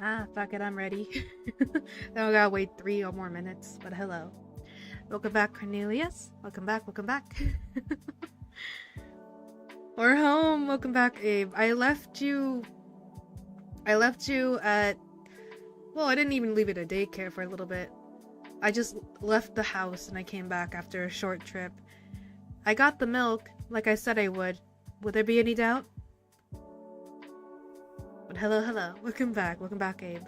Ah, fuck it, I'm ready. Now I gotta wait 3 or more minutes, but hello. Welcome back, Cornelius. Welcome back, welcome back. We're home. Welcome back, Abe. I left you at... Well, I didn't even leave it at daycare for a little bit. I just left the house and I came back after a short trip. I got the milk, like I said I would. Would there be any doubt? But hello. Welcome back, Abe.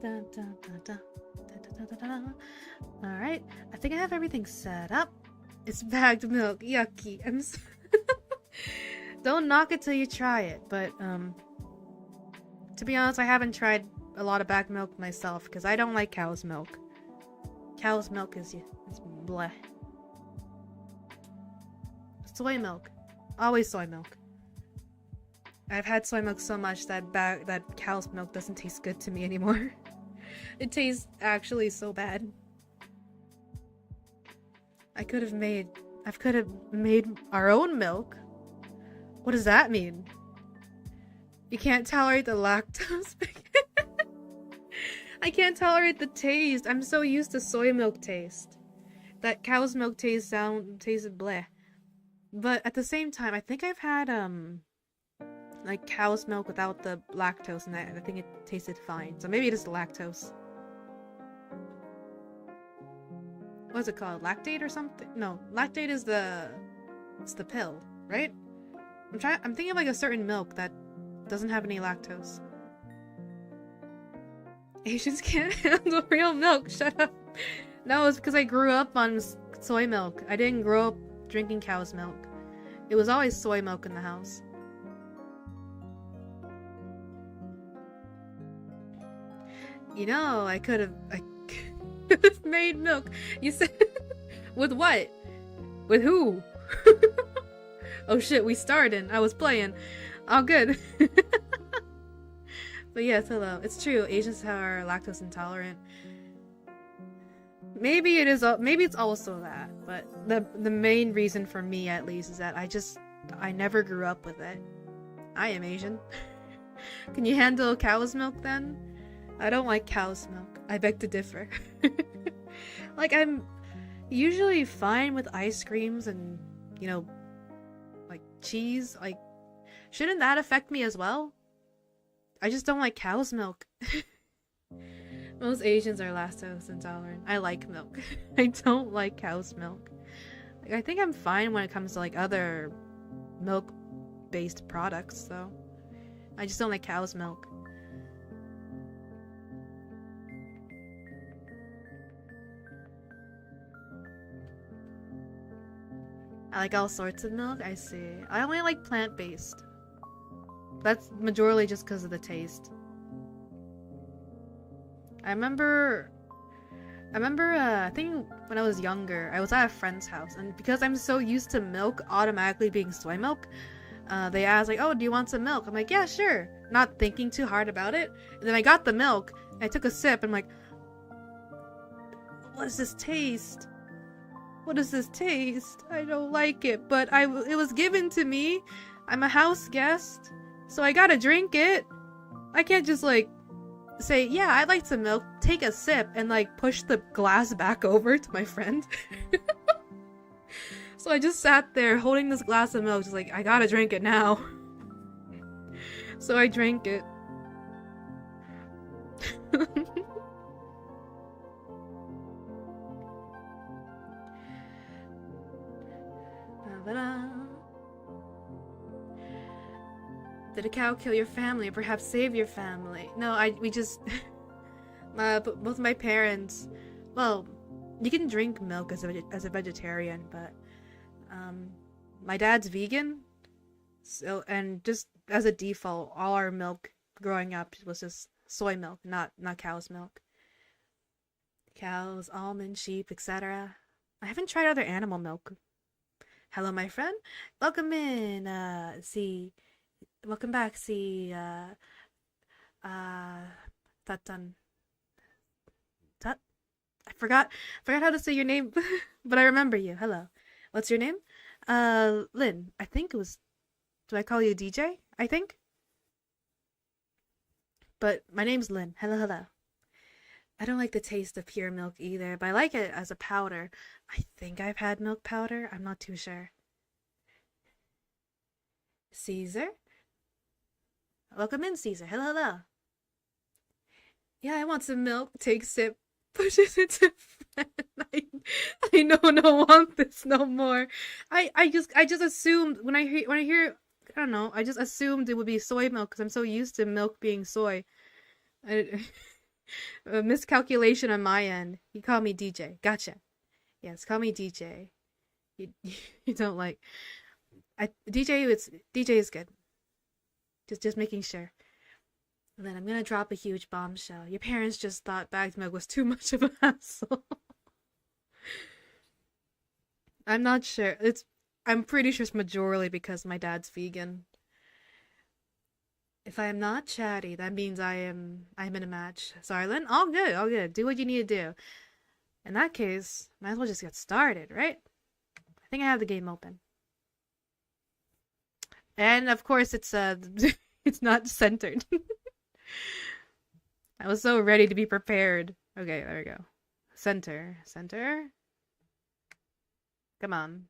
Dun, dun, dun, dun. Alright, I think I have everything set up. It's bagged milk. Yucky. Don't knock it till you try it, but, to be honest, I haven't tried a lot of bagged milk myself, because I don't like cow's milk. Cow's milk is bleh. Soy milk. Always soy milk. I've had soy milk so much that cow's milk doesn't taste good to me anymore. It tastes actually so bad. I could have made our own milk. What does that mean? You can't tolerate the lactose? I can't tolerate the taste. I'm so used to soy milk taste. That cow's milk tastes bleh. But at the same time, I think I've had like cow's milk without the lactose, and I think it tasted fine. So maybe it is the lactose. What's it called? Lactate or something? No, lactate is it's the pill, right? I'm thinking of like a certain milk that doesn't have any lactose. Asians can't handle real milk. Shut up. No, it's because I grew up on soy milk. I didn't grow up drinking cow's milk. It was always soy milk in the house. You know, I could have made milk. You said with what? With who? Oh shit, we started. I was playing. All good. But yes, hello. It's true. Asians are lactose intolerant. Maybe it is. Maybe it's also that. But the main reason for me, at least, is that I never grew up with it. I am Asian. Can you handle cow's milk then? I don't like cow's milk. I beg to differ. Like, I'm usually fine with ice creams and, you know, like cheese. Like, shouldn't that affect me as well? I just don't like cow's milk. Most Asians are lactose intolerant. I like milk. I don't like cow's milk. Like, I think I'm fine when it comes to like other milk-based products, though. I just don't like cow's milk. I like all sorts of milk. I see. I only like plant-based. That's majorly just because of the taste. I remember, I think when I was younger, I was at a friend's house, and because I'm so used to milk automatically being soy milk, they asked, like, oh, do you want some milk? I'm like, yeah, sure. Not thinking too hard about it. And then I got the milk, and I took a sip, and I'm like, what does this taste? What does this taste? I don't like it, but it was given to me. I'm a house guest, so I gotta drink it. I can't just, like, say, yeah, I'd like some milk, take a sip, and, like, push the glass back over to my friend. So I just sat there holding this glass of milk, just like, I gotta drink it now. So I drank it. Did a cow kill your family, or perhaps save your family? No, we just... both my parents... Well, you can drink milk as a vegetarian, but... my dad's vegan, so, and just as a default, all our milk growing up was just soy milk, not cow's milk. Cows, almond, sheep, etc. I haven't tried other animal milk. Hello, my friend. Welcome in. Welcome back. Tatan. Tut. I forgot how to say your name, but I remember you. Hello. What's your name? Lynn. I think it was Do I call you DJ? I think. But my name's Lynn. Hello, hello. I don't like the taste of pure milk either, but I like it as a powder. I think I've had milk powder. I'm not too sure. Caesar? Welcome in, Caesar. Hello, hello. Yeah, I want some milk. Take sip. Pushes it to friend. I don't want this no more. I just assumed when I hear I don't know, I just assumed it would be soy milk because I'm so used to milk being soy. A miscalculation on my end. You call me DJ. Gotcha. Yes, call me DJ. You don't like DJ is good. Just making sure. And then I'm gonna drop a huge bombshell. Your parents just thought bagged milk was too much of a hassle. I'm not sure. I'm pretty sure it's majorly because my dad's vegan. If I am not chatty, that means I'm in a match. Sorry, Lynn? All good, all good. Do what you need to do. In that case, might as well just get started, right? I think I have the game open. And of course it's it's not centered. I was so ready to be prepared. Okay, there we go. Center. Come on.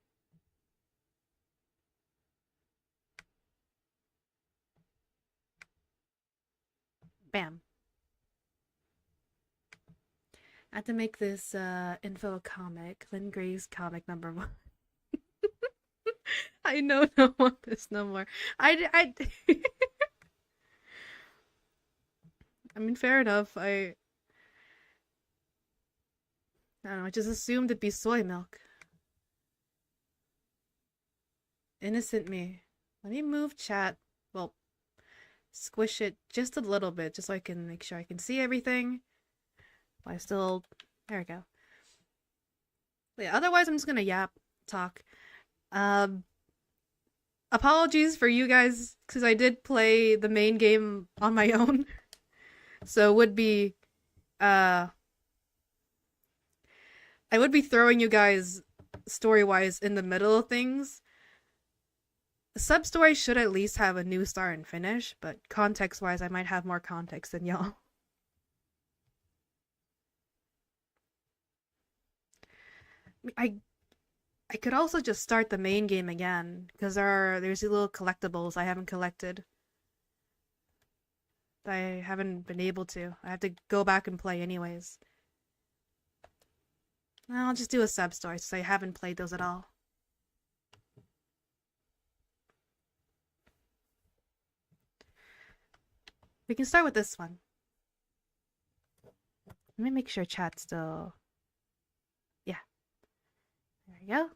Bam. I have to make this info a comic. Lynn Gray's comic #1. I don't want this no more. I mean, fair enough. I don't know. I just assumed it'd be soy milk. Innocent me. Let me move chat. Well, squish it just a little bit, just so I can make sure I can see everything. But I still. There we go. But yeah, otherwise, I'm just gonna talk. Apologies for you guys, because I did play the main game on my own. So would be, I would be throwing you guys story-wise in the middle of things. Substory should at least have a new start and finish, but context-wise, I might have more context than y'all. I could also just start the main game again, because there's these little collectibles I haven't collected. I haven't been able to. I have to go back and play anyways. I'll just do a sub-story since I haven't played those at all. We can start with this one. Let me make sure chat's still... Yeah. There we go.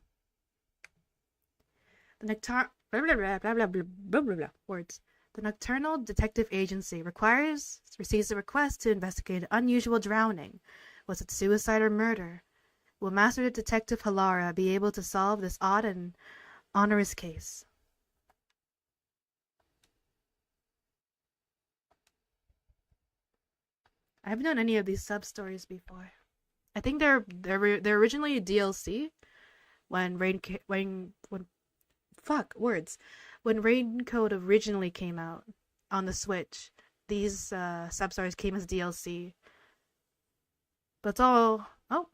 The Nectar... Blah, blah, blah, blah, blah, blah, blah, blah, words. The Nocturnal Detective Agency receives a request to investigate an unusual drowning. Was it suicide or murder? Will Master Detective Halara be able to solve this odd and onerous case? I haven't done any of these sub-stories before. I think they're originally a DLC when when Raincode originally came out on the Switch. These sub-stories came as DLC. But it's all... Oh.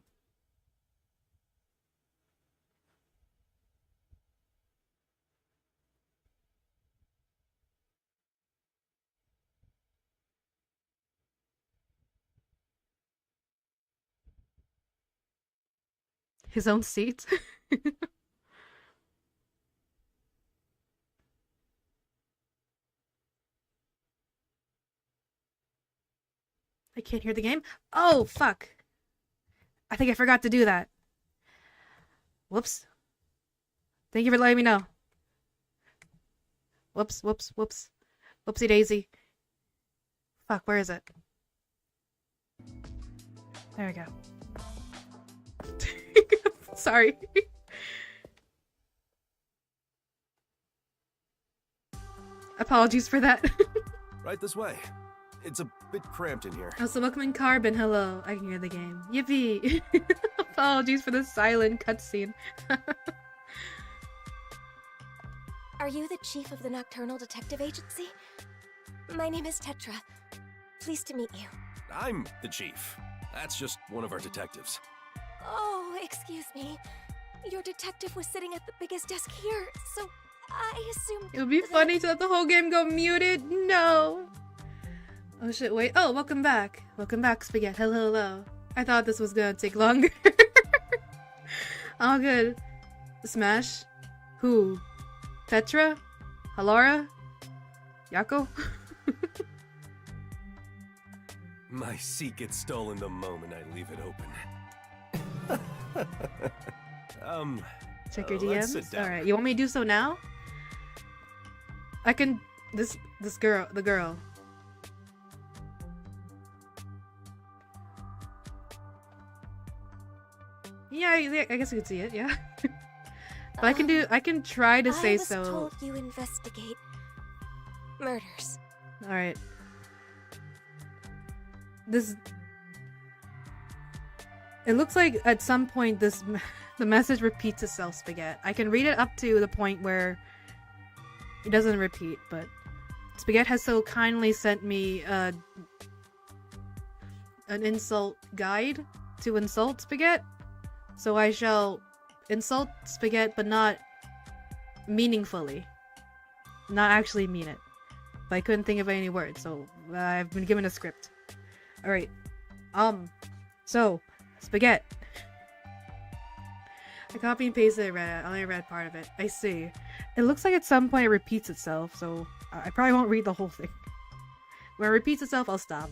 His own seat? I can't hear the game. Oh, fuck. I think I forgot to do that. Whoops. Thank you for letting me know. Whoops. Whoopsie daisy. Fuck, where is it? There we go. Sorry. Apologies for that. Right this way. It's a bit cramped in here. Oh, so welcome in Carbon. Hello. I can hear the game. Yippee. Apologies for the silent cutscene. Are you the chief of the Nocturnal Detective Agency? My name is Tetra. Pleased to meet you. I'm the chief. That's just one of our detectives. Oh, excuse me. Your detective was sitting at the biggest desk here, so I assumed It would be funny to let the whole game go muted. No. Oh shit, wait. Oh, welcome back. Welcome back, Spaghetti. Hello, hello. I thought this was gonna take longer. All good. Smash? Who? Tetra? Halara? Yako? My seat gets stolen the moment I leave it open. Check your let's sit DMs? down. Alright, you want me to do so now? I can... This girl, the girl. Yeah, I guess you could see it, yeah. But I can try to say so. I was told you investigate murders. Alright. This... It looks like at some point the message repeats itself, Spaghetti. I can read it up to the point where it doesn't repeat, but Spaghetti has so kindly sent me an insult guide to insult Spaghetti. So I shall insult Spaghetti, but not meaningfully. Not actually mean it. But I couldn't think of any words, so I've been given a script. Alright. So, Spaghetti. I copy and pasted it, I only read part of it. I see. It looks like at some point it repeats itself, so I probably won't read the whole thing. When it repeats itself, I'll stop.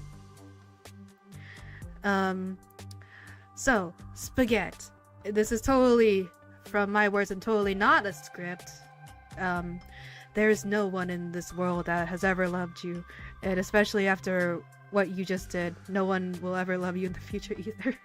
So, Spaghetti. This is totally from my words and totally not a script. There's no one in this world that has ever loved you, and especially after what you just did, no one will ever love you in the future either.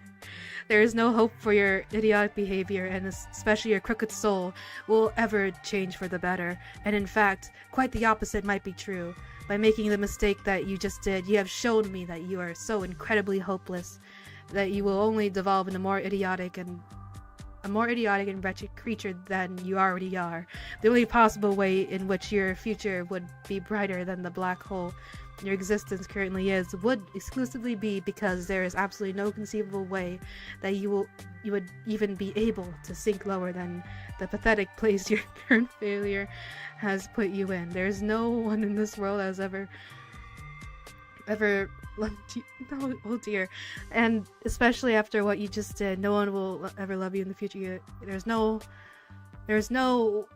There is no hope for your idiotic behavior, and especially your crooked soul, will ever change for the better. And in fact, quite the opposite might be true. By making the mistake that you just did, you have shown me that you are so incredibly hopeless, that you will only devolve into a more idiotic and wretched creature than you already are. The only possible way in which your future would be brighter than the black hole your existence currently is would exclusively be because there is absolutely no conceivable way that you would even be able to sink lower than the pathetic place your current failure has put you in. There's no one in this world that has ever loved you. No, oh dear. And especially after what you just did, no one will ever love you in the future. There's no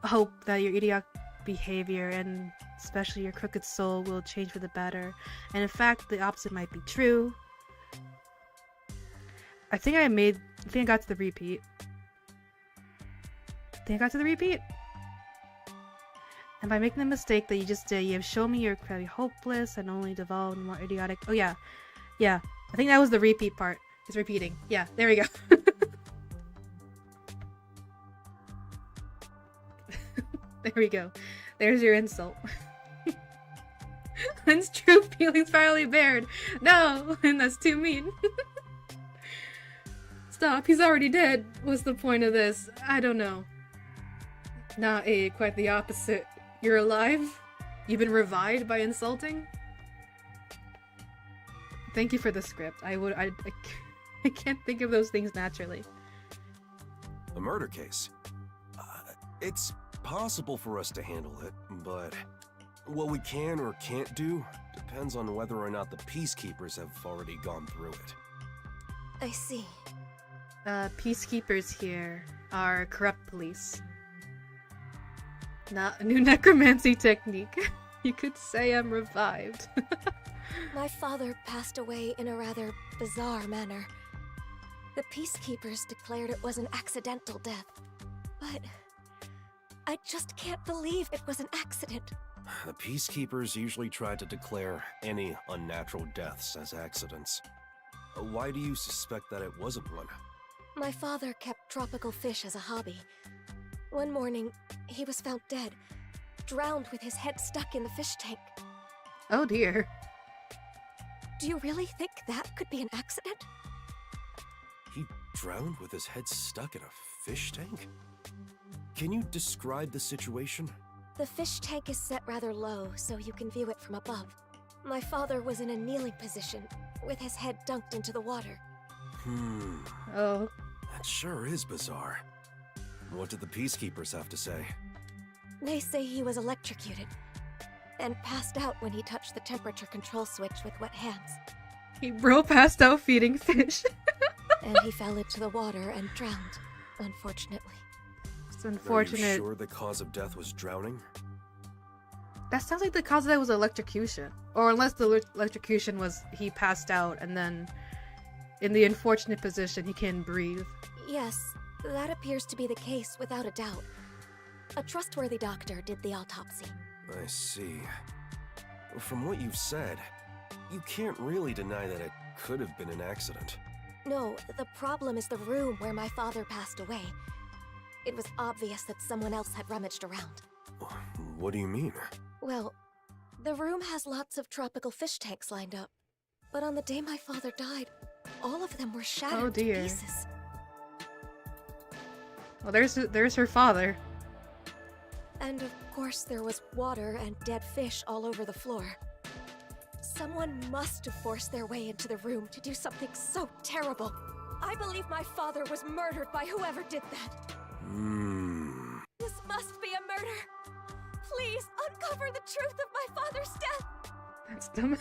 hope that your idiotic behavior and especially your crooked soul will change for the better. And in fact, the opposite might be true. I think I got to the repeat. And by making the mistake that you just did, you have shown me you're incredibly hopeless and only devolved into more idiotic. Oh yeah. Yeah. I think that was the repeat part. It's repeating. Yeah, there we go. There we go. There's your insult. When's true feelings finally bared? No! And that's too mean. Stop, he's already dead. What's the point of this? I don't know. Nah, quite the opposite. You're alive? You've been revived by insulting? Thank you for the script. I can't think of those things naturally. A murder case. It's possible for us to handle it, but what we can or can't do depends on whether or not the peacekeepers have already gone through it. I see. Peacekeepers here are corrupt police. Not a new necromancy technique. You could say I'm revived. My father passed away in a rather bizarre manner. The peacekeepers declared it was an accidental death, but I just can't believe it was an accident. The peacekeepers usually try to declare any unnatural deaths as accidents. Why do you suspect that it wasn't one? My father kept tropical fish as a hobby. One morning, he was found dead, drowned with his head stuck in the fish tank. Oh dear. Do you really think that could be an accident? He drowned with his head stuck in a fish tank? Can you describe the situation? The fish tank is set rather low, so you can view it from above. My father was in a kneeling position, with his head dunked into the water. Oh. That sure is bizarre. What did the Peacekeepers have to say? They say he was electrocuted, and passed out when he touched the temperature control switch with wet hands. He bro passed out feeding fish. And he fell into the water and drowned, unfortunately. It's unfortunate. Are you sure the cause of death was drowning? That sounds like the cause of that was electrocution. Or unless the electrocution was he passed out and then in the unfortunate position he can't breathe. Yes, that appears to be the case without a doubt. A trustworthy doctor did the autopsy. I see. From what you've said, you can't really deny that it could have been an accident. No, the problem is the room where my father passed away. It was obvious that someone else had rummaged around. What do you mean? Well, the room has lots of tropical fish tanks lined up. But on the day my father died, all of them were shattered to pieces. Well, there's her father. And of course there was water and dead fish all over the floor. Someone must have forced their way into the room to do something so terrible. I believe my father was murdered by whoever did that. This must be a murder. Please uncover the truth of my father's death. That's dumb.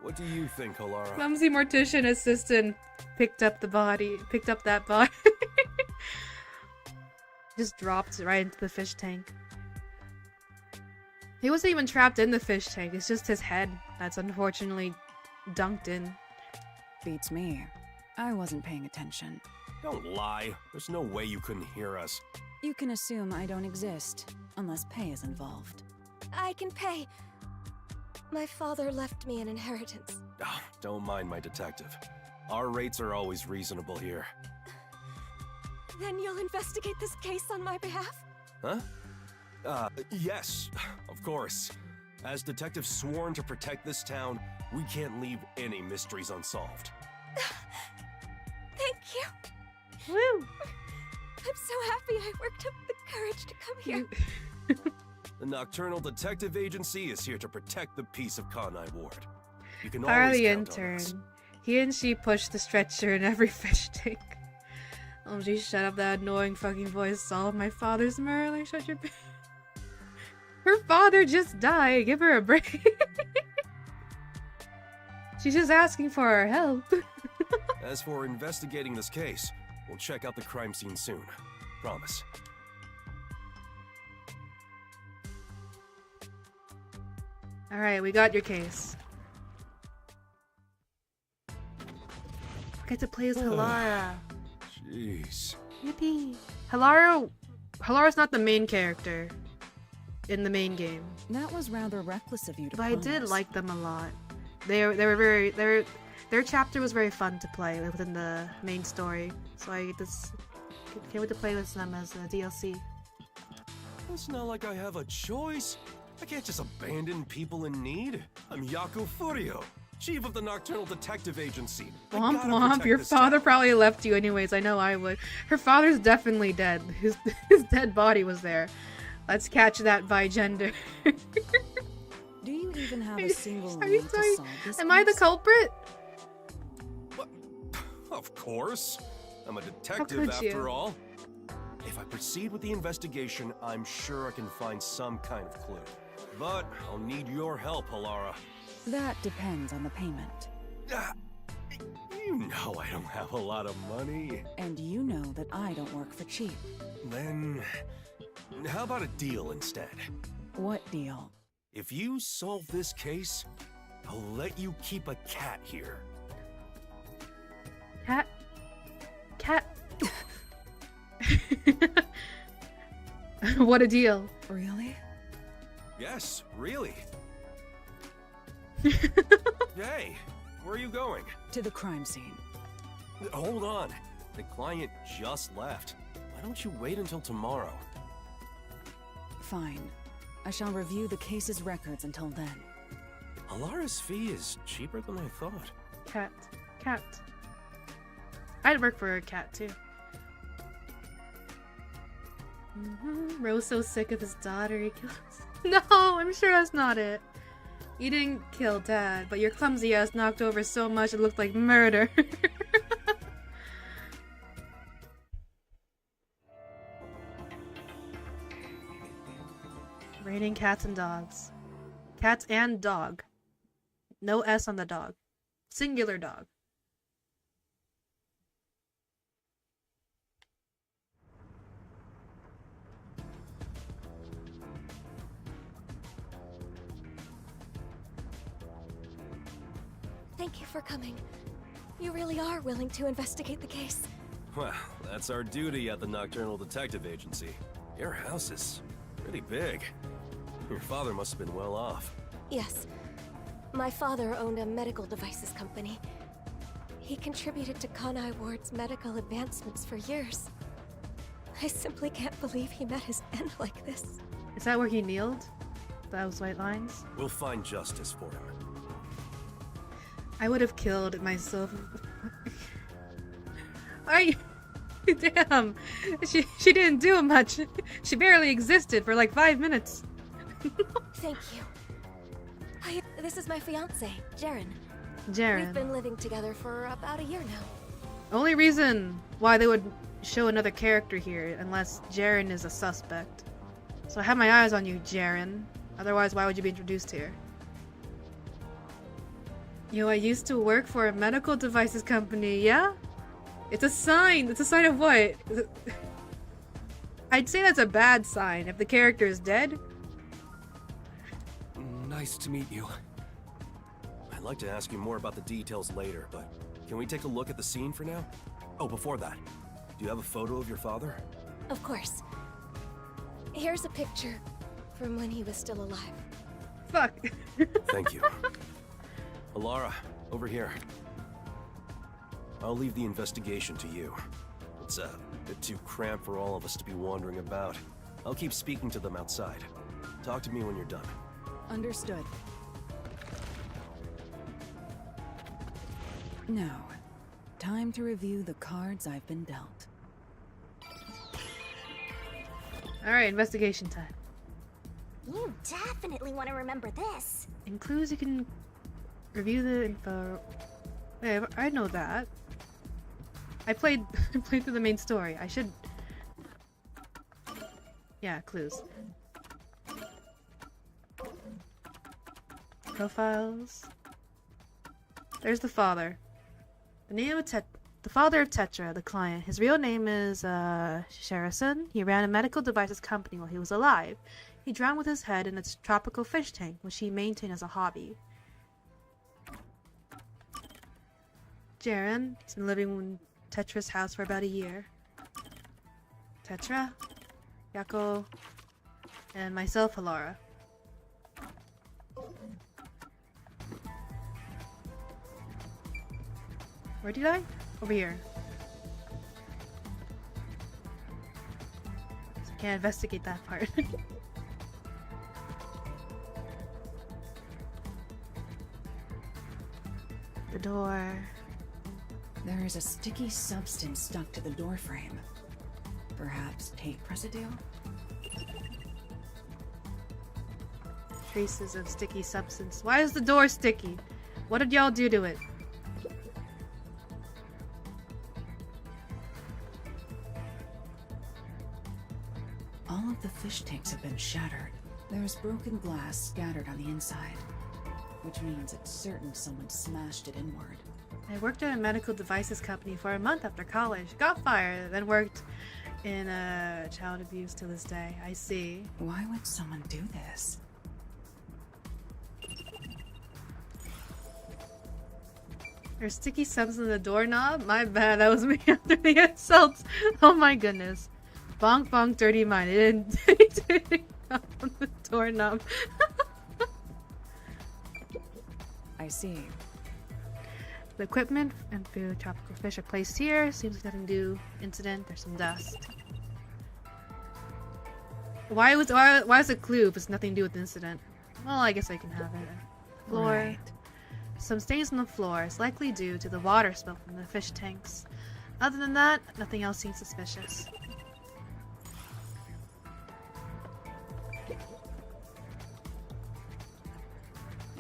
What do you think, Halara? Clumsy mortician assistant picked up that body. Just dropped right into the fish tank. He wasn't even trapped in the fish tank, it's just his head that's unfortunately dunked in. Beats me. I wasn't paying attention. Don't lie. There's no way you couldn't hear us. You can assume I don't exist, unless pay is involved. I can pay. My father left me an inheritance. Oh, don't mind my detective. Our rates are always reasonable here. Then you'll investigate this case on my behalf? Huh? Yes, of course. As detectives sworn to protect this town, we can't leave any mysteries unsolved. Thank you. Woo! I'm so happy I worked up the courage to come here. The Nocturnal Detective Agency is here to protect the peace of Kanai Ward. You can Fire always the count on intern. us. He and she pushed the stretcher in every fish tank. Oh, geez, shut up that annoying fucking voice. All of my father's murder. Shut your. Her father just died. Give her a break. She's just asking for our help. As for investigating this case, we'll check out the crime scene soon. Promise. Alright, we got your case. I get to play as Halara. Jeez. Yippee. Halara's not the main character in the main game. That was rather reckless of you to But I did pose. like them a lot. Their chapter was very fun to play within the main story. So I can't wait to play with them as a DLC. It's not like I have a choice. I can't just abandon people in need. I'm Yaku Furio, chief of the Nocturnal Detective Agency. I Womp gotta womp, protect your this father town. probably left you anyways, I know I would. Her father's definitely dead. His dead body was there. Let's catch that by gender. Do you even have a single Are you lead to sorry? solve this Am I the case? culprit? What? Of course. I'm a detective could after you? all. If I proceed with the investigation, I'm sure I can find some kind of clue. But I'll need your help, Halara. That depends on the payment. You know I don't have a lot of money. And you know that I don't work for cheap. Then, how about a deal instead? What deal? If you solve this case, I'll let you keep a cat here. Cat? What a deal. Really? Yes, really. Hey, where are you going? To the crime scene. Hold on. The client just left. Why don't you wait until tomorrow? Fine. I shall review the case's records until then. Halara's fee is cheaper than I thought. Cat. I'd work for a cat too. Rose so sick of his daughter he kills. No, I'm sure that's not it. You didn't kill Dad, but your clumsy ass knocked over so much it looked like murder. Raining cats and dogs. Cats and dog. No S on the dog. Singular dog. Thank you for coming. You really are willing to investigate the case. Well, that's our duty at the Nocturnal Detective Agency. Your house is pretty big. Your father must have been well off. Yes. My father owned a medical devices company. He contributed to Kanai Ward's medical advancements for years. I simply can't believe he met his end like this. Is that where he kneeled? Those white lines? We'll find justice for him. I would have killed myself. Damn. She didn't do much. She barely existed for like 5 minutes. Thank you. This is my fiance, Jaren. Jaren. We've been living together for about a year now. Only reason why they would show another character here, unless Jaren is a suspect. So I have my eyes on you, Jaren. Otherwise, why would you be introduced here? Yo, I used to work for a medical devices company, yeah? It's a sign. It's a sign of what? I'd say that's a bad sign if the character is dead. Nice to meet you. I'd like to ask you more about the details later, but can we take a look at the scene for now? Oh, before that, do you have a photo of your father? Of course. Here's a picture from when he was still alive. Fuck. Thank you. Halara, over here. I'll leave the investigation to you. It's a bit too cramped for all of us to be wandering about. I'll keep speaking to them outside. Talk to me when you're done. Understood. Now, time to review the cards I've been dealt. Alright, investigation time. You definitely want to remember this. In clues, you can review the info. Wait, I know that. I played through the main story. I should. Yeah, clues. Profiles. There's the father. The name of the father of Tetra, the client. His real name is Sherison. He ran a medical devices company while he was alive. He drowned with his head in its tropical fish tank, which he maintained as a hobby. Jaren has been living in Tetra's house for about a year. Tetra, Yako, and myself, Halara. Where did I? Over here. So I can't investigate that part. The door. There is a sticky substance stuck to the door frame. Perhaps tape residue? Traces of sticky substance. Why is the door sticky? What did y'all do to it? All of the fish tanks have been shattered. There's broken glass scattered on the inside, which means it's certain someone smashed it inward. I worked at a medical devices company for a month after college. Got fired, then worked in child abuse to this day. I see. Why would someone do this? There's sticky substance in the doorknob? My bad, that was me after the insults. Oh my goodness. Bonk bonk dirty mind. It didn't on the doorknob. I see. The equipment and food tropical fish are placed here. Seems like nothing to do. Incident. There's some dust. Why is it clue if it's nothing to do with the incident? Well, I guess I can have it. Floor. Right. Some stains on the floor. It's likely due to the water spill from the fish tanks. Other than that, nothing else seems suspicious.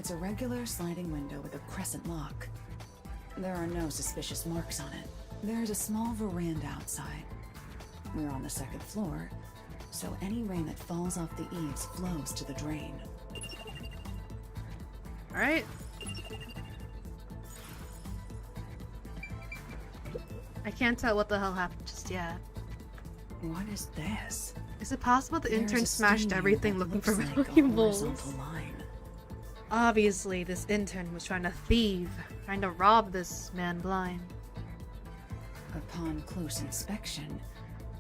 It's a regular sliding window with a crescent lock. There are no suspicious marks on it. There's a small veranda outside. We're on the 2nd floor, so any rain that falls off the eaves flows to the drain. Alright. I can't tell what the hell happened just yet. What is this? Is it possible the There's intern a smashed stain here everything that looking for looks like a valuables? horizontal line. Obviously, this intern was trying to thieve, trying to rob this man blind. Upon close inspection,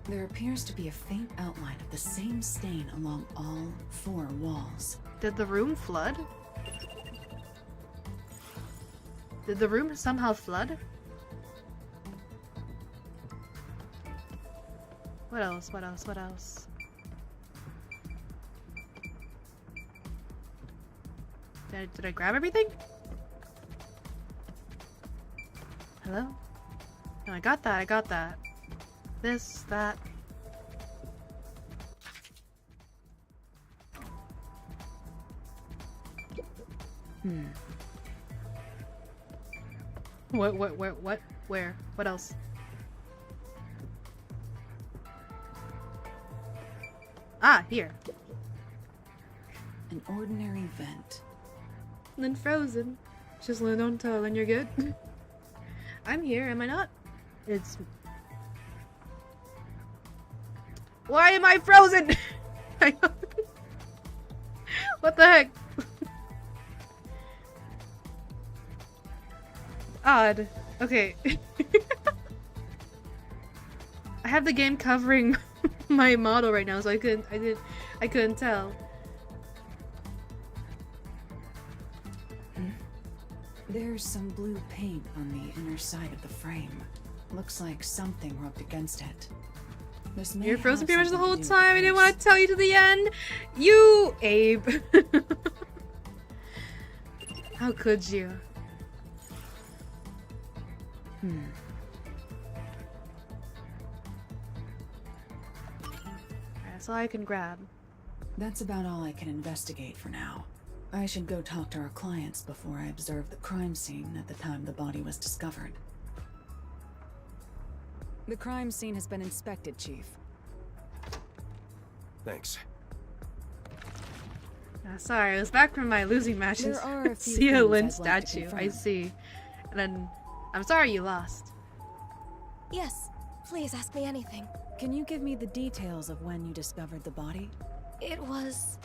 there appears to be a faint outline of the same stain along all 4 walls. Did the room flood? Did the room somehow flood? What else? What else? What else? Did I grab everything? Hello? No, I got that. I got that. This, that. What, where? What else? Ah, here. An ordinary vent. And then frozen. Just land on toe and you're good. I'm here, am I not? It's... Why am I frozen? What the heck? Odd. Okay. I have the game covering my model right now, so I couldn't tell. There's some blue paint on the inner side of the frame. Looks like something rubbed against it. This may You're frozen have pretty much the something whole to do with time. I the didn't want to case. tell you to the end. You, Abe. How could you? That's all I can grab. That's about all I can investigate for now. I should go talk to our clients before I observe the crime scene at the time the body was discovered. The crime scene has been inspected, Chief. Thanks. Sorry, it was back from my losing matches. There are a few See a things Lynn I'd like to statue. I confirm. see. And then, I'm sorry you lost. Yes, please ask me anything. Can you give me the details of when you discovered the body? It was,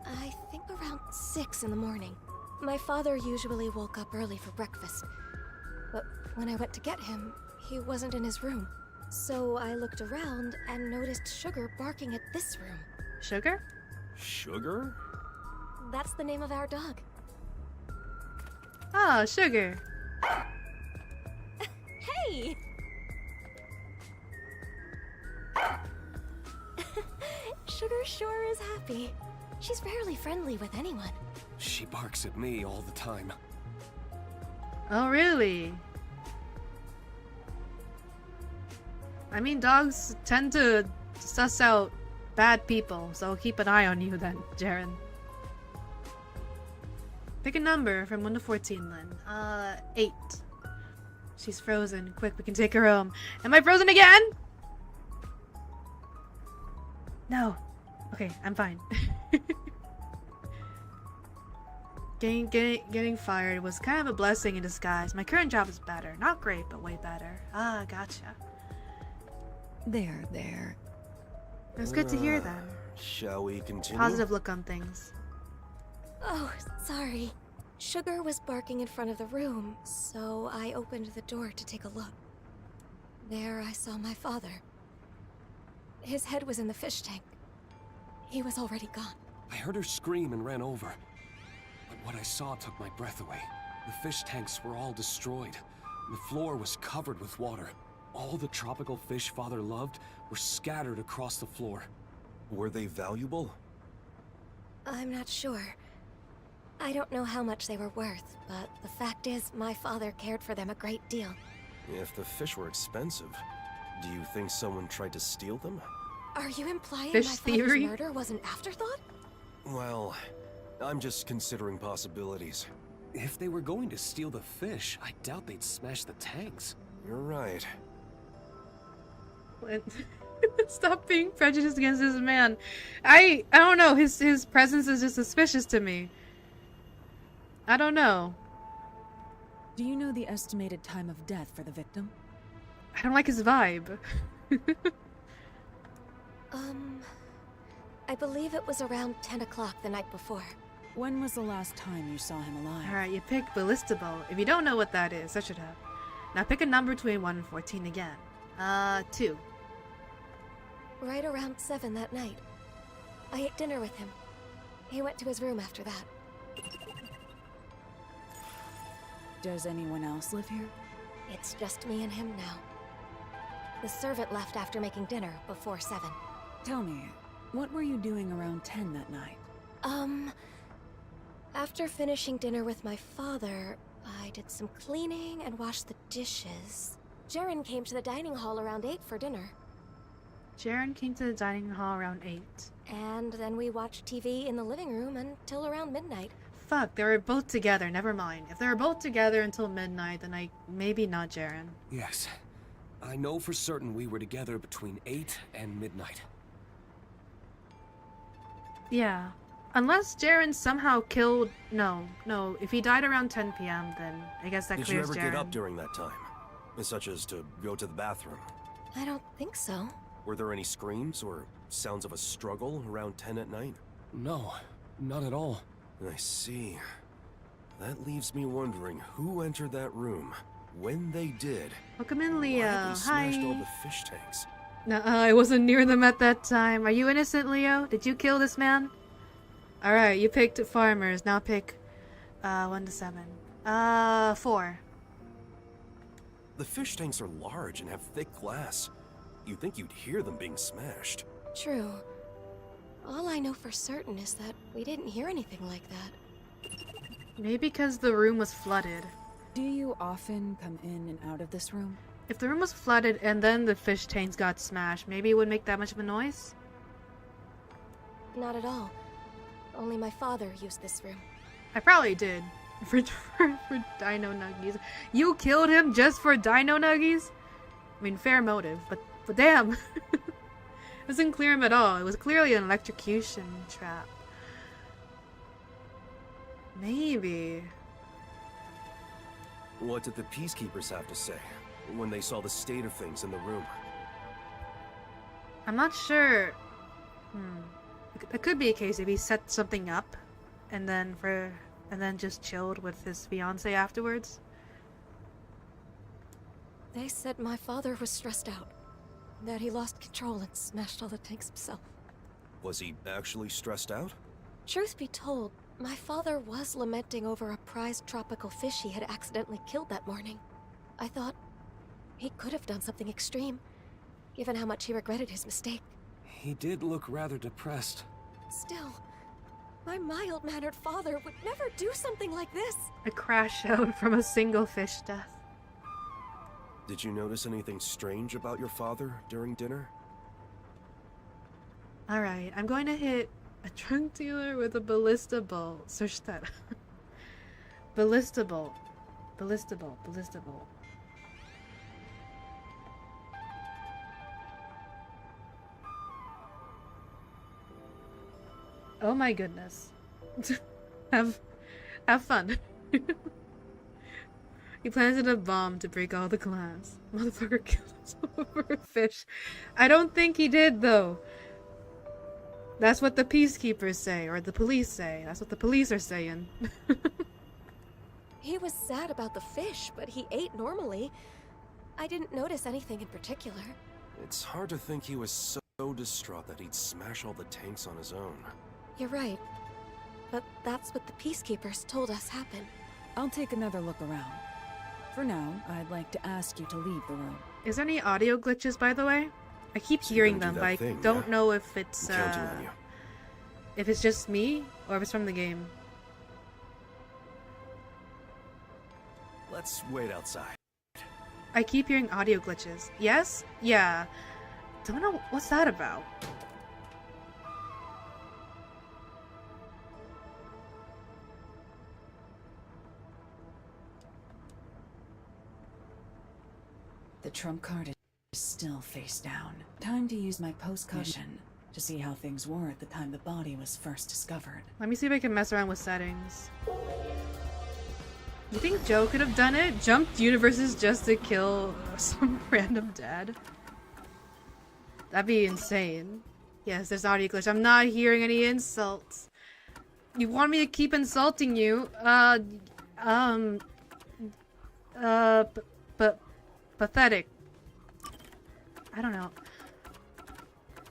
I think around 6 in the morning. My father usually woke up early for breakfast. But when I went to get him, he wasn't in his room. So I looked around and noticed Sugar barking at this room. Sugar? Sugar? That's the name of our dog. Oh, Sugar. Hey! Sugar sure is happy. She's rarely friendly with anyone. She barks at me all the time. Oh, really? I mean, dogs tend to suss out bad people, so keep an eye on you then, Jaren. Pick a number from 1 to 14, Lynn. 8. She's frozen. Quick, we can take her home. Am I frozen again? No. Okay, I'm fine. Getting fired was kind of a blessing in disguise. My current job is better. Not great, but way better. Ah, gotcha. There. It was good to hear that. Shall we continue? Positive look on things. Oh, sorry. Sugar was barking in front of the room, so I opened the door to take a look. There I saw my father. His head was in the fish tank. He was already gone. I heard her scream and ran over. But what I saw took my breath away. The fish tanks were all destroyed. The floor was covered with water. All the tropical fish Father loved were scattered across the floor. Were they valuable? I'm not sure. I don't know how much they were worth, but the fact is, my father cared for them a great deal. If the fish were expensive, do you think someone tried to steal them? Are you implying Fish my thievery? father's murder was an afterthought? Well, I'm just considering possibilities. If they were going to steal the fish, I doubt they'd smash the tanks. You're right. Stop being prejudiced against this man. I don't know. His presence is just suspicious to me. I don't know. Do you know the estimated time of death for the victim? I don't like his vibe. I believe it was around 10 o'clock the night before. When was the last time you saw him alive? Alright, you pick Ballistable. If you don't know what that is, I should have. Now pick a number between 1 and 14 again. 2. Right around 7 that night. I ate dinner with him. He went to his room after that. Does anyone else live here? It's just me and him now. The servant left after making dinner before 7. Tell me, what were you doing around 10 that night? After finishing dinner with my father, I did some cleaning and washed the dishes. Jaren came to the dining hall around 8 for dinner. Jaren came to the dining hall around 8. And then we watched TV in the living room until around midnight. Fuck, they were both together, never mind. If they were both together until midnight, then maybe not Jaren. Yes. I know for certain we were together between 8 and midnight. Yeah. Unless Jaren somehow killed... No. If he died around 10 p.m., then I guess that Did clears you ever Jaren. get up during that time? Such as to go to the bathroom? I don't think so. Were there any screams or sounds of a struggle around 10 at night? No, not at all. I see. That leaves me wondering who entered that room, when they did. Welcome in, Leo. Why they smashed all Hi. the fish tanks. I wasn't near them at that time. Are you innocent, Leo? Did you kill this man? Alright, you picked farmers. Now pick 1 to 7. 4. The fish tanks are large and have thick glass. You'd think you'd hear them being smashed. True. All I know for certain is that we didn't hear anything like that. Maybe because the room was flooded. Do you often come in and out of this room? If the room was flooded and then the fish tanks got smashed, maybe it would make that much of a noise? Not at all. Only my father used this room. I probably did. For dino nuggies. You killed him just for dino nuggies? I mean, fair motive, but damn. It doesn't clear him at all. It was clearly an electrocution trap. Maybe. What did the peacekeepers have to say when they saw the state of things in the room? I'm not sure. It could be a case if he set something up and then just chilled with his fiance afterwards. They said my father was stressed out. That he lost control and smashed all the tanks himself. Was he actually stressed out? Truth be told, my father was lamenting over a prized tropical fish he had accidentally killed that morning. I thought he could have done something extreme, given how much he regretted his mistake. He did look rather depressed. Still, my mild-mannered father would never do something like this. A crash out from a single fish death. Did you notice anything strange about your father during dinner? Alright, I'm going to hit a drunk dealer with a ballista bolt. Search that. Ballista bolt. Ballista bolt. Ballista bolt. Oh my goodness. Have fun. He planted a bomb to break all the glass. Motherfucker killed himself over a fish. I don't think he did, though. That's what the peacekeepers say, or the police say. That's what the police are saying. He was sad about the fish, but he ate normally. I didn't notice anything in particular. It's hard to think he was so distraught that he'd smash all the tanks on his own. You're right. But that's what the peacekeepers told us happened. I'll take another look around. For now, I'd like to ask you to leave the room. Is there any audio glitches, by the way? I keep So you're hearing gonna them, do but that I thing, don't yeah? know if it's I'm counting on you. if it's just me or if it's from the game. Let's wait outside. I keep hearing audio glitches. Yes? Yeah. Don't know what's that about. The trump card is still face down. Time to use my post-cushion to see how things were at the time the body was first discovered. Let me see if I can mess around with settings. You think Joe could have done it? Jumped universes just to kill some random dad? That'd be insane. Yes, there's audio glitch. I'm not hearing any insults. You want me to keep insulting you? Pathetic. I don't know.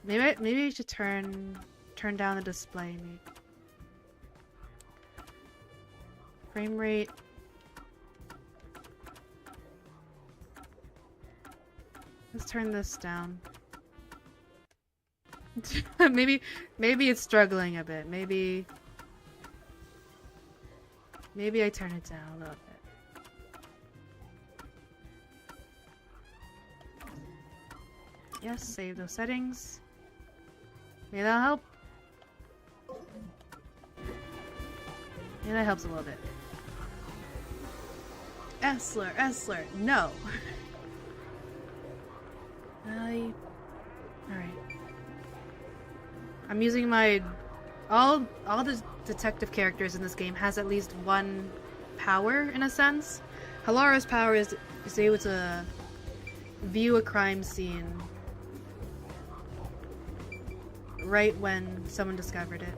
Maybe I should turn down the display. Maybe. Frame rate. Let's turn this down. maybe it's struggling a bit. Maybe I turn it down a little bit. Yes, save those settings. Maybe that'll help. Maybe that helps a little bit. Essler, no. Alright. I'm using my... All the detective characters in this game has at least one power, in a sense. Halara's power is able to view a crime scene right when someone discovered it.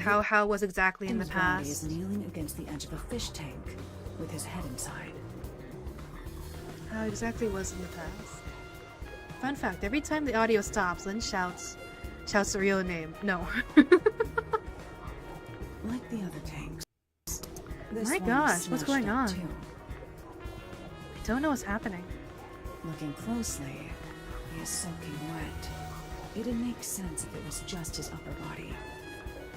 How was exactly in the past. Body is kneeling against the edge of a fish tank with his head inside. How exactly was in the past. Fun fact, every time the audio stops, Lynn shouts the real name. No. Like the other tanks. My gosh, what's going on? I don't know what's happening. Looking closely, he is soaking wet. It'd make sense if it was just his upper body.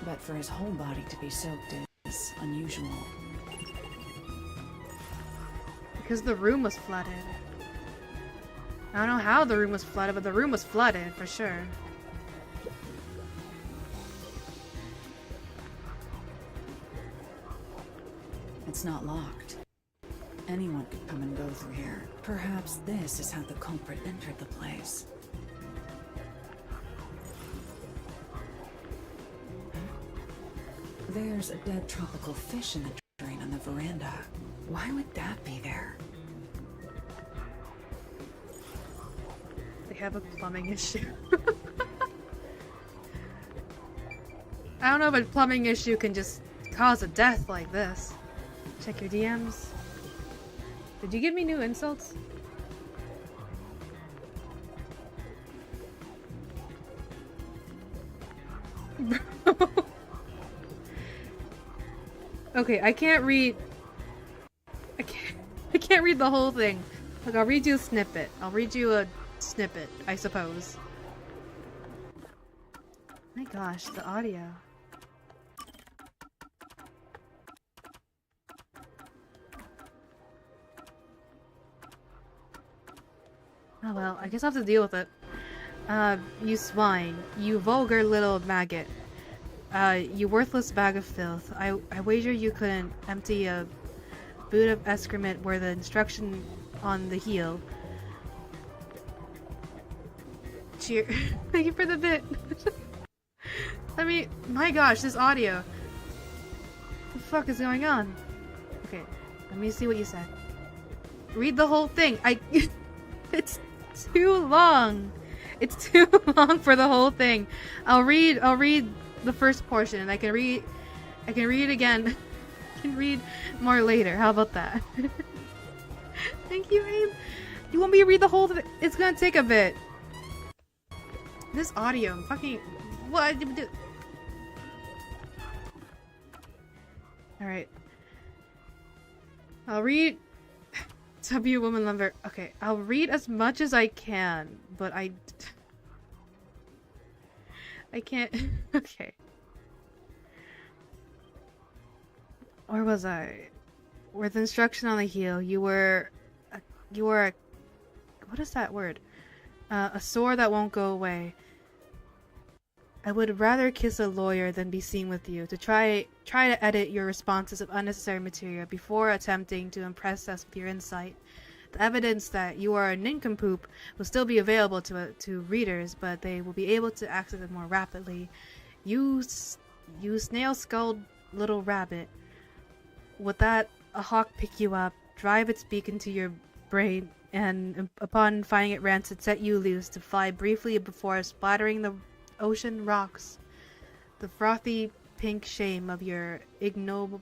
But for his whole body to be soaked is unusual. Because the room was flooded. I don't know how the room was flooded, but the room was flooded for sure. It's not locked. Anyone could come and go through here. Perhaps this is how the culprit entered the place. There's a dead tropical fish in the drain on the veranda. Why would that be there? They have a plumbing issue. I don't know if a plumbing issue can just cause a death like this. Check your DMs. Did you give me new insults? Okay, I can't read. I can't read the whole thing. Look, I'll read you a snippet. I'll read you a snippet, I suppose. My gosh, the audio. Oh well, I guess I'll have to deal with it. You swine. You vulgar little maggot. You worthless bag of filth. I wager you couldn't empty a boot of excrement where the instruction on the heel. Cheer. Thank you for the bit. I mean, my gosh, this audio. What the fuck is going on? Okay, let me see what you said. Read the whole thing. It's too long. It's too long for the whole thing. I'll read the first portion and I can read it again. I can read more later. How about that? Thank you, Abe. You want me to read the whole thing? It's gonna take a bit. This audio, I'm fucking... What? Alright. I'll read... W Woman Lumber. Okay, I'll read as much as I can, but I can't... Okay. Where was I? With instruction on the heel, you were a... What is that word? A sore that won't go away. I would rather kiss a lawyer than be seen with you. To try to edit your responses of unnecessary material before attempting to impress us with your insight. The evidence that you are a nincompoop will still be available to readers, but they will be able to access it more rapidly. You snail-skulled little rabbit. Would that a hawk pick you up, drive its beak into your brain, and upon finding it rancid, set you loose to fly briefly before splattering the ocean rocks? The frothy pink shame of your ignoble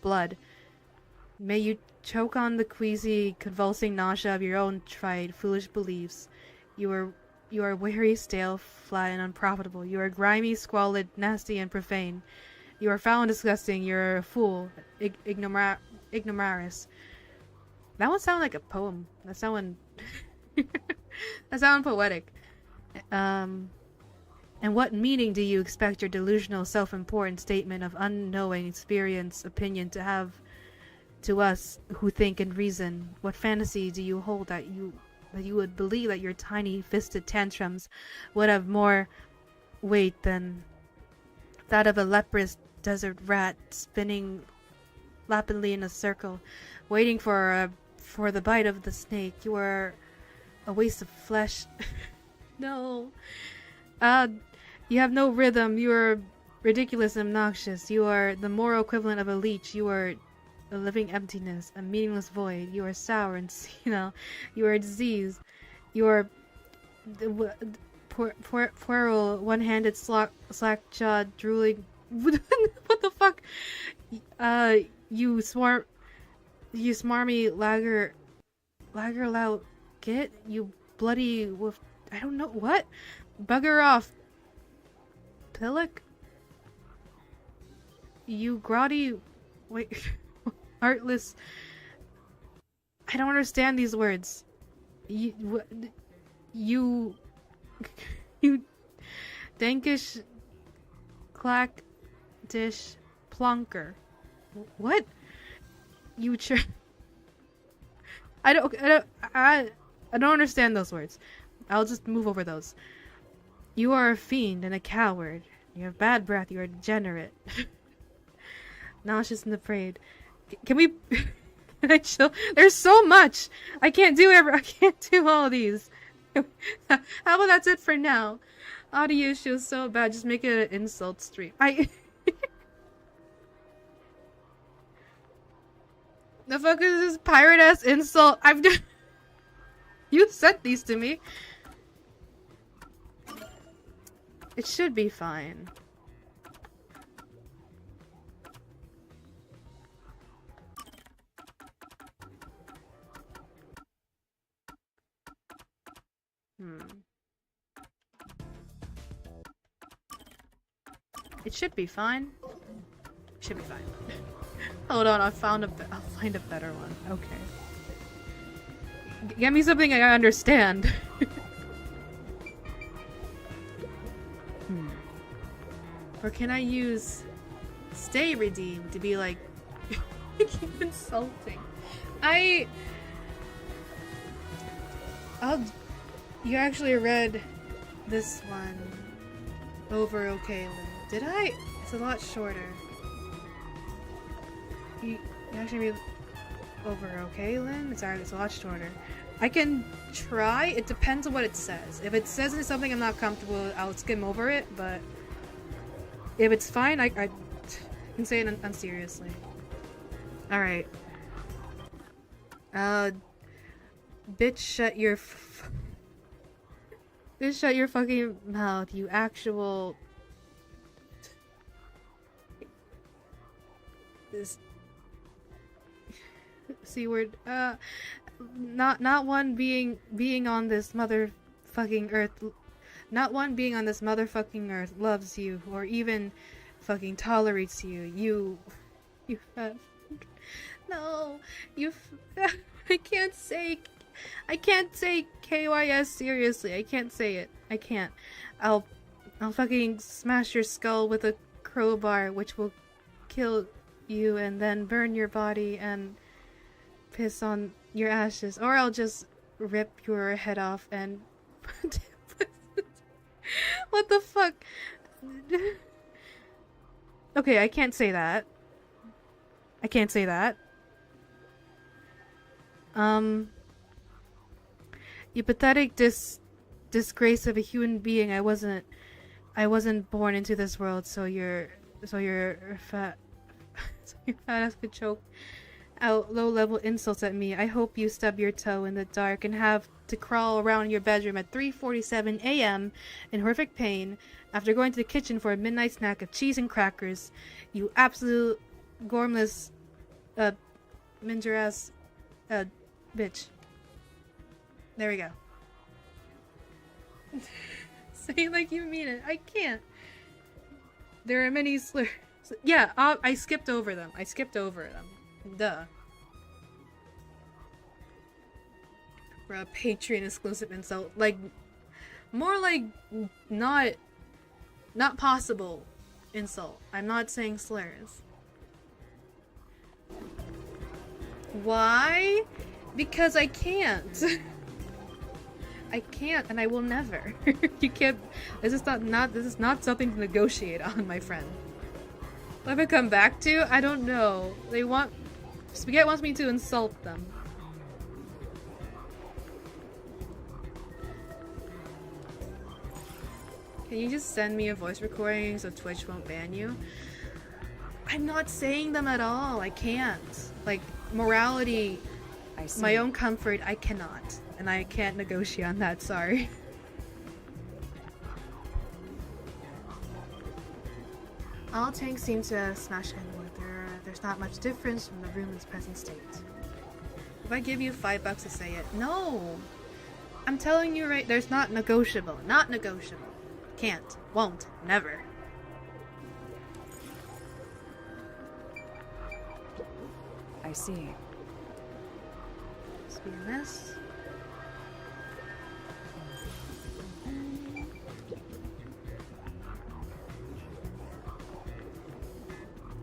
blood. May you choke on the queasy, convulsing nausea of your own tried, foolish beliefs. You are weary, stale, flat, and unprofitable. You are grimy, squalid, nasty, and profane. You are foul and disgusting. You're a fool, ignoramus. That one sounded like a poem. That sounded poetic. And what meaning do you expect your delusional, self-important statement of unknowing experience, opinion to have to us who think and reason? What fantasy do you hold that you would believe that your tiny fisted tantrums would have more weight than that of a leprous desert rat spinning rapidly in a circle, waiting for the bite of the snake? You are a waste of flesh. No. You have no rhythm. You are ridiculous and obnoxious. You are the moral equivalent of a leech. You are a living emptiness, a meaningless void. You are sour and senile. You are a disease. You are puerile, one-handed, slack-jawed, drooling. What the fuck? You smarmy lager lout git. You bloody wolf. I don't know what. Bugger off, Pillock. You grotty. Wait. Heartless. I don't understand these words. You dankish clack dish plonker. What? You I don't understand those words. I'll just move over those. You are a fiend and a coward. You have bad breath. You are degenerate. Nauseous and afraid. Can we? Can I chill? There's so much. I can't do all these. How about that's it for now? Audio issue is so bad. Just make it an insult stream. The fuck is this pirate ass insult? You sent these to me. It should be fine. It should be fine. Should be fine. Hold on, I'll find a better one. Okay. Get me something I understand. Or can I use stay redeemed to be like keep insulting? You actually read this one over okay, Lynn. Did I? It's a lot shorter. You actually read over okay, Lynn? It's a lot shorter. I can try. It depends on what it says. If it says it's something I'm not comfortable with, I'll skim over it, but if it's fine, I can say it unseriously. Alright. Bitch, shut your bitch, shut your fucking mouth, you actual... This... C-word. Not one being on this motherfucking earth... Not one being on this motherfucking earth loves you, or even fucking tolerates you. You have... No, I can't say KYS seriously. I can't say it. I can't. I'll fucking smash your skull with a crowbar, which will kill you and then burn your body and piss on your ashes. Or I'll just rip your head off and What the fuck? Okay, I can't say that. I can't say that. You pathetic disgrace of a human being. I wasn't born into this world, so you're fat. So your fat ass could choke out low-level insults at me. I hope you stub your toe in the dark and have to crawl around your bedroom at 3:47 a.m. in horrific pain after going to the kitchen for a midnight snack of cheese and crackers. You absolute gormless, minger ass, bitch. There we go. Say it like you mean it. I can't. There are many slurs. Yeah, I skipped over them. Duh. For a Patreon exclusive insult. Like, more like not possible insult. I'm not saying slurs. Why? Because I can't. I can't, and I will never. You can't. This is not something to negotiate on, my friend. What have I come back to? I don't know. Spaghetti wants me to insult them. Can you just send me a voice recording so Twitch won't ban you? I'm not saying them at all. I can't. Like, morality, my own comfort, I cannot. And I can't negotiate on that, sorry. All tanks seem to smash inward. There's not much difference from the room in its present state. If I give you $5 to say it, no! I'm telling you right, there's not negotiable. Not negotiable. Can't. Won't. Never. I see. Must be a mess.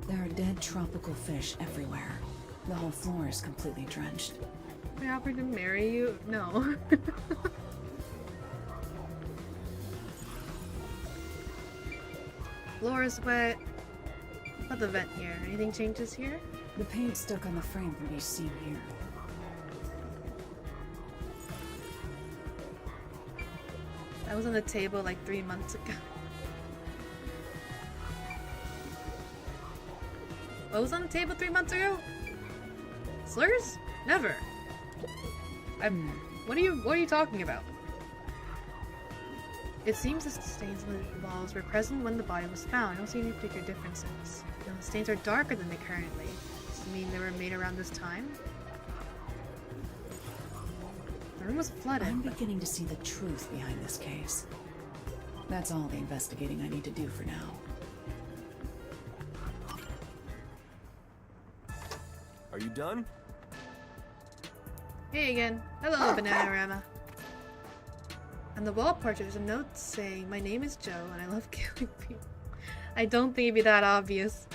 There are dead tropical fish everywhere. The whole floor is completely drenched. I offered to marry you? No. Floor is wet. Not the vent here. Anything changes here? The paint stuck on the frame can be seen here. That was on the table like 3 months ago. What was on the table 3 months ago? Slurs? Never. What are you talking about? It seems the stains on the walls were present when the body was found. I don't see any particular differences. The stains are darker than they currently. Does it mean they were made around this time? The room was flooded. I'm beginning to see the truth behind this case. That's all the investigating I need to do for now. Are you done? Hey again. Hello, Bananarama. On the wall portrait, there's a note saying, "My name is Joe, and I love killing people." I don't think it'd be that obvious.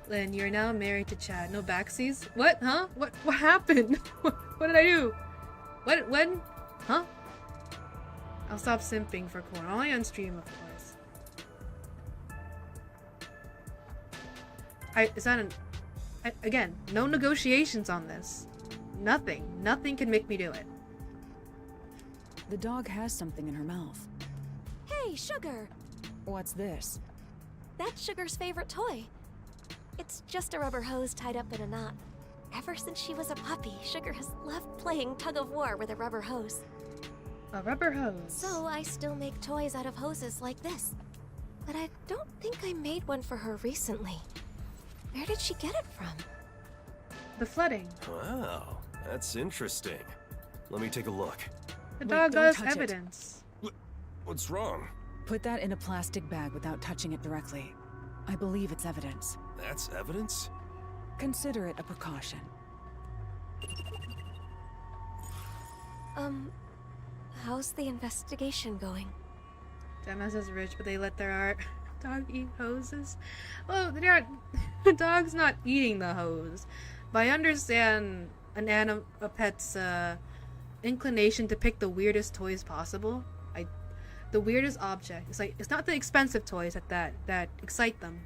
Lynn, you're now married to Chad. No backsies? What? Huh? What happened? What did I do? When? Huh? I'll stop simping for corn. Only on stream, of course. Is that again, no negotiations on this. Nothing. Nothing can make me do it. The dog has something in her mouth. Hey, Sugar! What's this? That's Sugar's favorite toy. It's just a rubber hose tied up in a knot. Ever since she was a puppy, Sugar has loved playing tug-of-war with a rubber hose. A rubber hose. So I still make toys out of hoses like this. But I don't think I made one for her recently. Where did she get it from? The flooding. Wow, that's interesting. Let me take a look. The Wait, dog don't has touch it. evidence. What's wrong? Put that in a plastic bag without touching it directly. I believe it's evidence. That's evidence? Consider it a precaution. How's the investigation going? Dumbass is rich, but they let their art dog eat hoses. Well, the dog's not eating the hose. But I understand a pet's inclination to pick the weirdest toys possible. the weirdest object. It's like, it's not the expensive toys that excite them.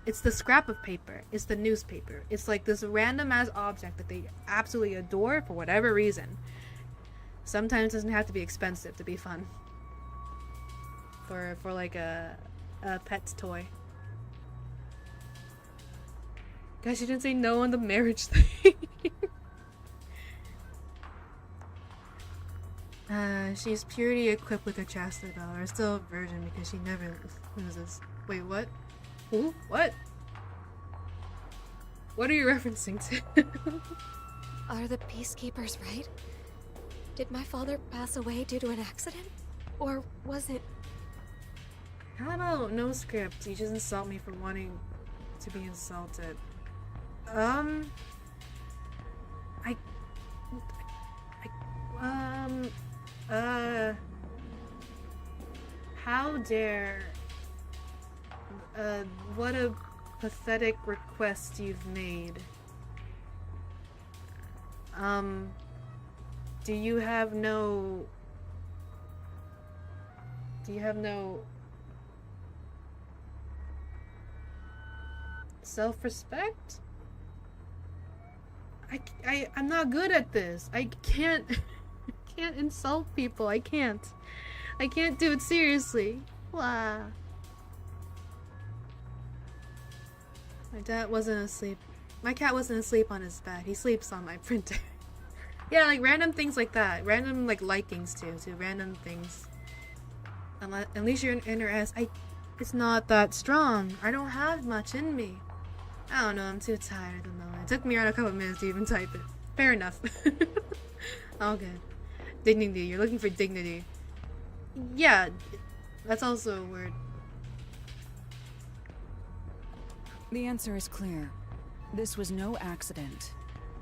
It's the scrap of paper. It's the newspaper. It's like this random ass object that they absolutely adore for whatever reason. Sometimes it doesn't have to be expensive to be fun. For like a pet's toy. Guys, you didn't say no on the marriage thing. She's purely equipped with her chastity belt, or still a virgin because she never loses. Wait, what? Who? What? What are you referencing to? Are the peacekeepers right? Did my father pass away due to an accident? Or was it... How about no script? You just insult me for wanting to be insulted. How dare... what a pathetic request you've made. Do you have no self-respect? I'm not good at this. I can't can't insult people. I can't do it seriously. Wow. My dad wasn't asleep. My cat wasn't asleep on his bed. He sleeps on my printer. Yeah, like random things like that. Random like likings to random things. At least you're an inner S. It's not that strong. I don't have much in me. I don't know, I'm too tired at the moment. It took me around a couple minutes to even type it. Fair enough. All good. Dignity. You're looking for dignity. Yeah, that's also a word. The answer is clear. This was no accident,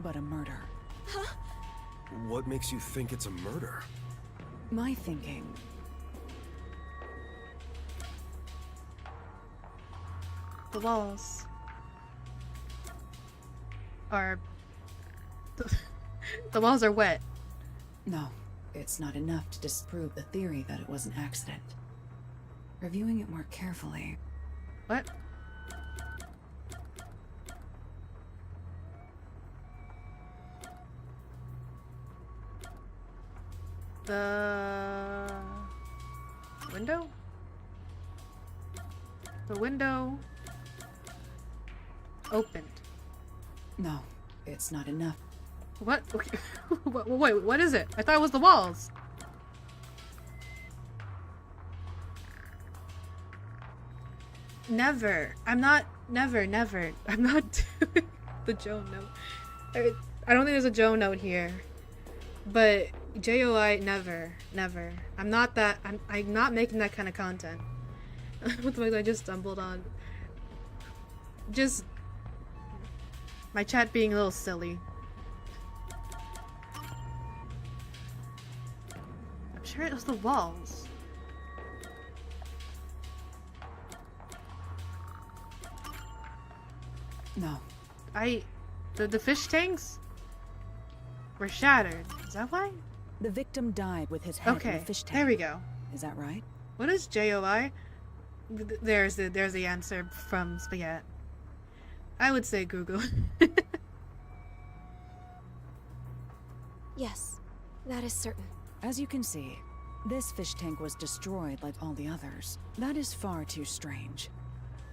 but a murder. Huh? What makes you think it's a murder? My thinking. The walls are... the walls are wet. No, it's not enough to disprove the theory that it was an accident. Reviewing it more carefully... What? The window? The window opened. No, it's not enough. What? Okay. Wait, what is it? I thought it was the walls. Never. I'm not. Never. I'm not doing the Joe note. I don't think there's a Joe note here. But JOI, never. I'm not that. I'm not making that kind of content. What the fuck did I just stumbled on? Just my chat being a little silly. I'm sure it was the walls. No. The fish tanks were shattered. Is that why? The victim died with his head in Okay, a fish tank. there we go. Is that right? What is JOI? There's the answer from Spaghetti. I would say Google. Yes, that is certain. As you can see, this fish tank was destroyed like all the others. That is far too strange.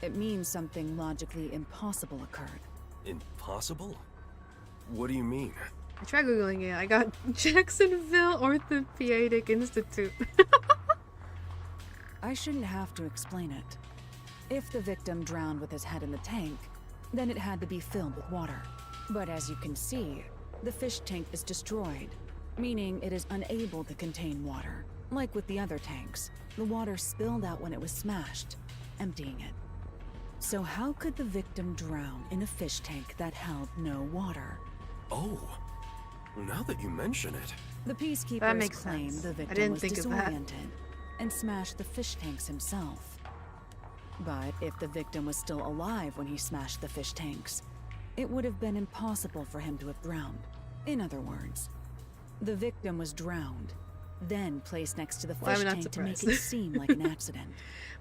It means something logically impossible occurred. Impossible? What do you mean? I tried Googling it. I got Jacksonville Orthopedic Institute. I shouldn't have to explain it. If the victim drowned with his head in the tank, then it had to be filled with water. But as you can see, the fish tank is destroyed, meaning it is unable to contain water. Like with the other tanks, the water spilled out when it was smashed, emptying it. So how could the victim drown in a fish tank that held no water? Oh, now that you mention it. The peacekeepers That makes claim sense. the I victim didn't was think of that. disoriented and smashed the fish tanks himself. But if the victim was still alive when he smashed the fish tanks, it would have been impossible for him to have drowned. In other words, the victim was drowned, then placed next to the Why am fish I not tank to make surprised? it seem like an accident.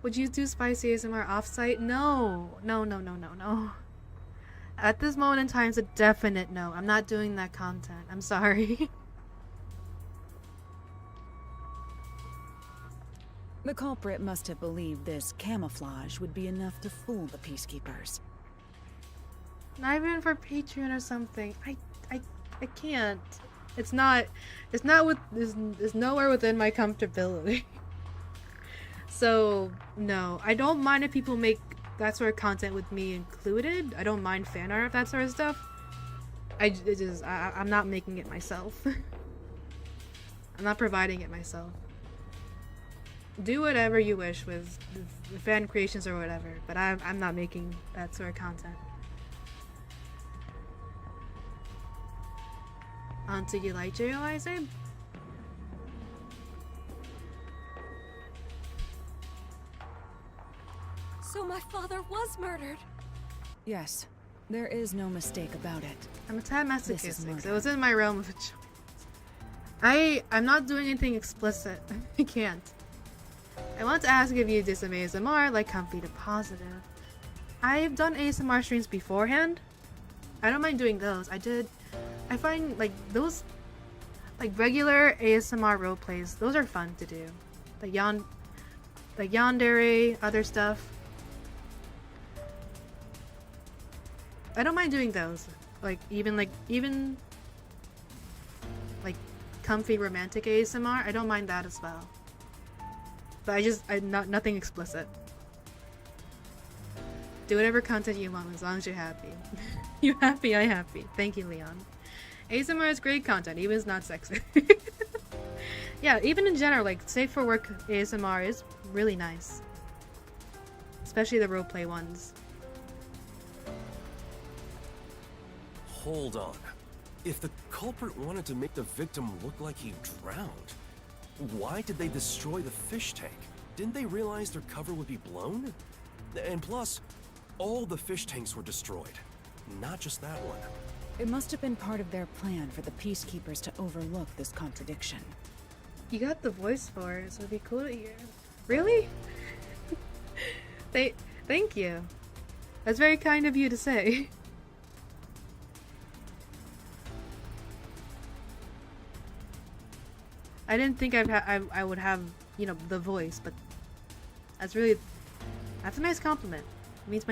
Would you do spicy ASMR offsite? No. No, no, no, no, no. At this moment in time, it's a definite no. I'm not doing that content. I'm sorry. The culprit must have believed this camouflage would be enough to fool the peacekeepers. Not even for Patreon or something. I can't. It's not with is nowhere within my comfortability. So no, I don't mind if people make that sort of content with me included. I don't mind fan art, that sort of stuff. I'm not making it myself. I'm not providing it myself. Do whatever you wish with the fan creations or whatever, but I'm not making that sort of content. Do you like JOI, Zabe? So my father was murdered. Yes, there is no mistake about it. I'm a tad This is masochistic, so murder. it's in my realm of choice. I'm not doing anything explicit. I can't. I want to ask if you do some ASMR, like comfy to positive. I've done ASMR streams beforehand. I don't mind doing those. I find like those, like regular ASMR roleplays, those are fun to do. Like yandere, other stuff. I don't mind doing those. Even comfy romantic ASMR. I don't mind that as well. But nothing explicit. Do whatever content you want as long as you're happy. You happy, I happy. Thank you, Leon. ASMR is great content, even if it's not sexy. Yeah, even in general, like safe for work ASMR is really nice. Especially the roleplay ones. Hold on. If the culprit wanted to make the victim look like he drowned, why did they destroy the fish tank? Didn't they realize their cover would be blown? And plus, all the fish tanks were destroyed, not just that one. It must have been part of their plan for the peacekeepers to overlook this contradiction. You got the voice for it, so it'd be cool to hear. Really? Thank you. That's very kind of you to say. I didn't think I would have, you know, the voice, but that's a nice compliment. It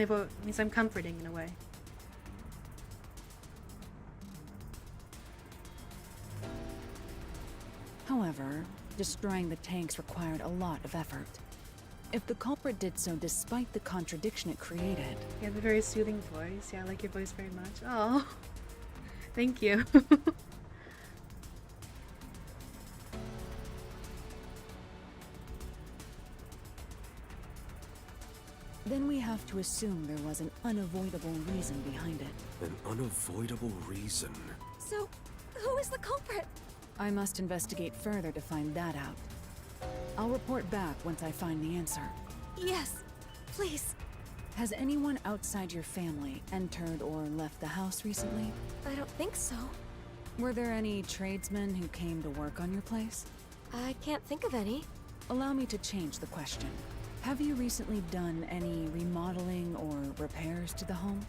means I'm comforting in a way. However, destroying the tanks required a lot of effort. If the culprit did so despite the contradiction it created, You have a very soothing voice. Yeah, I like your voice very much. Oh, thank you. then we have to assume there was an unavoidable reason behind it. An unavoidable reason. So, who is the culprit? I must investigate further to find that out. I'll report back once I find the answer. Yes, please. Has anyone outside your family entered or left the house recently? I don't think so. Were there any tradesmen who came to work on your place? I can't think of any. Allow me to change the question. Have you recently done any remodeling or repairs to the home?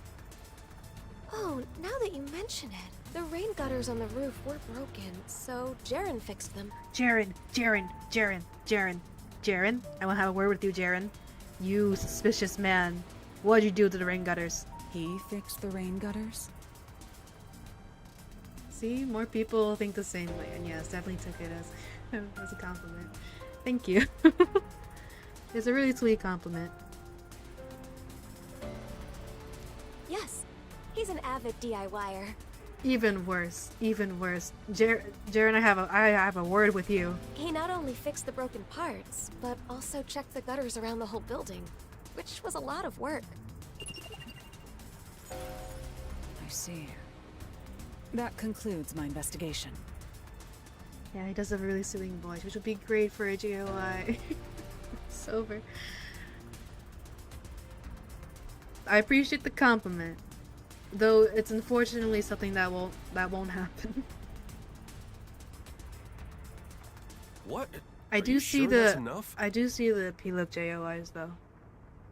Oh, now that you mention it, the rain gutters on the roof were broken, so Jaren fixed them. Jaren. I want to have a word with you, Jaren. You suspicious man. What'd you do to the rain gutters? He fixed the rain gutters? See, more people think the same way, and yes, definitely took it as a compliment. Thank you. It's a really sweet compliment. Yes, he's an avid DIYer. Even worse. Jaren, I have a word with you. He not only fixed the broken parts, but also checked the gutters around the whole building, which was a lot of work. I see. That concludes my investigation. Yeah, he does have a really soothing voice, which would be great for a GOI. It's over. I appreciate the compliment, though it's unfortunately something that won't happen. What? I Are do you see sure that's the enough? I do see the P-Lip JOIs though,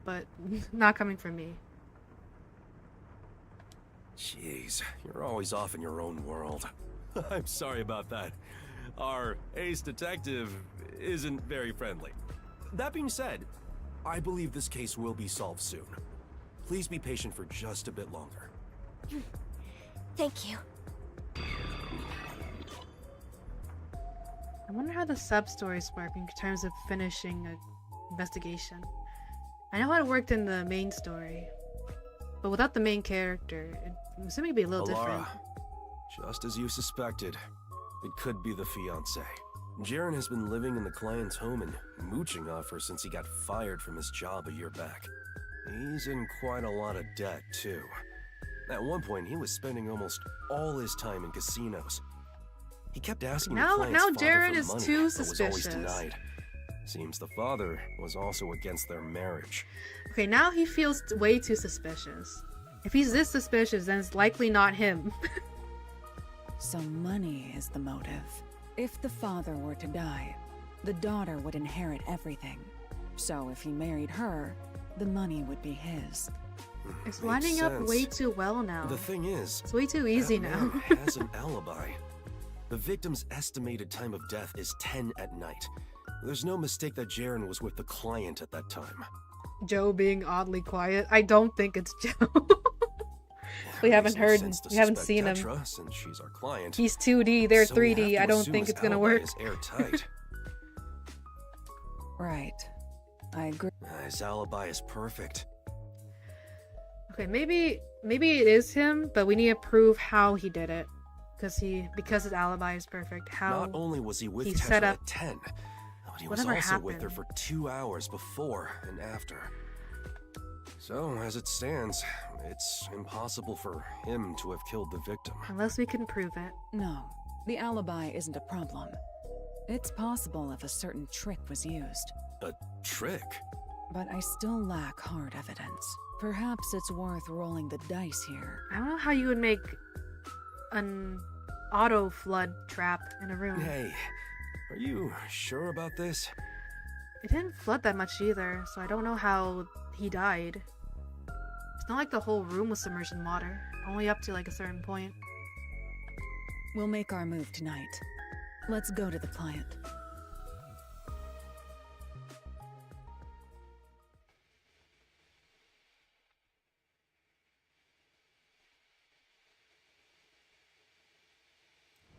but not coming from me. Jeez, you're always off in your own world. I'm sorry about that. Our ace detective isn't very friendly. That being said, I believe this case will be solved soon. Please be patient for just a bit longer. Thank you. I wonder how the sub-stories work in terms of finishing an investigation. I know how it worked in the main story, but without the main character, I'm assuming it'd be a little different. Halara, just as you suspected, it could be the fiancé. Jaren has been living in the client's home and mooching off her since he got fired from his job a year back. He's in quite a lot of debt, too. At one point, he was spending almost all his time in casinos. He kept asking the client's Now father Jaren for is money, too but was always suspicious. denied. Seems the father was also against their marriage. Okay, now he feels way too suspicious. If he's this suspicious, then it's likely not him. So money is the motive. If the father were to die, the daughter would inherit everything. So if he married her, the money would be his. It's Makes lining up sense. way too well now. The thing is, It's way too easy that now. man has an alibi. The victim's estimated time of death is 10 at night. There's no mistake that Jaren was with the client at that time. Joe being oddly quiet. I don't think it's Joe. We It haven't makes no heard, sense to we haven't suspect seen him. Tetra, since she's our client. He's 2D, they're So we 3D. have I to don't assume think his it's gonna alibi work. is airtight. Right. I agree. His alibi is perfect. Okay, maybe it is him, but we need to prove how he did it. Because his alibi is perfect. How Not only was he with he Tetra set up at 10, but he was whatever also with her happened. for 2 hours before and after. So, as it stands, it's impossible for him to have killed the victim. unless we can prove it. No, the alibi isn't a problem. It's possible if a certain trick was used. A trick? But I still lack hard evidence. Perhaps it's worth rolling the dice here. I don't know how you would make an auto flood trap in a room. Hey, are you sure about this? It didn't flood that much either, so I don't know how he died. It's not like the whole room was submerged in water. Only up to like a certain point. We'll make our move tonight. Let's go to the client.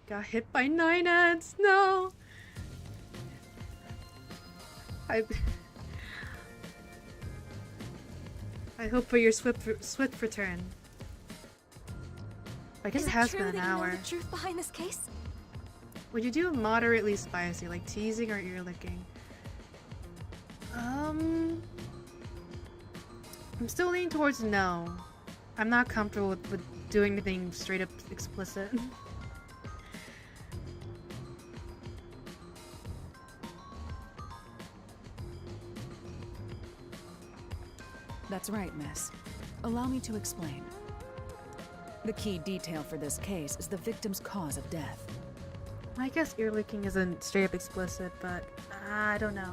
Got hit by 9 ants. No. I hope for your swift return. I guess Is it has true been an that you know hour. the truth behind this case? Would you do moderately spicy, like teasing or ear licking? I'm still leaning towards no. I'm not comfortable with doing anything straight up explicit. That's right, miss. Allow me to explain. The key detail for this case is the victim's cause of death. I guess ear licking isn't straight up explicit, but I don't know.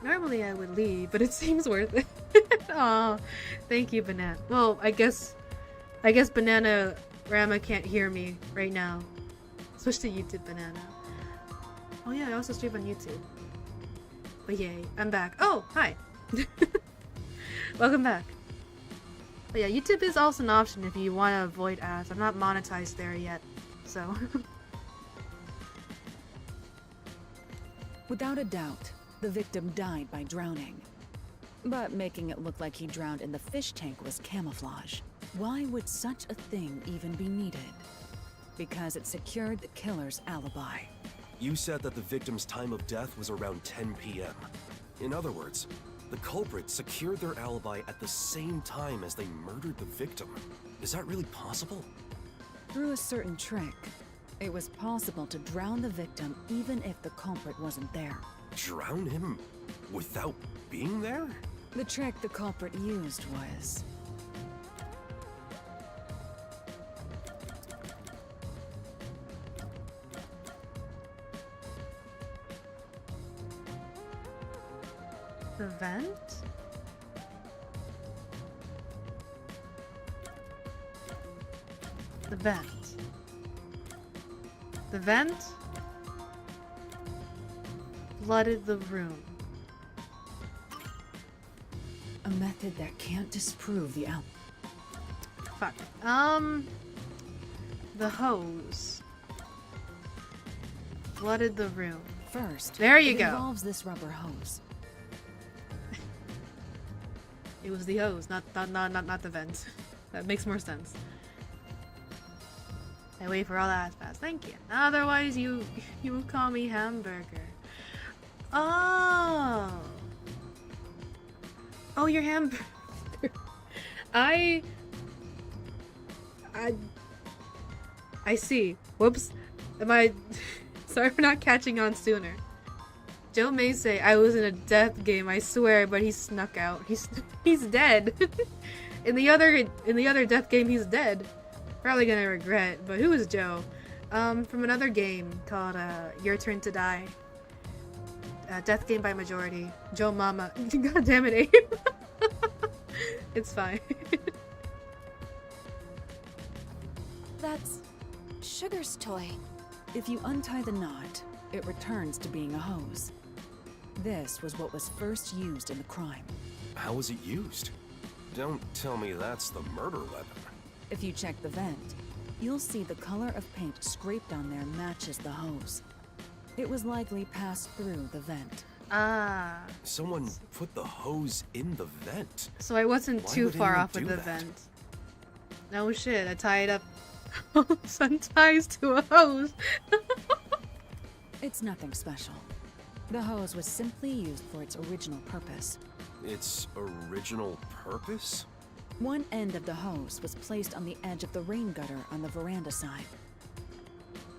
Normally I would leave, but it seems worth it. Aw, thank you, Banana. Well, I guess Banana Rama can't hear me right now. Switch to YouTube, Banana. Oh yeah, I also stream on YouTube. But yay, I'm back. Oh, hi. Welcome back. But yeah, YouTube is also an option if you want to avoid ads. I'm not monetized there yet, so. Without a doubt, the victim died by drowning. But making it look like he drowned in the fish tank was camouflage. Why would such a thing even be needed? Because it secured the killer's alibi. You said that the victim's time of death was around 10 p.m. In other words, the culprit secured their alibi at the same time as they murdered the victim. Is that really possible? Through a certain trick, it was possible to drown the victim even if the culprit wasn't there. Drown him without being there? The trick the culprit used was... The vent? The vent. The vent flooded the room. A method that can't disprove the out. Fuck. The hose flooded the room. First, there you it go. Involves this rubber hose. It was the hose, not the vent. That makes more sense. I wait for all that fast. Thank you. Otherwise, you would call me hamburger. Oh. Oh, you're hamburger. I see. Whoops. Am I... Sorry for not catching on sooner. Joe may say I was in a death game, I swear, but he snuck out. He's dead. in the other death game, he's dead. Probably gonna regret. But who is Joe? From another game called Your Turn to Die. Death game by majority. Joe Mama. God damn it, Abe. It's fine. That's Sugar's toy. If you untie the knot, it returns to being a hose. This was what was first used in the crime. How was it used? Don't tell me that's the murder weapon. If you check the vent, you'll see the color of paint scraped on there matches the hose. It was likely passed through the vent. Ah. Someone put the hose in the vent. So I wasn't Why too would far anyone off with do the that? vent. No shit, I tied up sun ties to a hose. It's nothing special. The hose was simply used for its original purpose. Its original purpose? One end of the hose was placed on the edge of the rain gutter on the veranda side.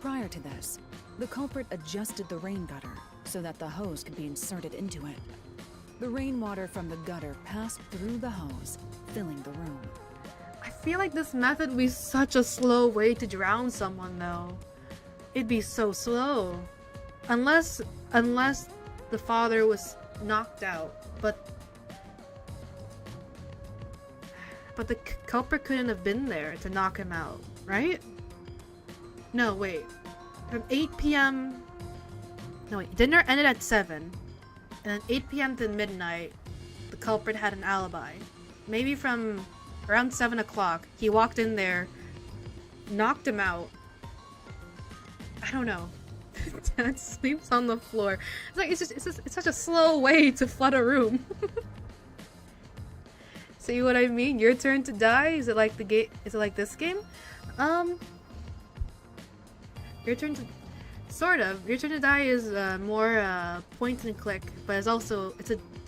Prior to this, the culprit adjusted the rain gutter so that the hose could be inserted into it. The rainwater from the gutter passed through the hose, filling the room. I feel like this method would be such a slow way to drown someone, though. It'd be so slow. Unless the father was knocked out, but the culprit couldn't have been there to knock him out, right? No, wait. From 8 p.m. No, wait. Dinner ended at 7. And then 8 p.m. to midnight, the culprit had an alibi. Maybe from around 7 o'clock, he walked in there, knocked him out. I don't know. Dad sleeps on the floor. It's like it's such a slow way to flood a room. See what I mean? Your Turn to Die? Is it like the game? Is it like this game? Your Turn to... Sort of. Your Turn to Die is more point and click, but it's also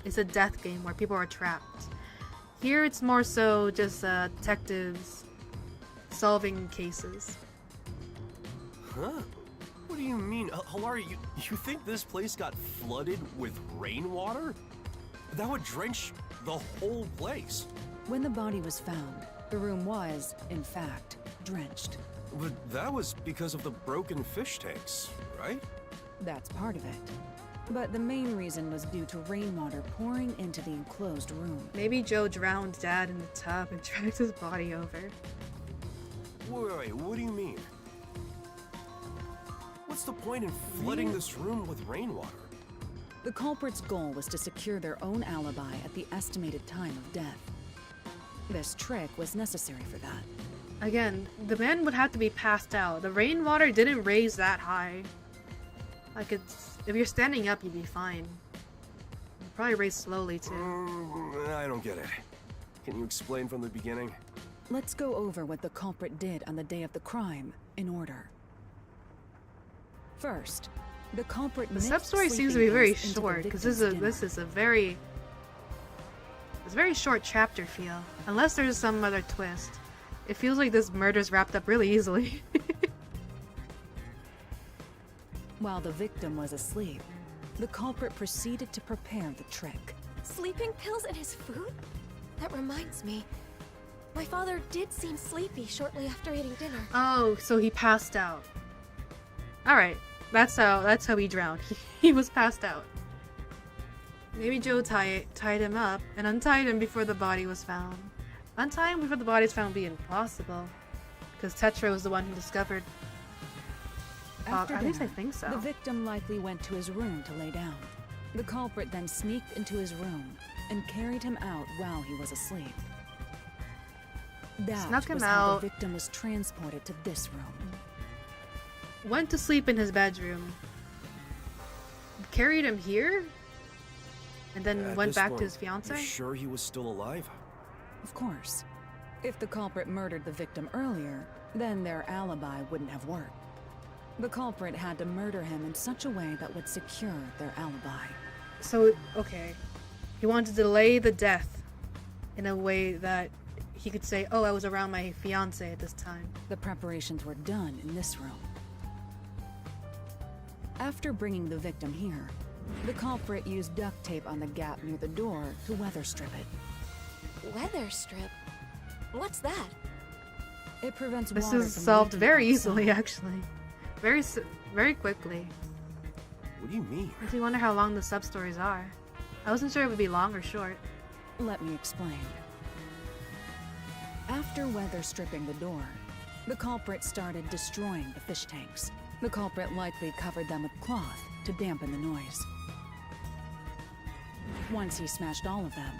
it's a death game where people are trapped. Here it's more so just detectives solving cases. Huh? What do you mean? Halara, you think this place got flooded with rainwater? That would drench the whole place. When the body was found, the room was, in fact, drenched. But that was because of the broken fish tanks, right? That's part of it. But the main reason was due to rainwater pouring into the enclosed room. Maybe Joe drowned Dad in the tub and dragged his body over. Wait, what do you mean? What's the point in flooding this room with rainwater? The culprit's goal was to secure their own alibi at the estimated time of death. This trick was necessary for that. Again, the man would have to be passed out. The rainwater didn't raise that high. Like if you're standing up, you'd be fine. It'd probably raise slowly too. I don't get it. Can you explain from the beginning? Let's go over what the culprit did on the day of the crime, in order. First, the culprit The sub-story seems to be very short, because this is a very short chapter feel. Unless there's some other twist. It feels like this murder's wrapped up really easily. While the victim was asleep, the culprit proceeded to prepare the trick. Sleeping pills in his food? That reminds me. My father did seem sleepy shortly after eating dinner. Oh, so he passed out. Alright. That's how he drowned. He was passed out. Maybe Joe tied him up and untied him before the body was found. Untying him before the body was found would be impossible. Because Tetra was the one who discovered... After at least I dinner, think so. The victim likely went to his room to lay down. The culprit then sneaked into his room and carried him out while he was asleep. That Snuck him was how out. the victim was transported to this room. Went to sleep in his bedroom. Carried him here? And then At went this back to point, his fiancée? You sure he was still alive? Of course. If the culprit murdered the victim earlier, then their alibi wouldn't have worked. The culprit had to murder him in such a way that would secure their alibi. So, okay. He wanted to delay the death in a way that he could say, oh, I was around my fiancé at this time. The preparations were done in this room. After bringing the victim here, the culprit used duct tape on the gap near the door to weather strip it. Weather strip? What's that? It prevents This water is from solved leaking very outside. easily, actually. Very quickly. What do you mean? Makes me wonder how long the sub-stories are. I wasn't sure it would be long or short. Let me explain. After weather stripping the door, the culprit started destroying the fish tanks. The culprit likely covered them with cloth to dampen the noise. Once he smashed all of them,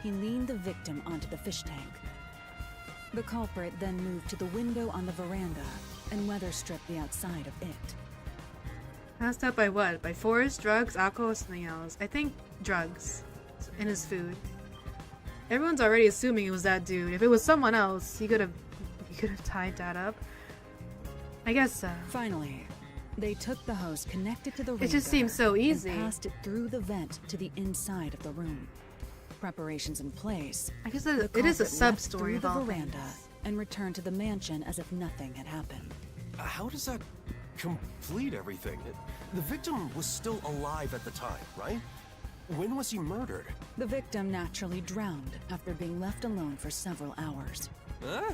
he leaned the victim onto the fish tank. The culprit then moved to the window on the veranda and weather stripped the outside of it. Passed out by what? By force, drugs, alcohol, or something else? I think drugs. In his food. Everyone's already assuming it was that dude. If it was someone else, he could have tied that up. I guess so. Finally, they took the hose connected to the rain It just seems gutter so easy. and passed it through the vent to the inside of the room. Preparations in place. I guess The it is a culprit left sub-story through of the all veranda things. and returned to the mansion as if nothing had happened. How does that complete everything? The victim was still alive at the time, right? When was he murdered? The victim naturally drowned after being left alone for several hours. Huh?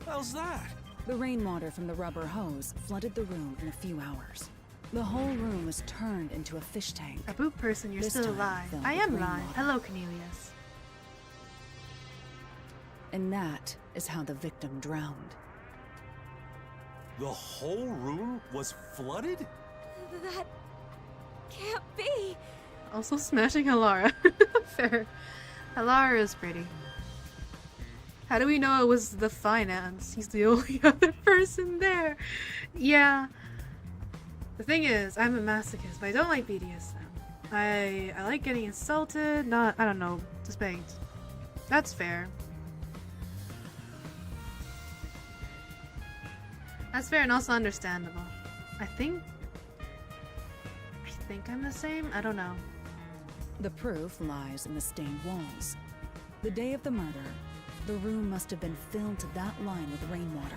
How's that? The rainwater from the rubber hose flooded the room in a few hours. The whole room was turned into a fish tank. A boot person, you're This still time alive. filled I with am rainwater. alive. Hello, Cornelius. And that is how the victim drowned. The whole room was flooded? That can't be. Also smashing Halara. Fair. Halara is pretty. How do we know it was the finance? He's the only other person there. Yeah. The thing is, I'm a masochist, but I don't like BDSM. I like getting insulted, not, I don't know, spanked. That's fair. That's fair and also understandable. I think I'm the same? I don't know. The proof lies in the stained walls. The day of the murder, the room must have been filled to that line with rainwater.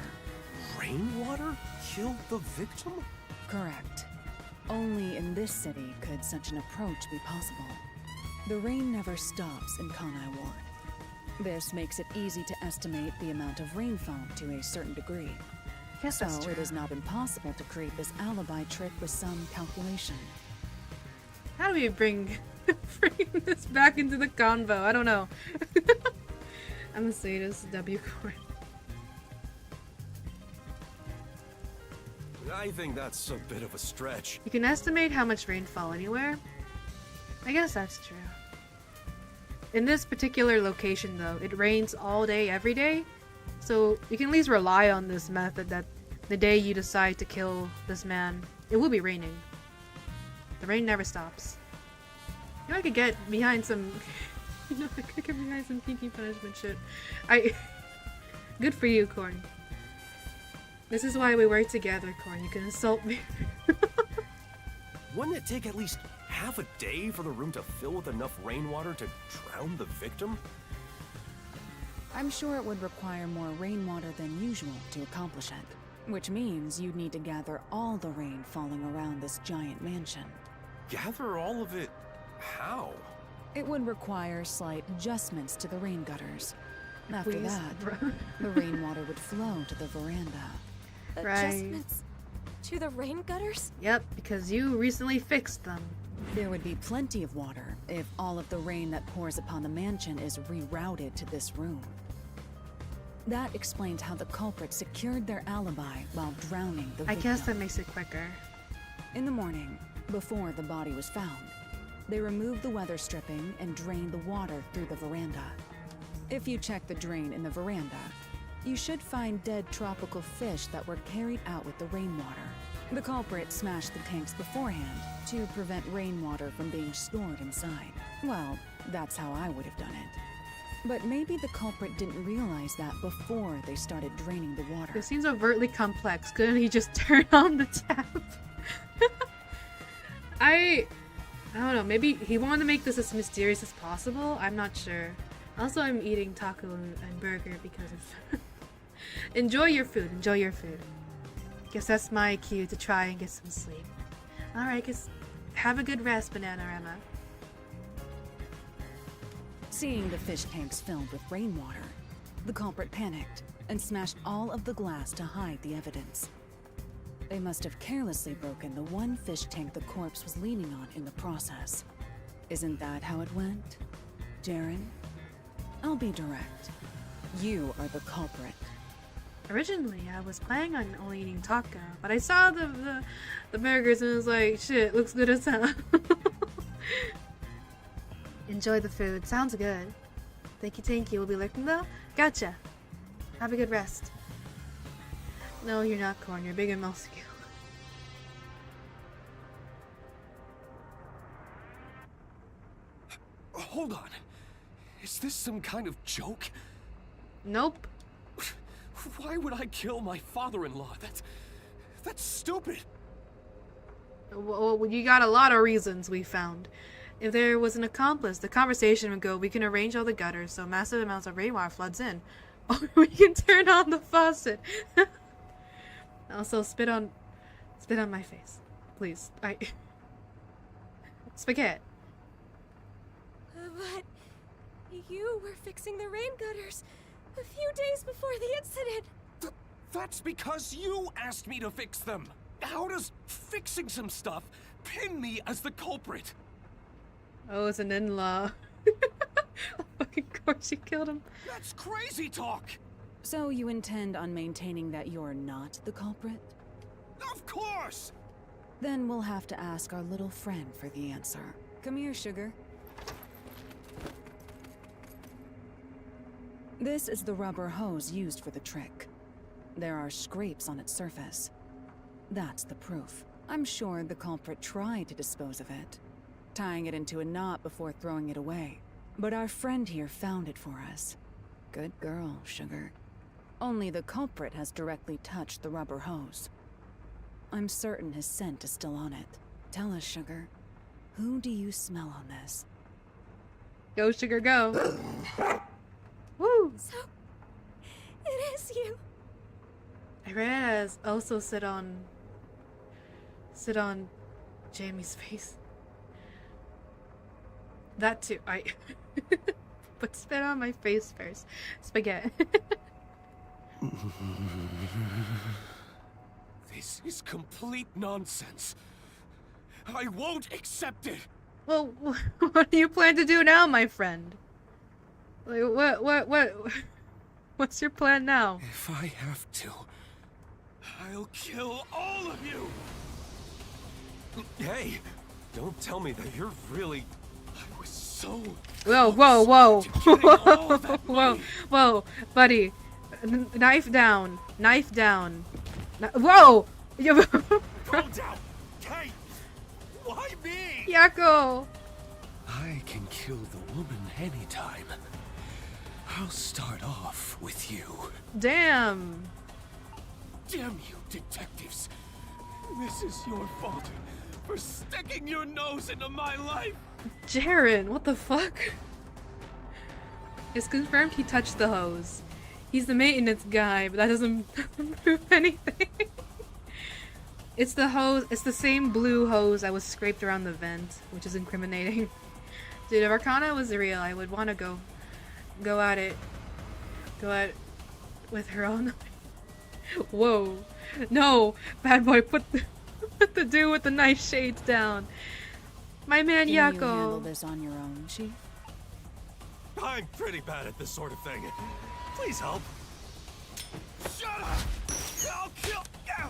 Rainwater killed the victim? Correct. Only in this city could such an approach be possible. The rain never stops in Kanai Ward. This makes it easy to estimate the amount of rainfall to a certain degree. Guess So that's true. it has not been possible to create this alibi trick with some calculation. How do we bring this back into the convo? I don't know. I'm gonna say this W chord. I think that's a bit of a stretch. You can estimate how much rainfall anywhere. I guess that's true. In this particular location, though, it rains all day, every day. So you can at least rely on this method that the day you decide to kill this man, it will be raining. The rain never stops. You know, I could get behind some... you know, I could get behind some pinky punishment shit. Good for you, Corn. This is why we work together, Corn. You can insult me. Wouldn't it take at least half a day for the room to fill with enough rainwater to drown the victim? I'm sure it would require more rainwater than usual to accomplish it, which means you'd need to gather all the rain falling around this giant mansion. Gather all of it? How? It would require slight adjustments to the rain gutters. After Please, that, bro. the rainwater would flow to the veranda. Right. Adjustments to the rain gutters? Yep, because you recently fixed them. There would be plenty of water if all of the rain that pours upon the mansion is rerouted to this room. That explains how the culprit secured their alibi while drowning the I victim. guess that makes it quicker. In the morning, before the body was found, they removed the weather stripping and drained the water through the veranda. If you check the drain in the veranda, you should find dead tropical fish that were carried out with the rainwater. The culprit smashed the tanks beforehand to prevent rainwater from being stored inside. Well, that's how I would have done it. But maybe the culprit didn't realize that before they started draining the water. This seems overtly complex. Couldn't he just turn on the tap? I don't know. Maybe he wanted to make this as mysterious as possible. I'm not sure. Also, I'm eating taco and burger because of... Enjoy your food. Enjoy your food. Guess that's my cue to try and get some sleep. Alright, guess have a good rest, Bananarama. Seeing the fish tanks filled with rainwater, the culprit panicked and smashed all of the glass to hide the evidence. They must have carelessly broken the one fish tank the corpse was leaning on in the process. Isn't that how it went, Jaren? I'll be direct. You are the culprit. Originally, I was planning on only eating taco, but I saw the burgers and was like, shit, looks good as hell. Enjoy the food. Sounds good. Thank you. We'll be looking though. Gotcha. Have a good rest. No, you're not corn. You're big and muscular. Hold on. Is this some kind of joke? Nope. Why would I kill my father-in-law? That's stupid. Well, you got a lot of reasons we found. If there was an accomplice, the conversation would go, we can arrange all the gutters so massive amounts of rainwater floods in. Or we can turn on the faucet. Also, spit on my face. Please. Spaghetti. But you were fixing the rain gutters a few days before the incident. That's because you asked me to fix them. How does fixing some stuff pin me as the culprit? Oh, it's an in-law. Fucking course you killed him. That's crazy talk! So you intend on maintaining that you're not the culprit? Of course! Then we'll have to ask our little friend for the answer. Come here, sugar. This is the rubber hose used for the trick. There are scrapes on its surface. That's the proof. I'm sure the culprit tried to dispose of it, tying it into a knot before throwing it away. But our friend here found it for us. Good girl, sugar. Only the culprit has directly touched the rubber hose. I'm certain his scent is still on it. Tell us, sugar, who do you smell on this? Go, sugar, go. Woo! So, it is you. I read it as also sit on Jamie's face. That too. But spit on my face first. Spaghetti. This is complete nonsense. I won't accept it. Well, what do you plan to do now, my friend? Like, what's your plan now? If I have to, I'll kill all of you. Hey, don't tell me that you're really... I was so... Whoa. Whoa, buddy. Knife down. Whoa! Calm down. Hey, why me? Yako! I can kill the woman anytime. I'll start off with you. Damn. Damn you, detectives. This is your fault for sticking your nose into my life. Jaren, what the fuck? It's confirmed he touched the hose. He's the maintenance guy, but that doesn't prove anything. It's the hose, it's the same blue hose that was scraped around the vent, which is incriminating. Dude, if Arcana was real, I would want to go at it with her own. Whoa. No, bad boy, put the dude with the nice shades down. My man Can you handle Yako. this on your own, Chief? I'm pretty bad at this sort of thing. Please help. Shut up! I'll kill you!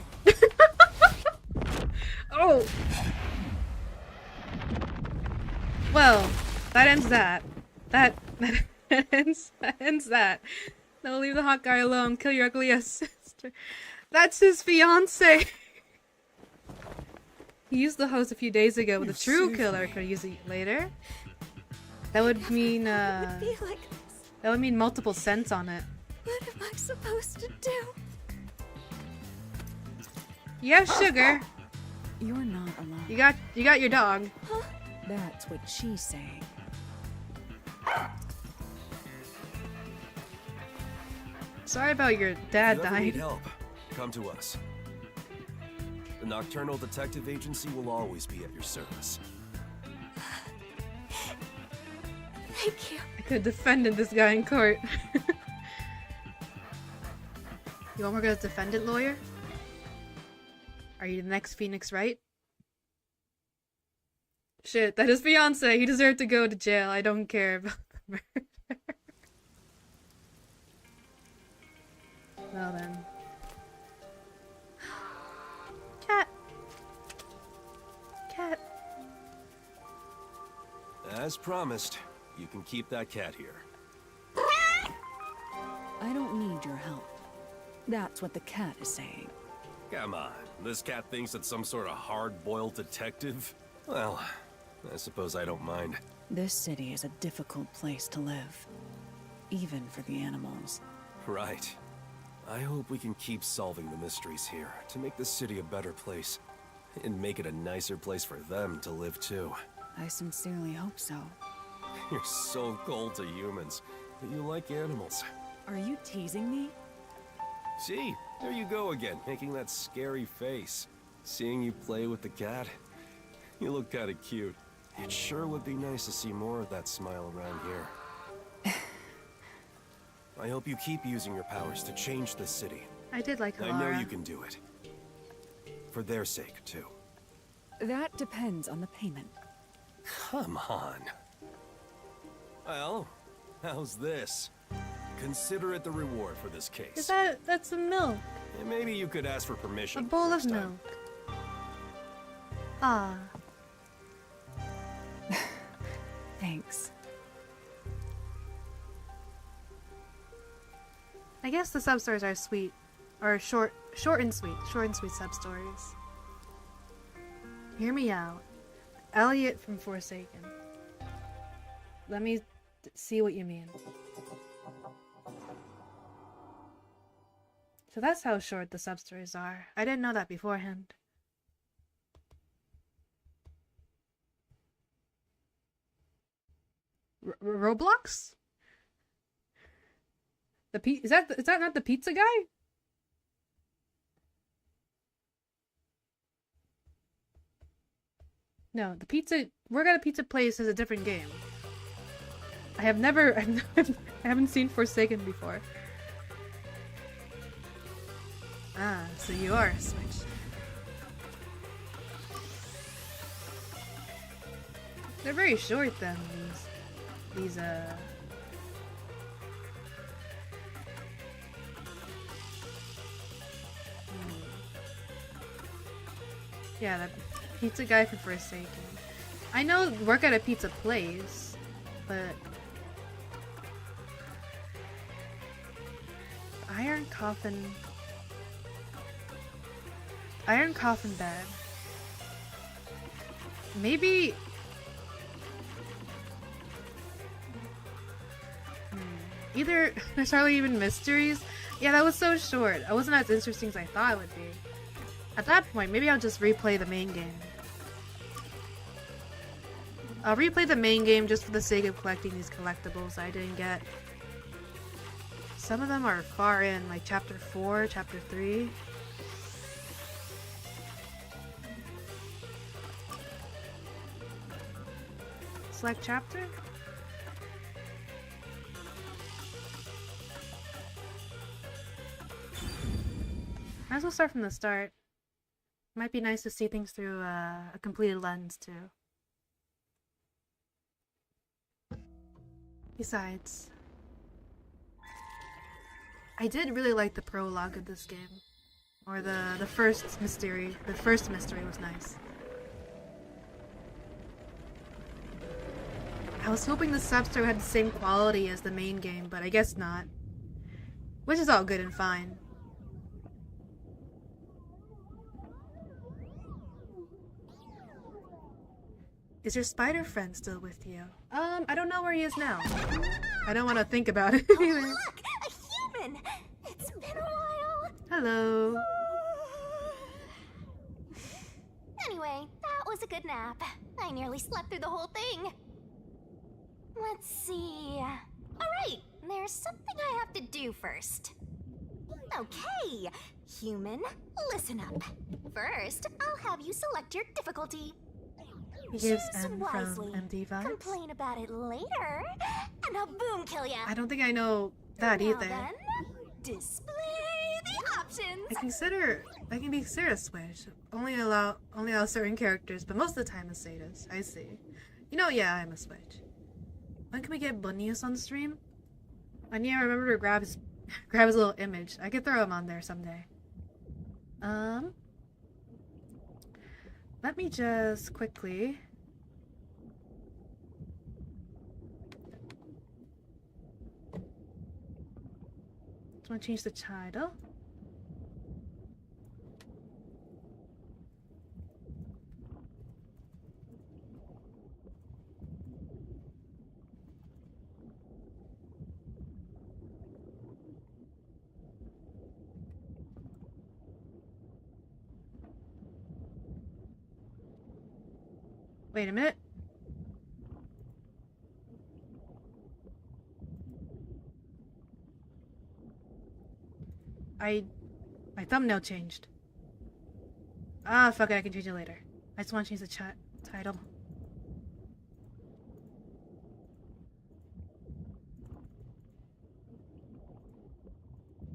Oh! Well, that ends that. That ends that. No, leave the hot guy alone. Kill your ugly ass sister. That's his fiance. He used the hose a few days ago, but the true killer could use it later. That would mean Be like that would mean multiple scents on it. What am I supposed to do? You have sugar. You're not alone. You got your dog. That's what she's saying. Sorry about your dad If you ever need dying. help, come to us. The Nocturnal Detective Agency will always be at your service. Thank you. I could have defended this guy in court. You want to work as a defendant lawyer? Are you the next Phoenix Wright? Shit, that is fiance. He deserved to go to jail. I don't care about the murder. Well then. Cat. Cat. As promised, you can keep that cat here. I don't need your help. That's what the cat is saying. Come on, this cat thinks it's some sort of hard-boiled detective? Well, I suppose I don't mind. This city is a difficult place to live. Even for the animals. Right. I hope we can keep solving the mysteries here to make this city a better place. And make it a nicer place for them to live too. I sincerely hope so. You're so cold to humans, but you like animals. Are you teasing me? See, there you go again, making that scary face. Seeing you play with the cat, you look kinda cute. It sure would be nice to see more of that smile around here. I hope you keep using your powers to change this city. I did like Halara. I know you can do it. For their sake, too. That depends on the payment. Come on. Well, how's this? Consider it the reward for this case. That's some milk. And maybe you could ask for permission. A bowl of next time. milk. Ah. Thanks. I guess the sub-stories are sweet. Or short and sweet. Short and sweet sub-stories. Hear me out. Elliot from Forsaken. Let me see what you mean. So that's how short the sub-stories are. I didn't know that beforehand. Roblox? Is that not the pizza guy? No, the pizza. Work at a pizza place is a different game. I haven't seen Forsaken before. Ah, so you are a Switch. They're very short then, these Yeah, that pizza guy for Forsaken. I know work at a pizza place, but Iron Coffin bed. Maybe either there's hardly even mysteries. Yeah, that was so short. It wasn't as interesting as I thought it would be. At that point, maybe I'll just replay the main game. I'll replay the main game just for the sake of collecting these collectibles I didn't get. Some of them are far in, like chapter 4, chapter 3. Select chapter? Might as well start from the start. Might be nice to see things through a completed lens, too. Besides, I did really like the prologue of this game. Or the first mystery. The first mystery was nice. I was hoping the Substory had the same quality as the main game, but I guess not. Which is all good and fine. Is your spider friend still with you? I don't know where he is now. I don't want to think about it. Oh, look! A human! It's been a while! Hello. Anyway, that was a good nap. I nearly slept through the whole thing. Let's see... Alright, there's something I have to do first. Okay, human, listen up. First, I'll have you select your difficulty. He gives Choose M wisely. from MD vibes. Complain about it later, and I'll boom kill ya. I don't think I know that Now either. then, display the options. I can be considered a Switch. Only allow certain characters, but most of the time a Satas. I see. You know, yeah, I'm a Switch. When can we get Bunnius on stream? I need to remember to grab his little image. I could throw him on there someday. Let me just quickly... Just want to change the title. Wait a minute. My thumbnail changed. Ah, fuck it, I can change it later. I just want to change the title.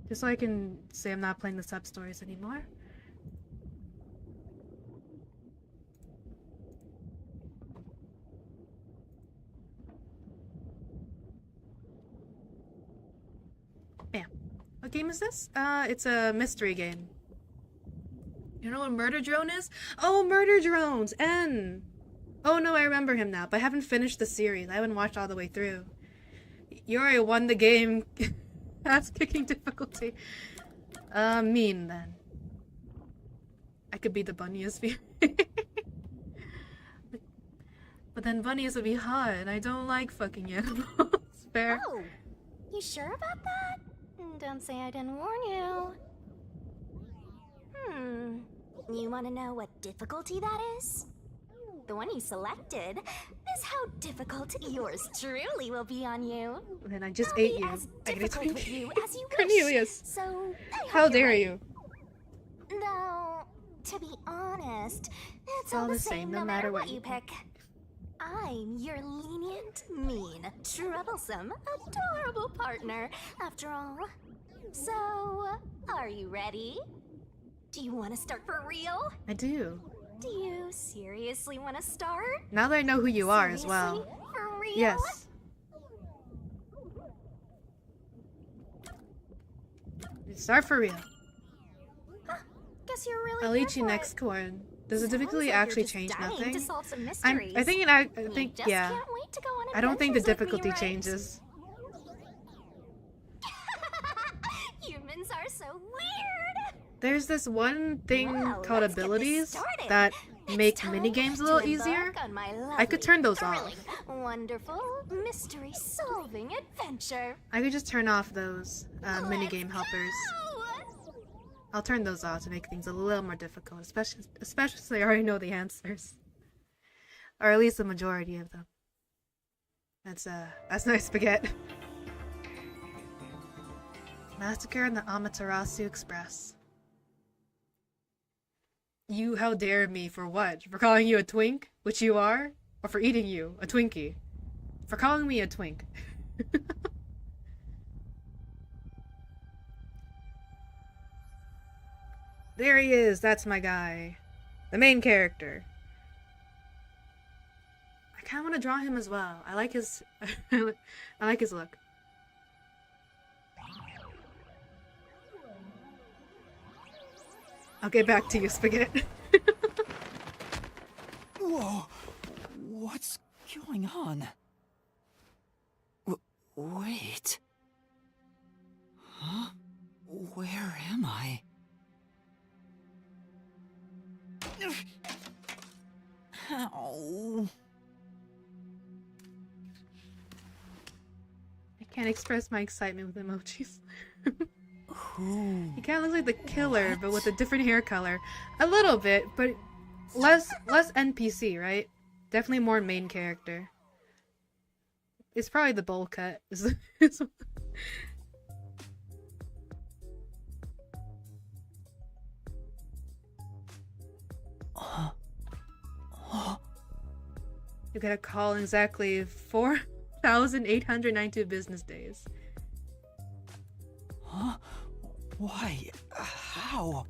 Just so I can say I'm not playing the Substories anymore. Bam. What game is this? It's a mystery game. You know what Murder Drone is? Oh, Murder Drones! N! Oh no, I remember him now, but I haven't finished the series. I haven't watched all the way through. Yuri won the game. Ass kicking difficulty. Mean then. I could be the bunniest. But then bunnies would be hot, and I don't like fucking animals. Fair. Oh, you sure about that? Don't say I didn't warn you. You want to know what difficulty that is? The one you selected is how difficult yours truly will be on you. Then I just I'll ate be you. as I get difficult it. with you as you wish. Cornelius. So, I hope How you're dare ready. you? Though, to be honest, it's all all the the same, same no no matter matter what what you you pick. I'm your lenient, mean, troublesome, adorable partner, after all. So, are you ready? Do you want to start for real? I do. Do you seriously want to start? Now that I know who you are as well. Seriously? For real? Yes. Start for real. Huh, guess you're really I'll here eat you for next it. corn. Does the Sounds difficulty like you're actually just change dying nothing? To solve some I mysteries. think You think just yeah. can't wait to go on I don't think the adventures with me, difficulty right? changes. Humans are so weird. There's this one thing Well, called let's get this abilities started. that It's make time mini games a to little embark easier. on my I could turn those lovely, off. thrilling, wonderful, mystery-solving adventure. I could just turn off those mini game Let's helpers. go! I'll turn those off to make things a little more difficult, especially since I already know the answers, or at least the majority of them. That's nice spaghetti. Massacre on the Amaterasu Express. You how dare me for what? For calling you a twink, which you are, or for eating you, a Twinkie? For calling me a twink. There he is, that's my guy. The main character. I kind of want to draw him as well. I like his I like his look. I'll get back to you, Spaghetti. Whoa! What's going on? Wait. Huh? Where am I? Ow. I can't express my excitement with emojis. Who? He kind of looks like the killer, but with a different hair color. A little bit, but less NPC, right? Definitely more main character. It's probably the bowl cut. You get a call in exactly 4,892 business days. Huh? Why? How?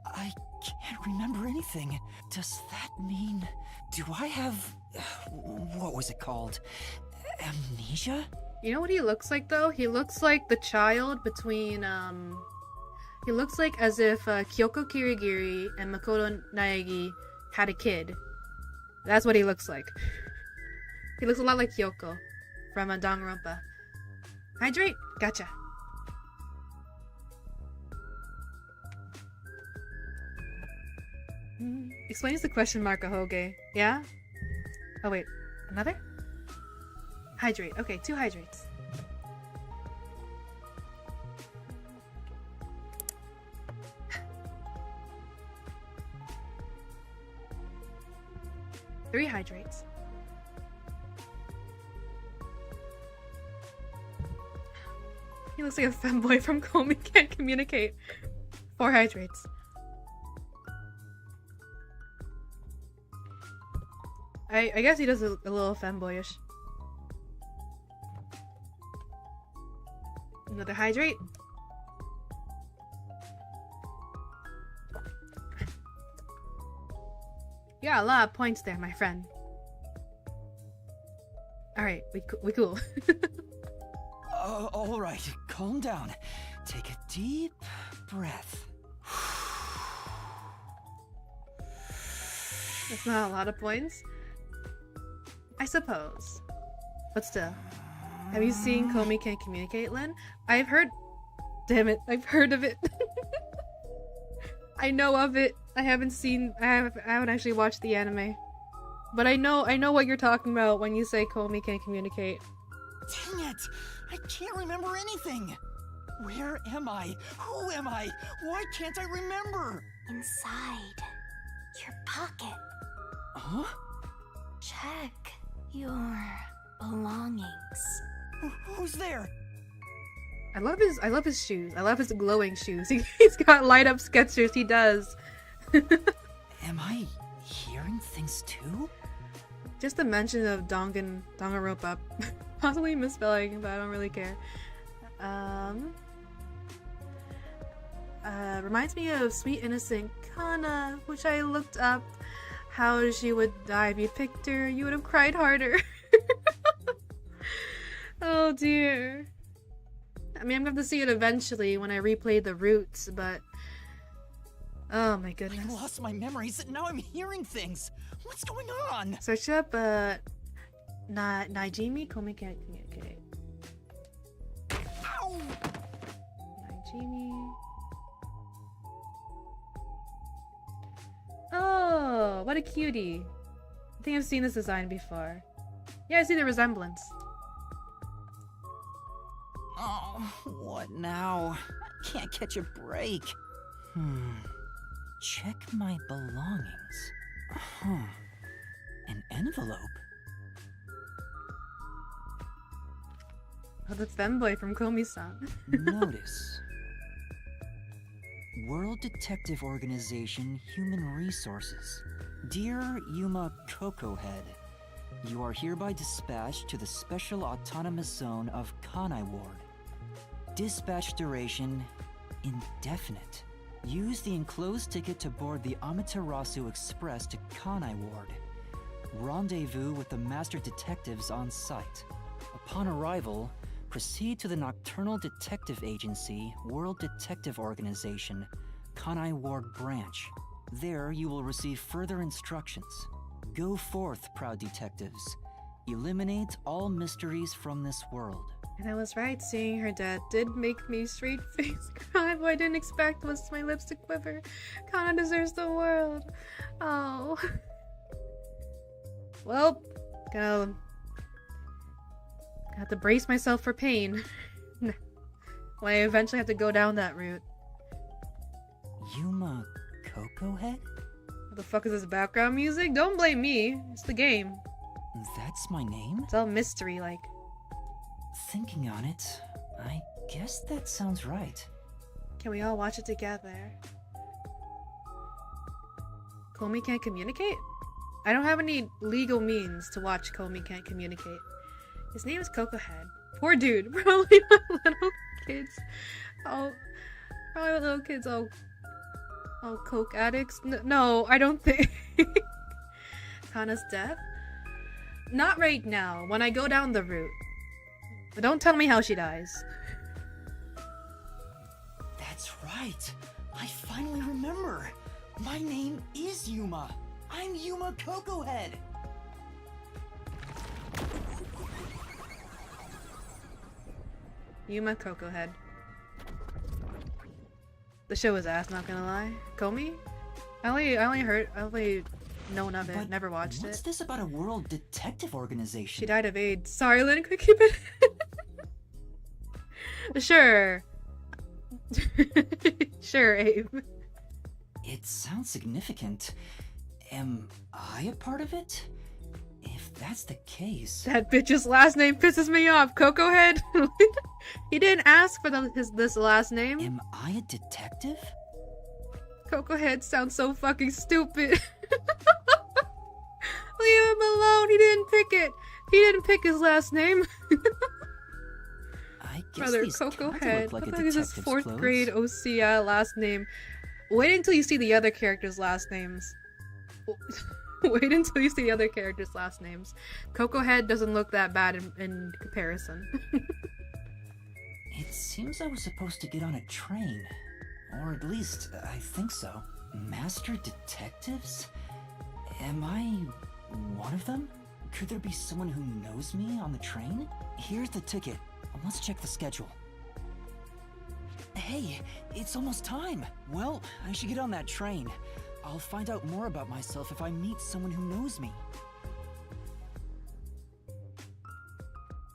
I can't remember anything. Does that mean... Do I have... What was it called? Amnesia? You know what he looks like, though? He looks like the child between, He looks like as if Kyoko Kirigiri and Makoto Naegi had a kid. That's what he looks like. He looks a lot like Kyoko from Danganronpa. Hydrate? Gotcha. Explains the question mark, Ahoge. Yeah? Oh wait, another? Hydrate. Okay, 2 hydrates. Three hydrates. He looks like a femboy from Komi Can't Communicate. 4 hydrates. I guess he does a little femboyish. Another hydrate. You got a lot of points there, my friend. Alright, we cool. Alright, calm down. Take a deep breath. That's not a lot of points. I suppose. But still. Have you seen Komi Can't Communicate, Lynn? I've heard... Damn it, I've heard of it. I know of it. I haven't actually watched the anime. But I know what you're talking about when you say Komi Can't Communicate. Dang it! I can't remember anything! Where am I? Who am I? Why can't I remember? Inside your pocket. Huh? Check your belongings. Who's there? I love his shoes. I love his glowing shoes. He's got light up Skechers. He does. Am I hearing things too? Just a mention of Danganronpa. Possibly misspelling, but I don't really care. Reminds me of Sweet Innocent Kana, which I looked up how she would die. If you picked her, you would have cried harder. Oh dear. I mean, I'm going to see it eventually when I replay the roots, but... Oh my goodness. I lost my memories and now I'm hearing things. What's going on? Search up, Naijimi Komi Can't Communicate. Ow! Naijimi. Oh, what a cutie. I think I've seen this design before. Yeah, I see the resemblance. Oh, what now? I can't catch a break. Check my belongings. Huh. An envelope? Oh, the femboy from Komi-san. Notice. World Detective Organization Human Resources. Dear Yuma Cocohead, you are hereby dispatched to the Special Autonomous Zone of Kanai Ward. Dispatch duration indefinite. Use the enclosed ticket to board the Amaterasu Express to Kanai Ward. rendezvous with the master detectives on site. Upon arrival, proceed to the Nocturnal Detective Agency, World Detective Organization, Kanai Ward Branch. There you will receive further instructions. Go forth, proud detectives. Eliminate all mysteries from this world. And I was right, seeing her death did make me straight face cry. What I didn't expect was my lips to quiver. Kana deserves the world. Oh. Well, go. I have to brace myself for pain. When I eventually have to go down that route. Yuma Coco Head? What the fuck is this background music? Don't blame me. It's the game. That's my name? It's all mystery-like. Thinking on it, I guess that sounds right. Can we all watch it together? Komi can't communicate? I don't have any legal means to watch Komi can't communicate. His name is Coco Head. Poor dude. Probably little kids. Oh, probably little kids. Oh, coke addicts. No, I don't think. Kana's death? Not right now. When I go down the route. But don't tell me how she dies. That's right. I finally remember. My name is Yuma. I'm Yuma Coco Head. Yuma Coco Head. The show is ass, not gonna lie. Komi? I only known of it, But never watched what's it. this about a world detective organization? She died of AIDS. Sorry, Lynn, could keep it. Sure. Sure, Abe. It sounds significant. Am I a part of it? If that's the case... That bitch's last name pisses me off. Coco Head. He didn't ask for this last name. Am I a detective? Coco Head sounds so fucking stupid. Leave him alone. He didn't pick it. He didn't pick his last name. I guess Brother, these Coco kinda Head. look like What a the fuck is his detective's 4th clothes. grade OCA last name? Wait until you see the other characters' last names. Wait until you see the other characters' last names. Coco Head doesn't look that bad in comparison. It seems I was supposed to get on a train. Or at least, I think so. Master detectives? Am I one of them? Could there be someone who knows me on the train? Here's the ticket. Let's check the schedule. Hey, it's almost time. Well, I should get on that train. I'll find out more about myself if I meet someone who knows me.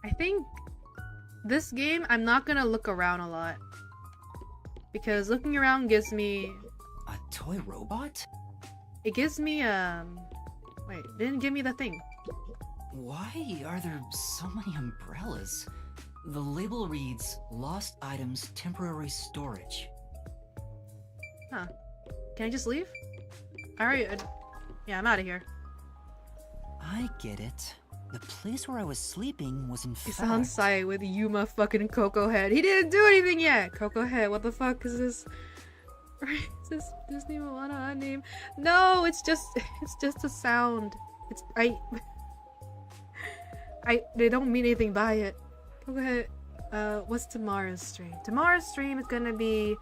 I think this game, I'm not gonna look around a lot. Because looking around gives me... A toy robot? It gives me, Wait, it didn't give me the thing. Why are there so many umbrellas? The label reads, Lost Items Temporary Storage. Huh. Can I just leave? Alright, yeah, I'm out of here. I get it. The place where I was sleeping was in It's fact... on site with Yuma fucking Coco Head. He didn't do anything yet! Coco Head, what the fuck is this? Is this Disney Moana name? No, it's just a sound. They don't mean anything by it. Coco Head, what's tomorrow's stream? Tomorrow's stream is gonna be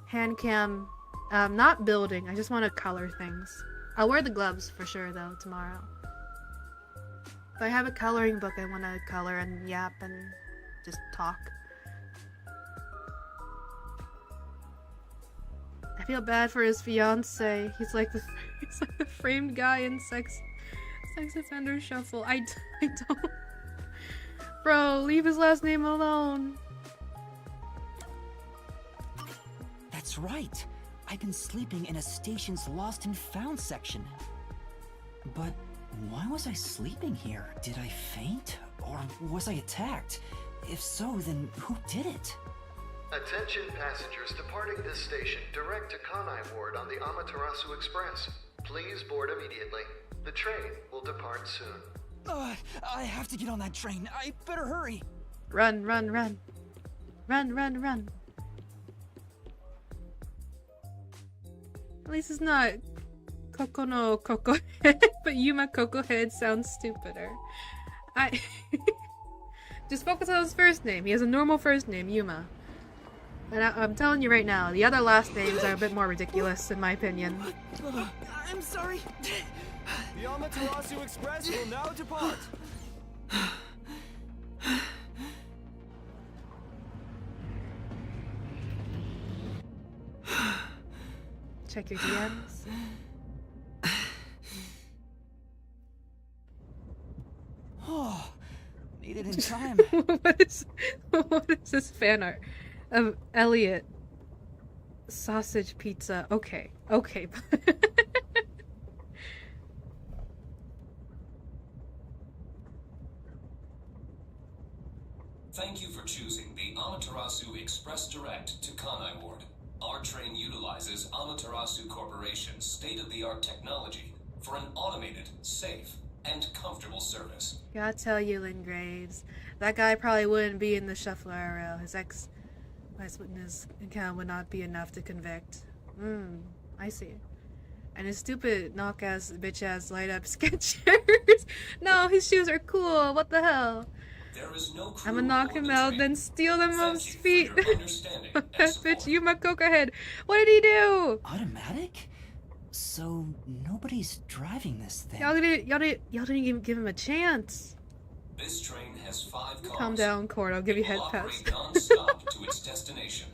hand cam, not building. I just want to color things. I'll wear the gloves for sure though tomorrow. If I have a coloring book, I want to color and yap and just talk. I feel bad for his fiance. He's like the framed guy in Sex Offender Shuffle. I don't. Bro, leave his last name alone. That's right. I've been sleeping in a station's lost and found section. But why was I sleeping here? Did I faint? Or was I attacked? If so, then who did it? Attention passengers departing this station direct to Kanai Ward on the Amaterasu Express. Please board immediately. The train will depart soon. I have to get on that train. I better hurry. Run, run, run. Run, run, run. At least it's not Coco no Coco Head, but Yuma Coco Head sounds stupider. I just focus on his first name. He has a normal first name, Yuma. And I'm telling you right now, the other last names are a bit more ridiculous, in my opinion. I'm sorry. The Amaterasu Express will now depart. Check your DMs. Oh, made it in time. what is this fan art of Elliot? Sausage pizza. Okay. Okay. Thank you for choosing the Amaterasu Express Direct to Kanai Ward. Our train utilizes Amaterasu Corporation's state-of-the-art technology for an automated, safe, and comfortable service. Gotta tell you, Lynn Graves, that guy probably wouldn't be in the Shuffler IRL. His ex-vice witness account would not be enough to convict. I see. And his stupid knock-ass, bitch-ass light-up Skechers. No, his shoes are cool. What the hell? There is no crew I'ma knock him out, then steal them off his feet. That bitch, Yuma Coca Head. What did he do? Automatic? So nobody's driving this thing. Y'all didn't even give him a chance. This train has 5 cars. Calm down, Cord. I'll give you It head will pass. operate non-stop to its destination.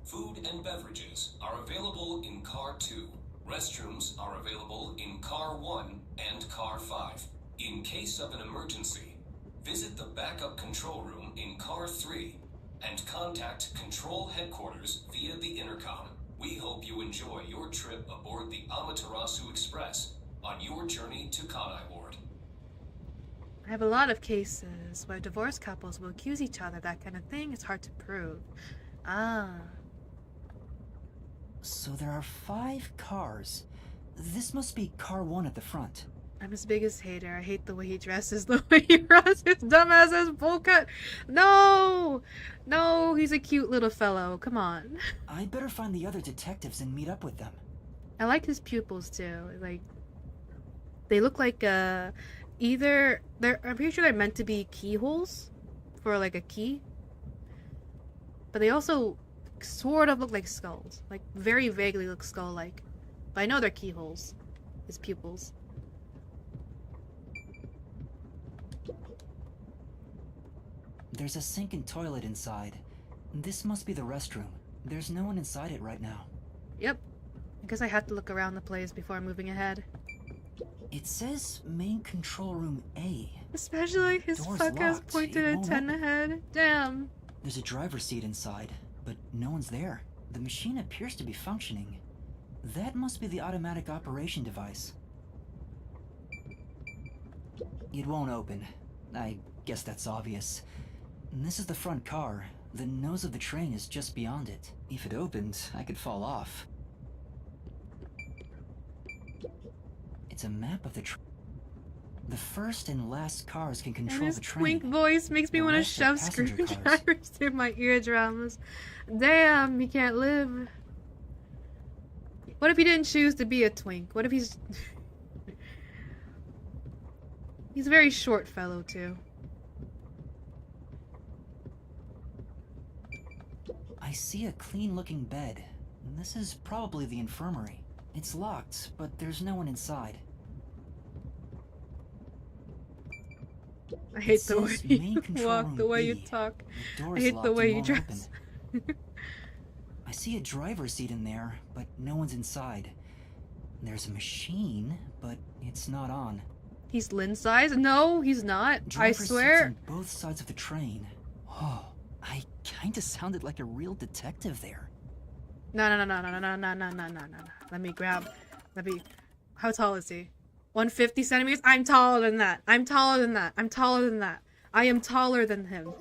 Food and beverages are available in Car 2. Restrooms are available in Car 1 and Car 5. In case of an emergency, visit the backup control room in Car 3 and contact Control Headquarters via the intercom. We hope you enjoy your trip aboard the Amaterasu Express on your journey to Kanai Ward. I have a lot of cases where divorced couples will accuse each other. That kind of thing is hard to prove. Ah. So there are 5 cars. This must be car 1 at the front. I'm his biggest hater. I hate the way he dresses, the way he runs his dumbass ass bowl cut. No! No, he's a cute little fellow. Come on. I'd better find the other detectives and meet up with them. I like his pupils too. Like, they look like either I'm pretty sure they're meant to be keyholes for like a key. But they also sort of look like skulls. Like very vaguely look skull-like. But I know they're keyholes. His pupils. There's a sink and toilet inside. This must be the restroom. There's no one inside it right now. Yep. I guess I have to look around the place before moving ahead. It says main control room A. Especially his Door's fuck-ass locked. pointed It won't antenna open. head. Damn. There's a driver's seat inside, but no one's there. The machine appears to be functioning. That must be the automatic operation device. It won't open. I guess that's obvious. This is the front car. The nose of the train is just beyond it. If it opened, I could fall off. It's a map of the train. The first and last cars can And control his the train. twink voice makes me The want to rest are shove passenger cars. screwdrivers through my eardrums. Damn, he can't live. What if he didn't choose to be a twink? What if he's... He's a very short fellow, too. I see a clean-looking bed. This is probably the infirmary. It's locked, but there's no one inside. I hate the way says you main control walk, room the way you B. talk. The I door's hate locked the way and you won't dress. open. I see a driver's seat in there, but no one's inside. There's a machine, but it's not on. He's Lynn size? No, he's not. Driver's I seats swear. on both sides of the train. Oh, I kinda sounded like a real detective there. No. Let me. How tall is he? 150 centimeters? I'm taller than that. I'm taller than that. I am taller than him.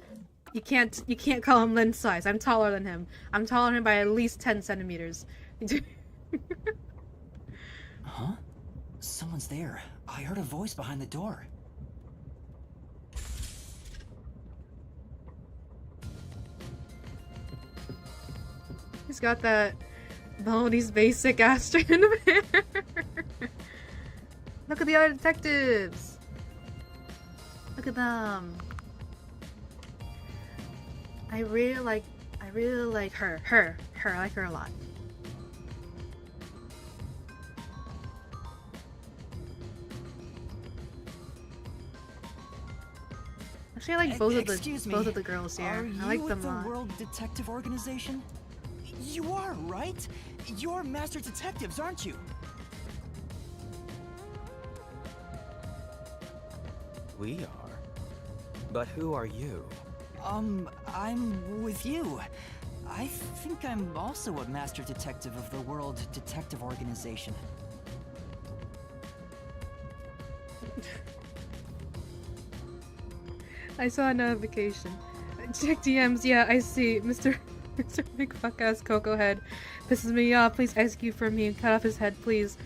You can't call him Lynn size. I'm taller than him. I'm taller than him by at least 10 centimeters. Huh? Someone's there. I heard a voice behind the door. He's got that Melody's basic ass strand of hair. Look at the other detectives. Look at them. I really like her. I like her a lot. Actually, I like both of the girls here. I like them a lot. Are you with the World Detective Organization? You are, right? You're master detectives, aren't you? We are. But who are you? I'm with you. I think I'm also a master detective of the World Detective Organization. I saw a notification. Check DMs. Yeah, I see. Mr. Big Fuck Ass Coco Head pisses me off. Please execute for me and cut off his head, please.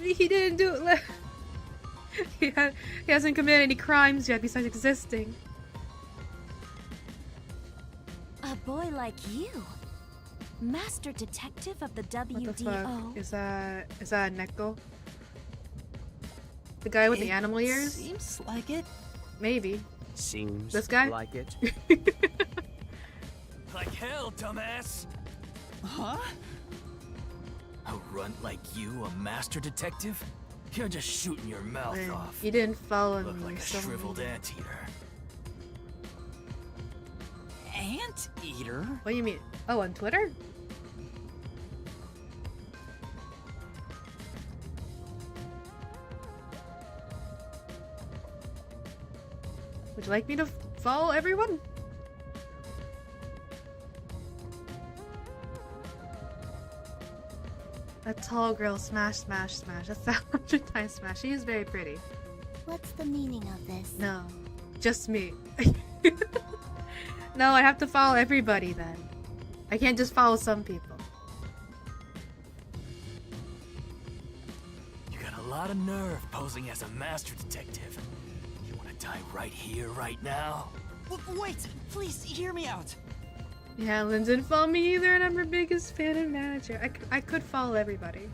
He didn't do it. He hasn't committed any crimes yet besides existing. A boy like you, master detective of the WDO. What the fuck? Is that Neko? The guy with the animal ears? Seems like it. Maybe. Seems this guy? like it. Like hell, dumbass! Huh? A runt like you, a master detective? You're just shooting your mouth off. You didn't follow Look me. like a shriveled anteater. Anteater? What do you mean? Oh, on Twitter? Would you like me to follow everyone? A tall girl, smash, smash, smash. That's 100 times smash. She is very pretty. What's the meaning of this? No, just me. No, I have to follow everybody then. I can't just follow some people. You got a lot of nerve posing as a master detective. You want to die right here, right now? Wait, please hear me out. Yeah, Lynn didn't follow me either, and I'm her biggest fan and manager. I could follow everybody.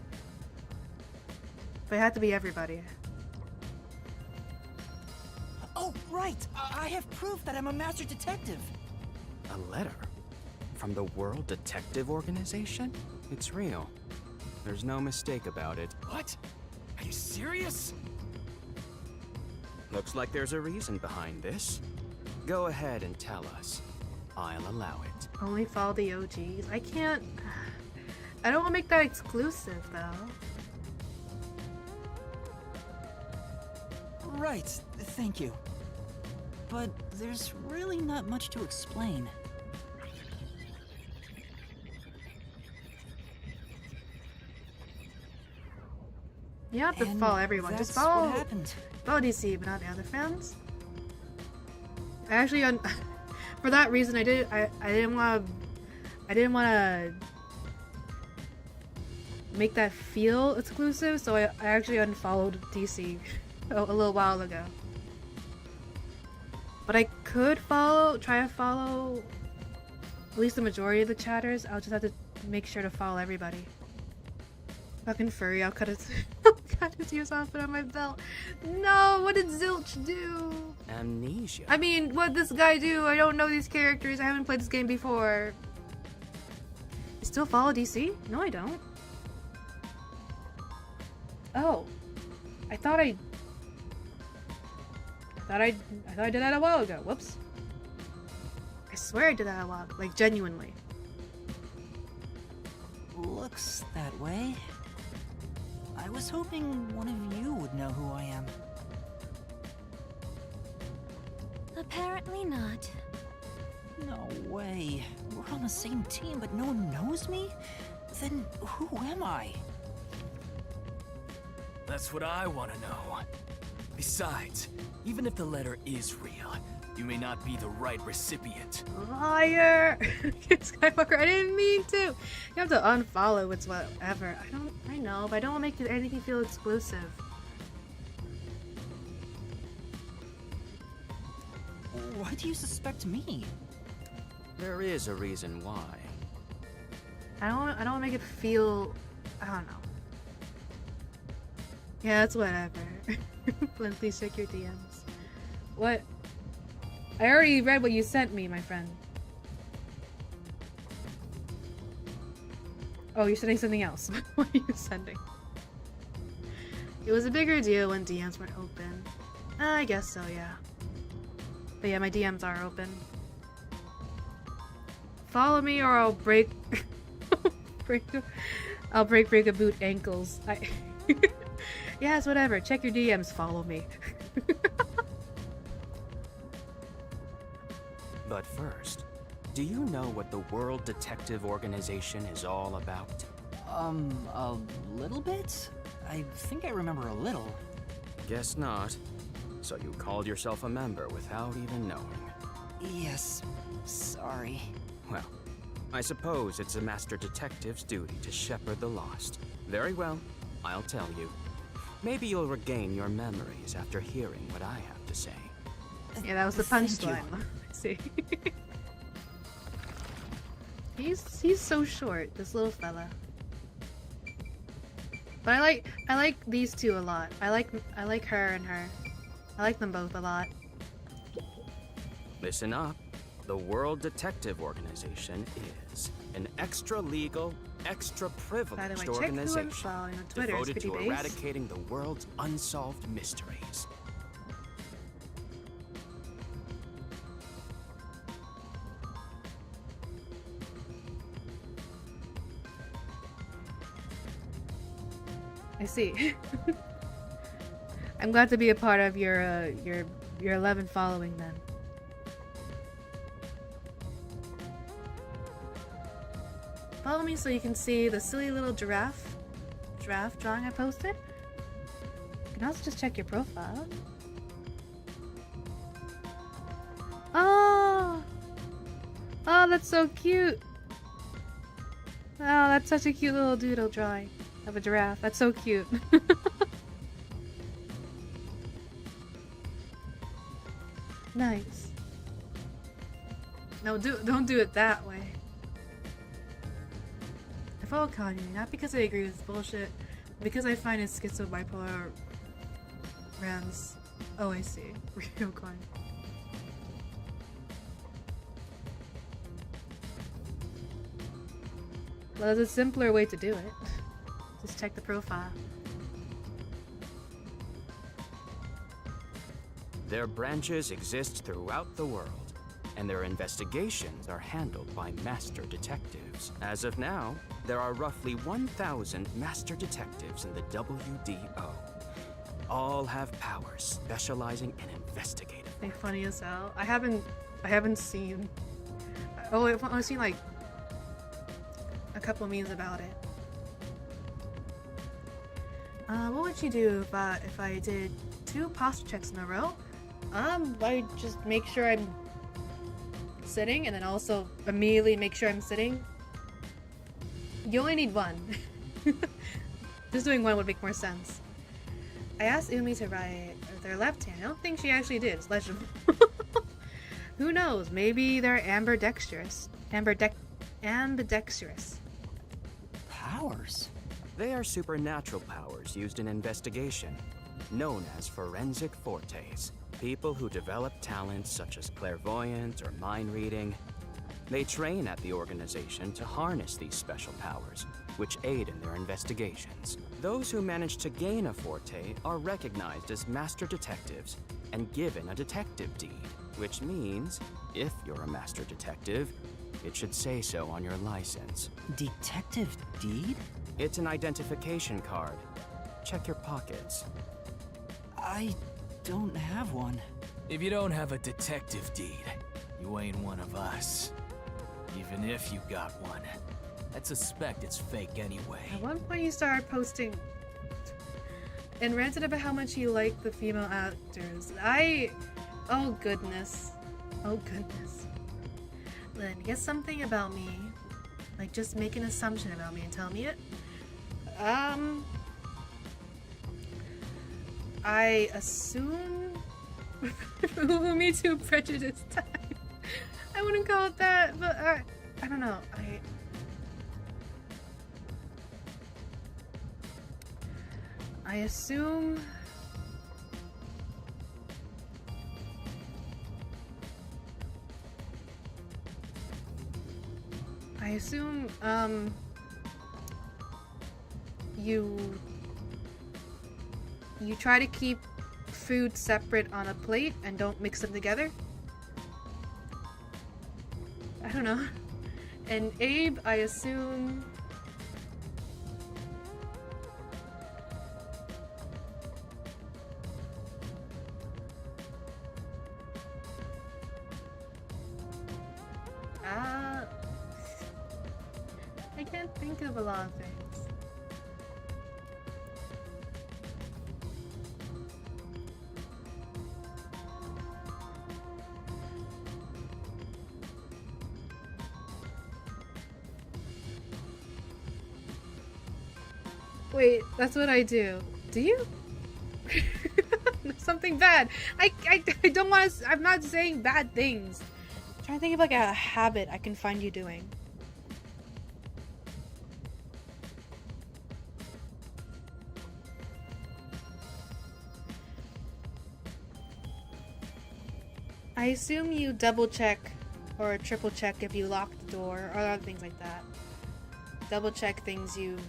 But it had to be everybody. Oh, right! I have proof that I'm a master detective. A letter? From the World Detective Organization? It's real. There's no mistake about it. What? Are you serious? Looks like there's a reason behind this. Go ahead and tell us. I'll allow it. Only follow the OGs. I can't... I don't want to make that exclusive, though. Right, thank you. But there's really not much to explain. You have to follow everyone. Just follow... What happened. Follow DC, but not the other fans. I actually... For that reason, I didn't want to make that feel exclusive, so I actually unfollowed DC a little while ago. But I could try to follow at least the majority of the chatters. I'll just have to make sure to follow everybody. Fucking furry, I'll cut his ears off and on my belt. No, what did Zilch do? Amnesia. I mean, what did this guy do? I don't know these characters. I haven't played this game before. I still follow DC? No, I don't. Oh. I thought I did that a while ago. Whoops. I swear I did that a while ago. Like, genuinely. Looks that way. I was hoping one of you would know who I am. Apparently not. No way. We're on the same team, but no one knows me? Then who am I? That's what I want to know. Besides, even if the letter is real, you may not be the right recipient. Liar! Skywalker, I didn't mean to! You have to unfollow, it's whatever. I know, but I don't want to make anything feel exclusive. Why do you suspect me? There is a reason why. I don't want to make it feel... I don't know. Yeah, it's whatever. Please check your DMs. What? I already read what you sent me, my friend. Oh, you're sending something else. What are you sending? It was a bigger deal when DMs weren't open. I guess so, yeah. But yeah, my DMs are open. Follow me or I'll break... I'll break a boot ankles. Yeah, it's whatever. Check your DMs, follow me. But first, do you know what the World Detective Organization is all about? A little bit? I think I remember a little. Guess not. So you called yourself a member without even knowing. Yes, sorry. Well, I suppose it's a master detective's duty to shepherd the lost. Very well, I'll tell you. Maybe you'll regain your memories after hearing what I have to say. Yeah, that was the punchline. See. He's so short, this little fella. But I like these two a lot. I like her and her. I like them both a lot. Listen up. The World Detective Organization is an extra-legal, extra-privileged organization devoted to eradicating the world's unsolved mysteries. I see. I'm glad to be a part of your 11 following then. Follow me so you can see the silly little giraffe drawing I posted. You can also just check your profile. Oh! Oh, that's so cute! Oh, that's such a cute little doodle drawing of a giraffe. That's so cute. Nice. No, don't do it that way. I follow Kanye, not because I agree with his bullshit, but because I find his schizo-bipolar rants. Oh, I see. Real Kanye. Well, there's a simpler way to do it. Just check the profile. Their branches exist throughout the world, and their investigations are handled by master detectives. As of now, there are roughly 1,000 master detectives in the WDO. All have powers specializing in investigative. They're funny as hell. I haven't seen. Oh, I've only seen like a couple memes about it. What would you do if I did 2 posture checks in a row? I just make sure I'm sitting, and then also immediately make sure I'm sitting. You only need 1. Just doing 1 would make more sense. I asked Umi to write with their left hand. I don't think she actually did. It's legible. Who knows? Maybe they're ambidextrous. Ambidextrous. Powers? They are supernatural powers used in investigation, known as forensic fortes. People who develop talents such as clairvoyance or mind reading. They train at the organization to harness these special powers, which aid in their investigations. Those who manage to gain a forte are recognized as master detectives and given a detective deed, which means, if you're a master detective, it should say so on your license. Detective deed? It's an identification card. Check your pockets. I don't have one. If you don't have a detective deed, you ain't one of us. Even if you got one, I'd suspect it's fake anyway. At one point you started posting and ranted about how much you like the female actors. Oh goodness. Oh goodness. Lynn, guess something about me. Like, just make an assumption about me and tell me it. I assume... Me too prejudiced time. I wouldn't call it that, but I don't know. I assume... you try to keep food separate on a plate and don't mix them together? I don't know. And Abe, I assume... I can't think of a lot of things. Wait, that's what I do. Do you? Something bad. I don't want to. I'm not saying bad things. I'm trying to think of like a habit I can find you doing. I assume you double check or triple check if you lock the door or other things like that. Double check things you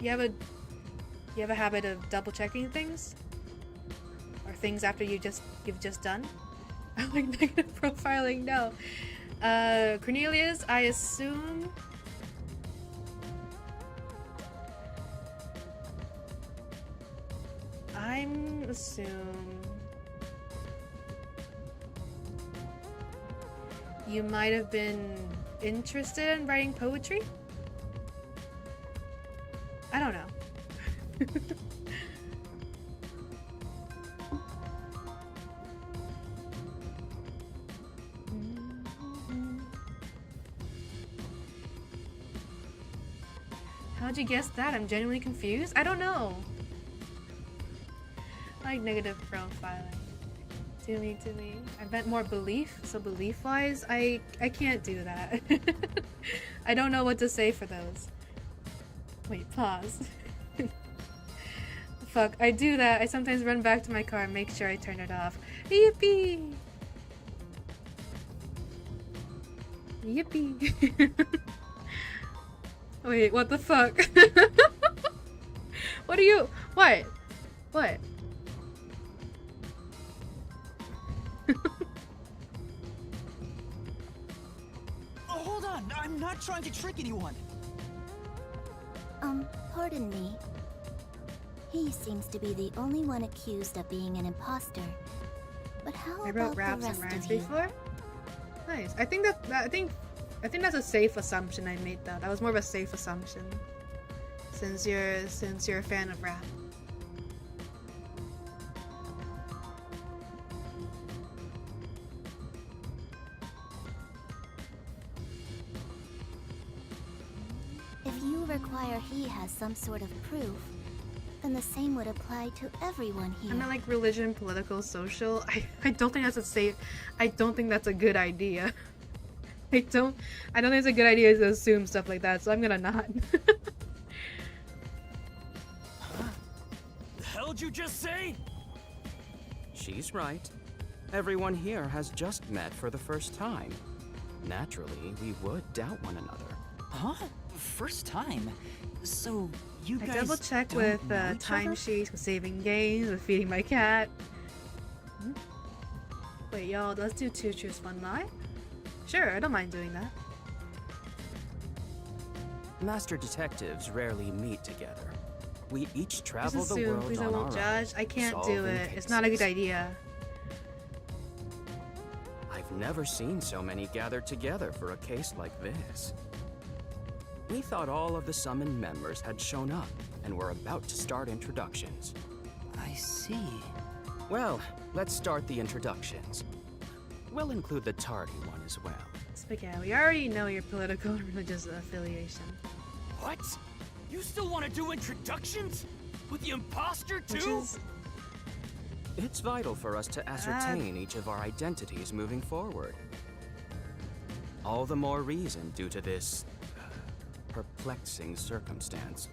have a habit of double checking things? Or things after you've just done? I'm like negative profiling, no. Cornelius, I assume you might have been interested in writing poetry? I don't know. How'd you guess that? I'm genuinely confused. I don't know. I like negative profiling. To me. I meant more belief. So belief-wise, I can't do that. I don't know what to say for those. Wait, pause. Fuck, I do that. I sometimes run back to my car and make sure I turn it off. Yippee! Yippee! Wait, what the fuck? What are you? What? What? Oh, hold on! I'm not trying to trick anyone! Pardon me. He seems to be the only one accused of being an imposter. But how I about wrote the raps rest and rhymes of you? before. Nice. I think that's a safe assumption I made though. That was more of a safe assumption. Since you're a fan of rap. If you require he has some sort of proof, then the same would apply to everyone here. I mean, like religion, political, social. I don't think that's a safe. I don't think that's a good idea. I don't think it's a good idea to assume stuff like that. So I'm gonna not. The hell'd you just say? She's right. Everyone here has just met for the first time. Naturally, we would doubt one another. Huh? First time? So you guys I double check don't with know each other? timesheets, with saving games, with feeding my cat. Hmm? Wait, y'all, let's do 2 truths, 1 lie? Sure, I don't mind doing that. Master detectives rarely meet together. We each travel Just the assume, world please, I on won't our own, judge. I can't do solving it. It's not a good cases. idea. I've never seen so many gathered together for a case like this. We thought all of the summoned members had shown up and were about to start introductions. I see. Well, let's start the introductions. We'll include the tardy one as well. Spaghetti, we already know your political and religious affiliation. What? You still want to do introductions? With the imposter Which too? is... It's vital for us to ascertain each of our identities moving forward. All the more reason due to this perplexing circumstance.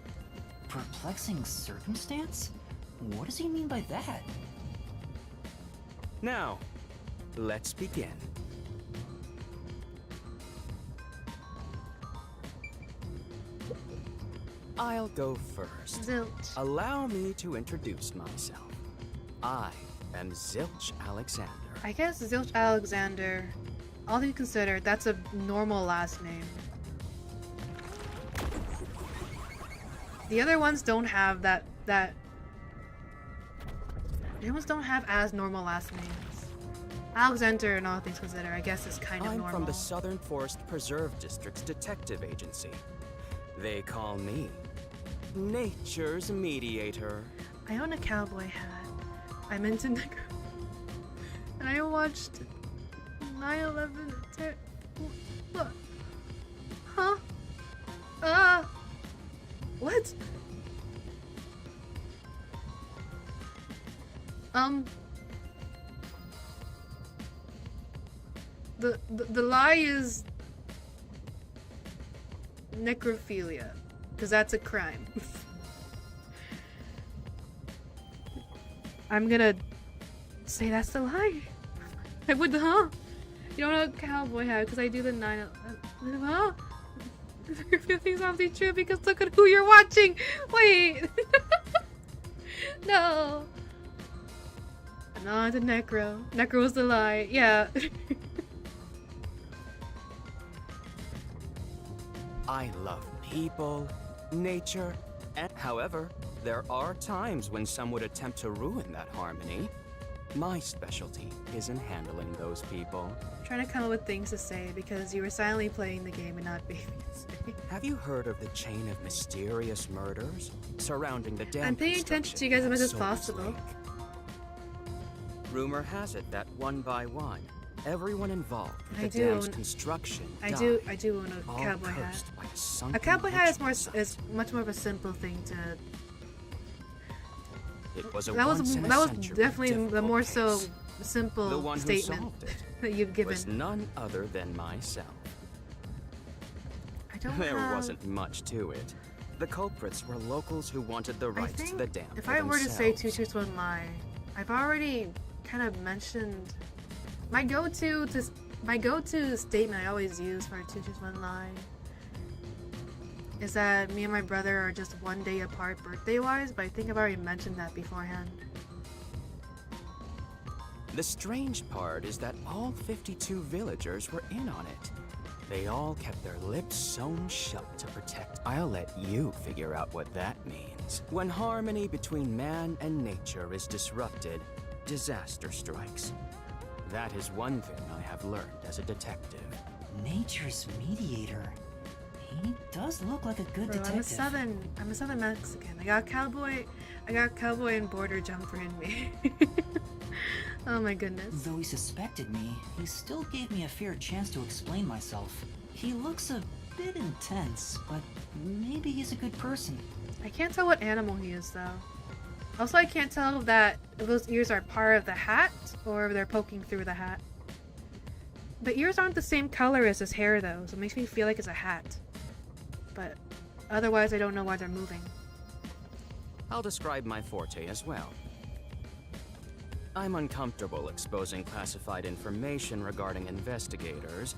perplexing circumstance? What does he mean by that? Now, let's begin. I'll go first. Zilch. Allow me to introduce myself. I am Zilch Alexander. I guess Zilch Alexander, all things considered, that's a normal last name. The other ones don't have that. The other ones don't have as normal last names. Alexander, and all things considered, I guess is kind of normal. I'm from the Southern Forest Preserve District's detective agency. They call me Nature's Mediator. I own a cowboy hat. I'm into Negro. And I watched 9/11 What? Huh? What? The lie is necrophilia, because that's a crime. I'm gonna say that's the lie. I would, huh? You don't know a cowboy hat because I do the 9/11. Huh? Everything's obviously true because look at who you're watching. Wait. No. No, the necro. Necro was the lie. Yeah. I love people, nature, and however, there are times when some would attempt to ruin that harmony. My specialty is in handling those people. I'm trying to come up with things to say because you were silently playing the game and not being say. Have you heard of the chain of mysterious murders surrounding the dam? I'm paying attention to you guys as much as possible. Rumor has it that one by one, everyone involved with the dam's construction died, I do own a cowboy hat. A cowboy hat is much more of a simple thing to. It was that was definitely the more so simple statement that you've given. Was none other than myself. I don't There wasn't much to it. The culprits were locals who wanted the rights to the dam. If I were to say 2 truths, 1 lie, I've already kind of mentioned my go-to statement I always use for 2 truths, 1 lie is that me and my brother are just 1 day apart birthday-wise, but I think I've already mentioned that beforehand. The strange part is that all 52 villagers were in on it. They all kept their lips sewn shut to protect. I'll let you figure out what that means. When harmony between man and nature is disrupted, disaster strikes. That is one thing I have learned as a detective. Nature's mediator. He does look like a good detective. I'm a southern Mexican. I got cowboy and border jumper in me. Oh my goodness. Though he suspected me, he still gave me a fair chance to explain myself. He looks a bit intense, but maybe he's a good person. I can't tell what animal he is though. Also, I can't tell if those ears are part of the hat or if they're poking through the hat. The ears aren't the same color as his hair though, so it makes me feel like it's a hat. But otherwise, I don't know why they're moving. I'll describe my forte as well. I'm uncomfortable exposing classified information regarding investigators,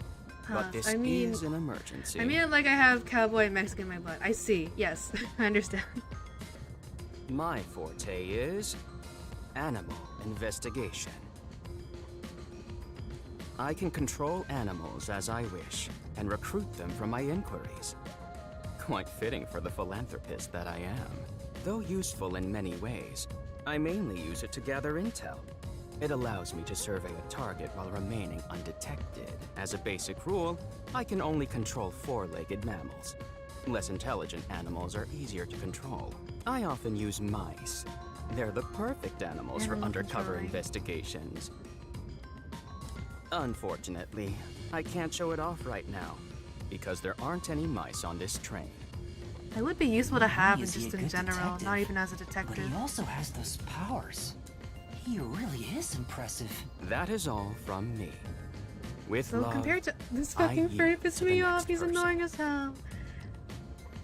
but this is an emergency. I mean, like I have cowboy and Mexican in my blood. I see. Yes, I understand. My forte is animal investigation. I can control animals as I wish and recruit them from my inquiries. Quite fitting for the philanthropist that I am. Though useful in many ways, I mainly use it to gather intel. It allows me to survey a target while remaining undetected. As a basic rule, I can only control 4-legged mammals. Less intelligent animals are easier to control. I often use mice. They're the perfect animals for undercover investigations. Unfortunately, I can't show it off right now, because there aren't any mice on this train. It would be useful to have just in general, not even as a detective. But he also has those powers. He really is impressive. That is all from me. With so love, compared to this fucking friend pissed me off, he's annoying as hell.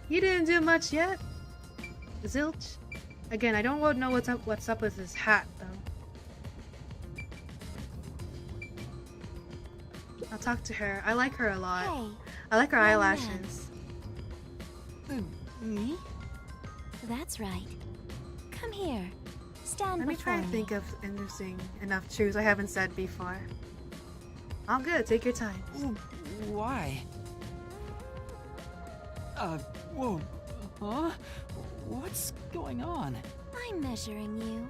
He didn't do much yet. Zilch? Again, I don't know what's up with his hat though. I'll talk to her. I like her a lot. Hey, I like her young eyelashes. Me? That's right. Come here. Stand Let me try and think of interesting enough truths I haven't said before. All good. Take your time. Why? Whoa. Huh? What's going on? I'm measuring you.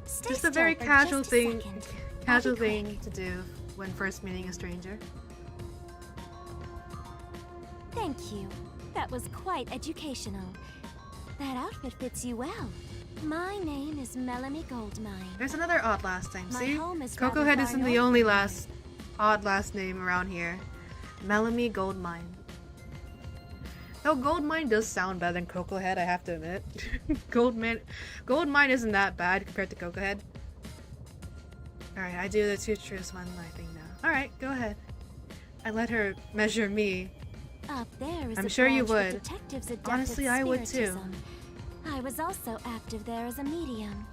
Stay Just a still very for casual just a thing. second. Casual I'll be thing quick. to do when first meeting a stranger. Thank you. That was quite educational. That outfit fits you well. My name is Melanie Goldmine. There's another odd last name. My See? home is Coco rather Head far isn't the north only from odd last name around here. Melanie Goldmine. No, Goldmine does sound better than Coco Head, I have to admit. Goldmine isn't that bad compared to Coco Head. Alright, I do the 2 truths 1 lie thing now. Alright, go ahead. I let her measure me. Up there is I'm a sure you branch with would. detectives adept Honestly, at I would too. spiritism. I was also active there as a medium.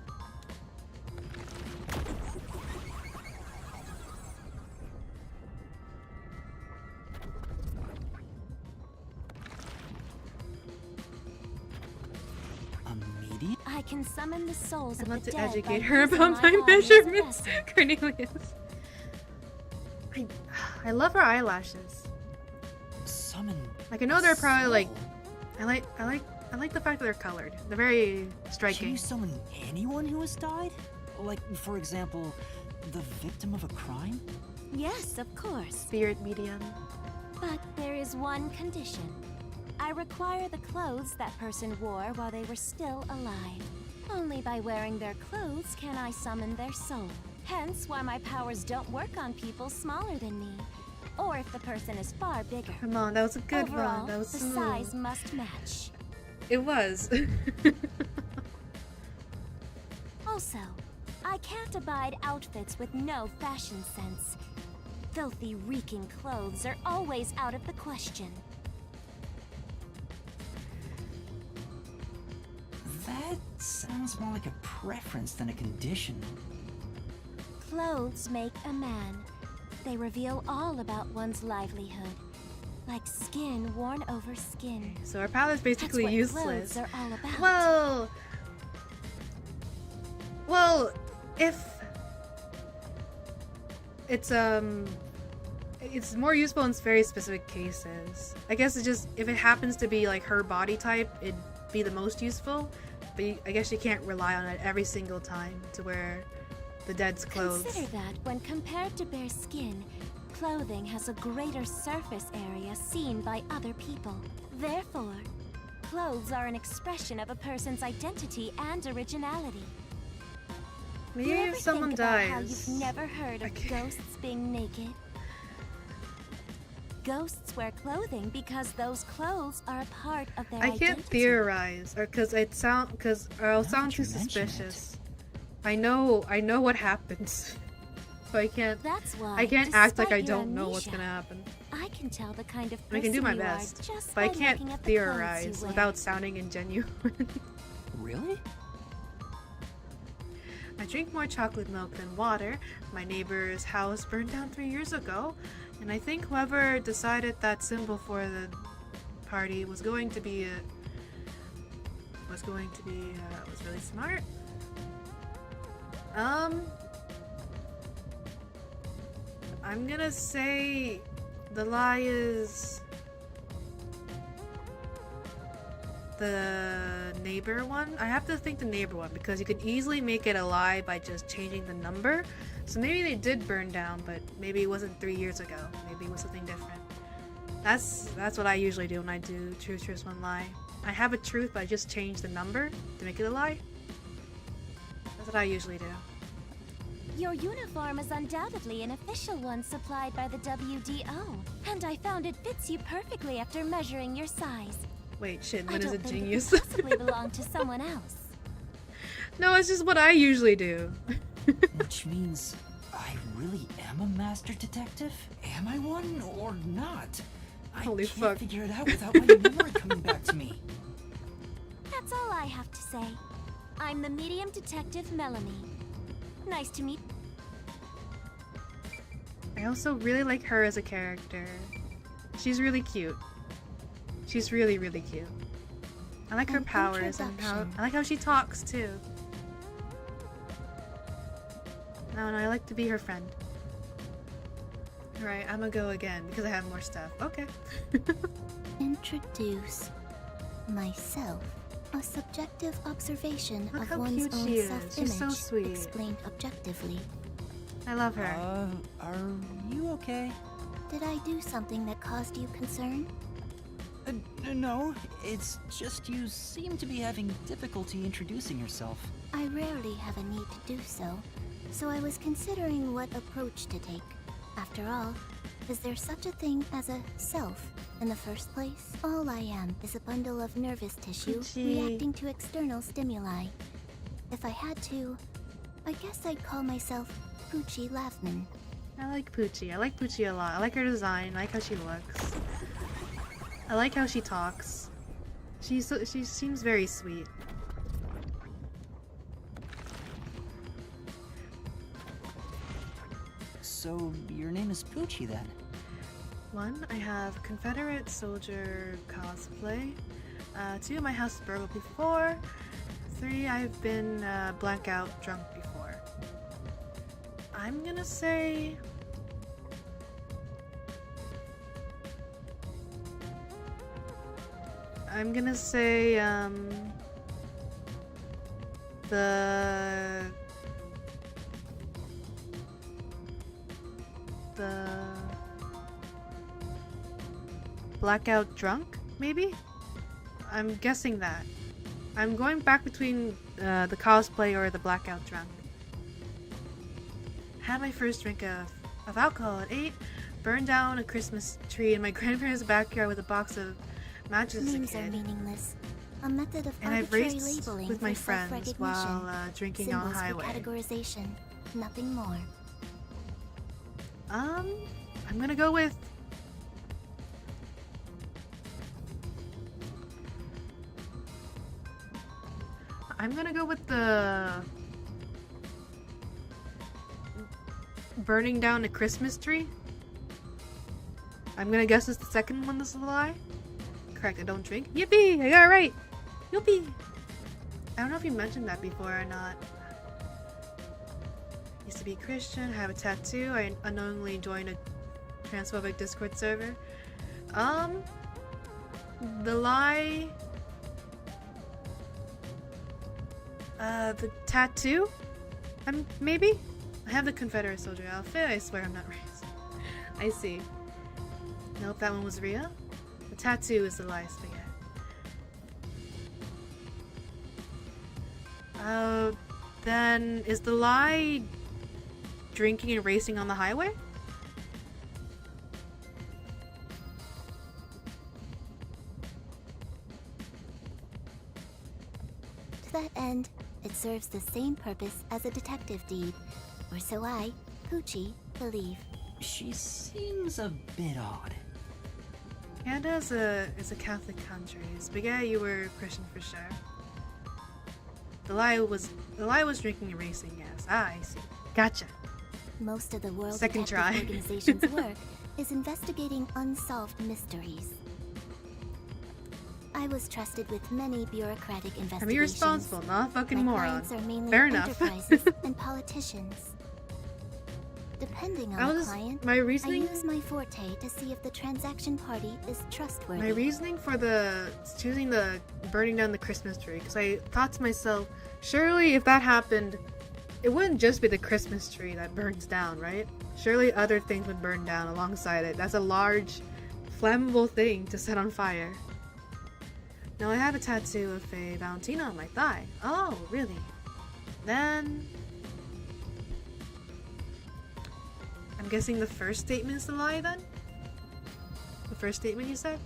A medium? I can summon the souls I'd of love the to dead educate by her using about my my body as a measurements. vessel. Cornelius. I love her eyelashes. Summon. Like I know they're probably like soul. I like the fact that they're colored. They're very Can striking. you summon anyone who has died? Like, for example, the victim of a crime? Yes, of course. Spirit medium. But there is one condition. I require the clothes that person wore while they were still alive. Only by wearing their clothes can I summon their soul. Hence why my powers don't work on people smaller than me. Or if the person is far bigger. Come on, that was a good Overall, one. That was the smooth. size must match. It was. Also, I can't abide outfits with no fashion sense. Filthy, reeking clothes are always out of the question. That sounds more like a preference than a condition. Clothes make a man. They reveal all about one's livelihood. Like skin worn over skin. So our palette's basically That's what useless. clothes are all about. Well, if it's more useful in very specific cases. I guess it's just if it happens to be like her body type, it'd be the most useful. But I guess you can't rely on it every single time to wear the dead's clothes. Consider that when compared to bare skin, clothing has a greater surface area seen by other people. Therefore, clothes are an expression of a person's identity and originality. Maybe You ever if someone think about how dies. you've never heard of Okay. ghosts being naked? Ghosts wear clothing because those clothes are a part of their I identity. can't theorize, or because I'll sound too you mention it. suspicious. I know what happens, so I can't That's why, act like despite I your don't know what's amnesia, gonna happen. I can tell the kind of I person can do my you best, are just but I by can't looking at the clothes theorize you wear. without sounding ingenuine. Really? I drink more chocolate milk than water. My neighbor's house burned down 3 years ago, and I think whoever decided that symbol for the party was going to be was really smart. I'm gonna say the lie is the neighbor one. I have to think the neighbor one because you could easily make it a lie by just changing the number. So maybe they did burn down, but maybe it wasn't 3 years ago. Maybe it was something different. That's what I usually do when I do truth, truth, one lie. I have a truth, but I just change the number to make it a lie. That's what I usually do. Your uniform is undoubtedly an official one supplied by the WDO, and I found it fits you perfectly after measuring your size. Wait, shit, I Lynn is don't a think genius. it could possibly belong to someone else. No, it's just what I usually do. Which means I really am a master detective? Am I one or not? Holy I can't fuck. figure it out without my memory coming back to me. That's all I have to say. I'm the medium detective Melanie. Nice to meet. I also really like her as a character. She's really cute. She's really, really cute. I like her powers and I like how she talks too. I don't know, I like to be her friend. Alright, I'm gonna go again because I have more stuff. Okay. Introduce myself. A subjective observation Look of how one's cute own she is. self-image, She's so sweet. explained objectively. I love her. Are you okay? Did I do something that caused you concern? No, it's just you seem to be having difficulty introducing yourself. I rarely have a need to do so I was considering what approach to take. After all, is there such a thing as a self in the first place? All I am is a bundle of nervous tissue reacting to external stimuli. If I had to, I guess I'd call myself Poochie Lavman. I like Poochie. I like Poochie a lot. I like her design. I like how she looks. I like how she talks. She seems very sweet. So, your name is Poochie then? 1, I have Confederate soldier cosplay. 2, my house is burgled before. 3, I've been blackout drunk before. I'm gonna say... the blackout drunk, maybe? I'm guessing that. I'm going back between the cosplay or the blackout drunk. Had my first drink of alcohol at 8. Burned down a Christmas tree in my grandparents' backyard with a box of matches as a Names are kid. meaningless. A method of And I've arbitrary raced labeling with my for friends self-recognition. while drinking on the Symbols highway. for categorization, nothing more. I'm gonna go with... I'm gonna go with the... burning down a Christmas tree. I'm gonna guess it's the second one that's a lie. Correct, I don't drink. Yippee! I got it right! Yippee! I don't know if you mentioned that before or not. Used to be Christian, have a tattoo. I unknowingly joined a transphobic Discord server. The lie... the tattoo? Maybe? I have the Confederate soldier outfit. I swear I'm not racist. I see. Nope, that one was real. The tattoo is the lie, spaghetti. Then is the lie drinking and racing on the highway? To that end, it serves the same purpose as a detective deed, or so I, Poochie, believe. She seems a bit odd. Canada is a Catholic country. Spaghetti, you were Christian for sure. The lie was drinking and racing, yes. Ah, I see. Gotcha. Most of the World Second Detective try. Organization's work is investigating unsolved mysteries. I was trusted with many bureaucratic investigations. I'm irresponsible, not a fucking My moron. clients are mainly Fair enough. enterprises and politicians. Depending on the client, my reasoning. I use my forte to see if the transaction party is trustworthy. My reasoning for choosing the burning down the Christmas tree, because I thought to myself, surely if that happened, it wouldn't just be the Christmas tree that burns down, right? Surely other things would burn down alongside it. That's a large, flammable thing to set on fire. Now I have a tattoo of a Valentina on my thigh. Oh, really? Then... I'm guessing the first statement is the lie then? The first statement you said?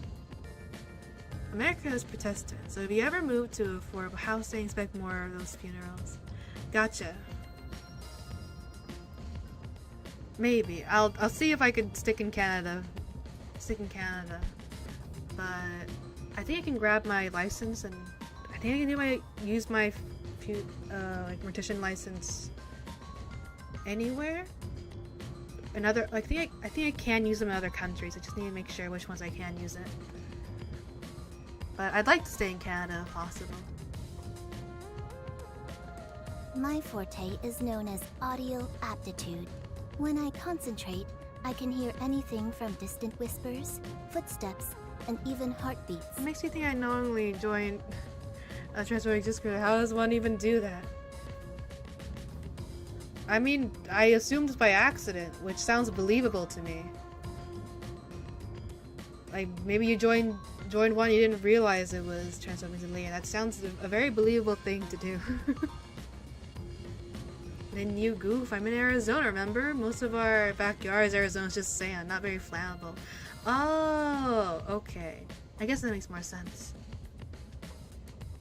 America is Protestant, so if you ever move to affordable housing, expect more of those funerals. Gotcha. Maybe. I'll see if I could stick in Canada. But I think I can grab my license, and I think I can use my like mortician license anywhere. I think I can use them in other countries. I just need to make sure which ones I can use it. But I'd like to stay in Canada if possible. My forte is known as audio aptitude. When I concentrate, I can hear anything from distant whispers, footsteps, and even heartbeats. It makes me think I knowingly joined a Transforming Discord. How does one even do that? I mean, I assumed it's by accident, which sounds believable to me. Like, maybe you joined one, you didn't realize it was Transforming Leah. That sounds a very believable thing to do. Then you goof, I'm in Arizona, remember? Most of our backyard is Arizona, it's just sand, not very flammable. Oh, okay. I guess that makes more sense.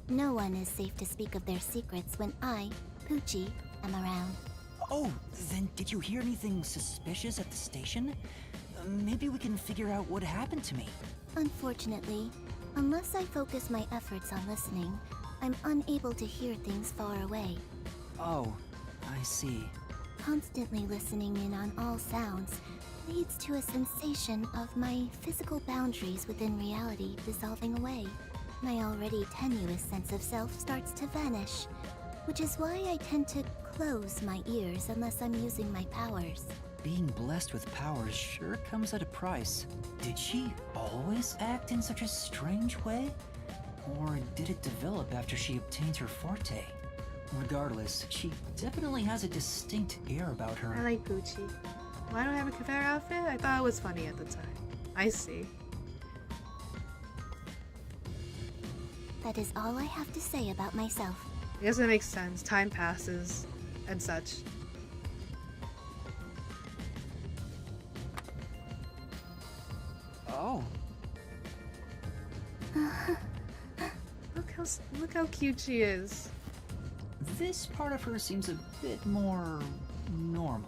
No one is safe to speak of their secrets when I, Poochie, am around. Oh, then did you hear anything suspicious at the station? Maybe we can figure out what happened to me. Unfortunately, unless I focus my efforts on listening, I'm unable to hear things far away. Oh, I see. Constantly listening in on all sounds leads to a sensation of my physical boundaries within reality dissolving away. My already tenuous sense of self starts to vanish, which is why I tend to close my ears unless I'm using my powers. Being blessed with powers sure comes at a price. Did she always act in such a strange way? Or did it develop after she obtained her forte? Regardless, she definitely has a distinct air about her. I like Gucci. Why don't I have a Kavera outfit? I thought it was funny at the time. I see. That is all I have to say about myself. I guess it makes sense. Time passes and such. Oh. Look how cute she is. This part of her seems a bit more normal.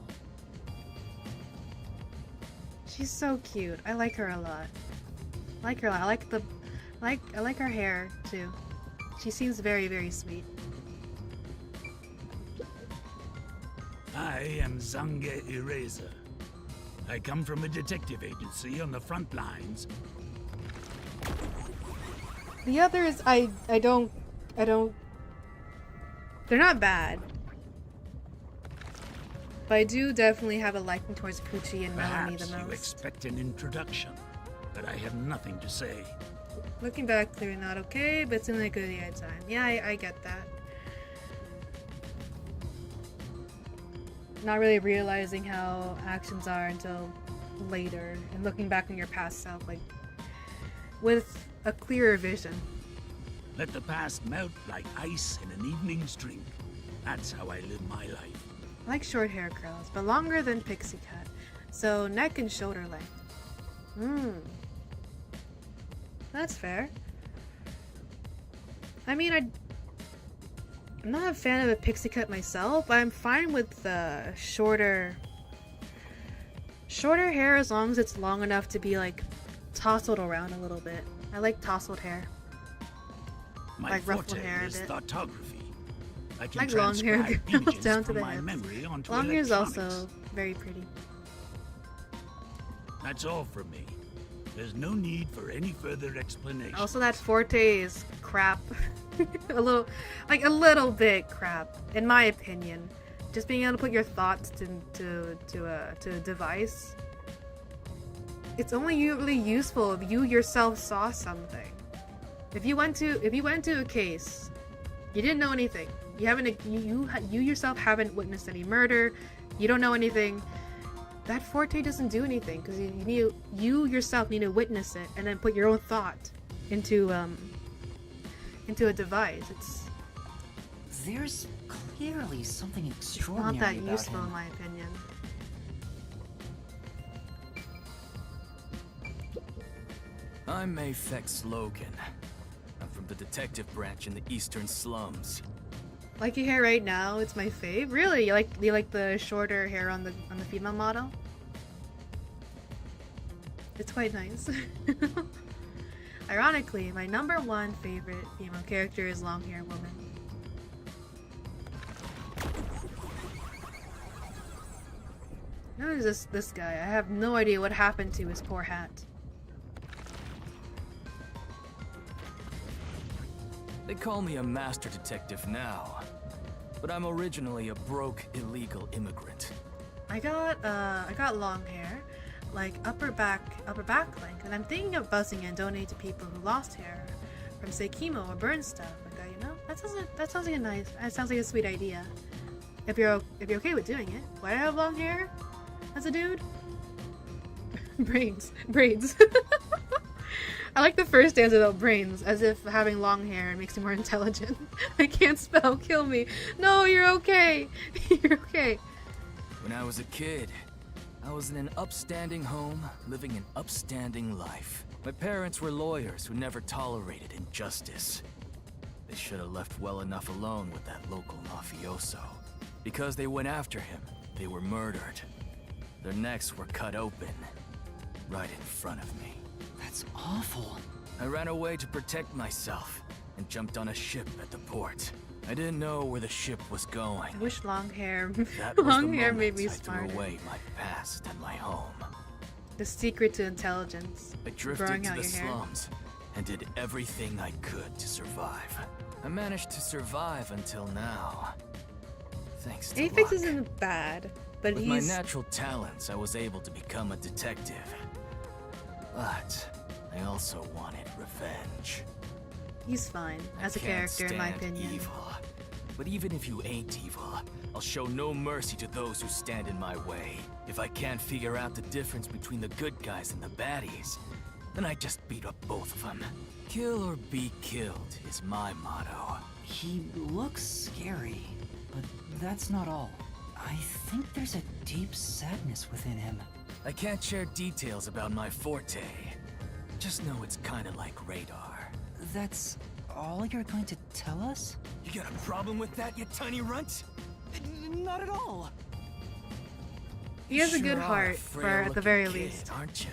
She's so cute. I like her a lot. I like her a lot. I like her hair too. She seems very, very sweet. I am Zange Eraser. I come from a detective agency on the front lines. The others, I don't. They're not bad. But I do definitely have a liking towards Poochie and Melanie the most. Perhaps you expect an introduction, but I have nothing to say. Looking back, clearly not okay, but it's in a good time. Yeah, I get that. Not really realizing how actions are until later, and looking back on your past self, like, with a clearer vision. Let the past melt like ice in an evening's drink. That's how I live my life. I like short hair curls, but longer than pixie cut. So neck and shoulder length. That's fair. I mean, I'm not a fan of a pixie cut myself, but I'm fine with the shorter hair as long as it's long enough to be like tousled around a little bit. I like tousled hair. My like ruffled forte hair a is bit. photography. I can like long hair transcribe girls images down to from the my hips. memory onto Long hair is also electronics. very pretty. That's all from me. There's no need for any further explanation. Also, that forte is crap. a little bit crap, in my opinion. Just being able to put your thoughts to a device. It's only really useful if you yourself saw something. If you went to a case, you didn't know anything. You yourself haven't witnessed any murder. You don't know anything. That forte doesn't do anything because you yourself need to witness it and then put your own thought into a device. There's clearly something extraordinary Not that about useful him. in my opinion. I'm Mayfex Logan. I'm from the detective branch in the eastern slums. Like your hair right now, it's my fave. Really? You like the shorter hair on the female model? It's quite nice. Ironically, my #1 favorite female character is long-haired woman. Now there's this guy. I have no idea what happened to his poor hat. They call me a master detective now, but I'm originally a broke, illegal immigrant. I got long hair, like upper back length, and I'm thinking of buzzing and donate to people who lost hair from say chemo or burn stuff like that. You know, that sounds like a sweet idea. If you're okay with doing it. Why do I have long hair as a dude? braids. I like the first stanza though, brains, as if having long hair makes you more intelligent. I can't spell, kill me. No, you're okay. You're okay. When I was a kid, I was in an upstanding home, living an upstanding life. My parents were lawyers who never tolerated injustice. They should have left well enough alone with that local mafioso. Because they went after him, they were murdered. Their necks were cut open, right in front of me. That's awful. I ran away to protect myself and jumped on a ship at the port. I didn't know where the ship was going. I wish long hair made me I smarter. threw away my past and my home. The secret to intelligence. I drifted growing to out the your hair. slums and did everything I could to survive. I managed to survive until now. Thanks to Aphex luck. isn't bad, but With he's my natural talents, I was able to become a detective. But I also wanted revenge. he's fine as a I can't character in my stand opinion. Evil. But even if you ain't evil, I'll show no mercy to those who stand in my way. If I can't figure out the difference between the good guys and the baddies, then I just beat up both of them. Kill or be killed is my motto. He looks scary, but that's not all. I think there's a deep sadness within him. I can't share details about my forte. Just know it's kinda like radar. That's all you're going to tell us? You got a problem with that, you tiny runt? Not at all. He has a good Sure are heart, for at the very frail-looking least. kid, aren't you?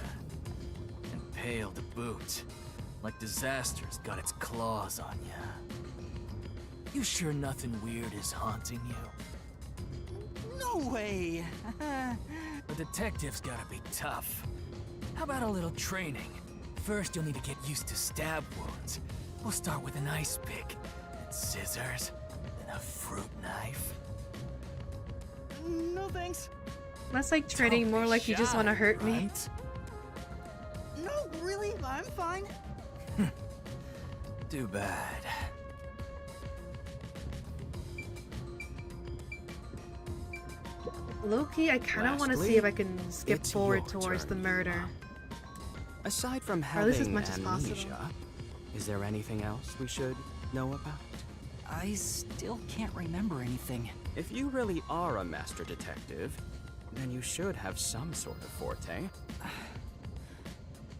And pale to boot, like disaster's got its claws on you. You sure nothing weird is haunting you? No way! A detective's gotta be tough. How about a little training? First, you'll need to get used to stab wounds. We'll start with an ice pick, then scissors, then a fruit knife. No thanks. That's like treating Don't more be like you just shy, want to hurt me. right? No, really, I'm fine. Too bad. Low-key, I kind of want to see Lastly, if I can skip it's forward your towards the turn, murder. Yuma. Aside from Or at least as having much as possible. amnesia, is there anything else we should know about? I still can't remember anything. If you really are a master detective, then you should have some sort of forte.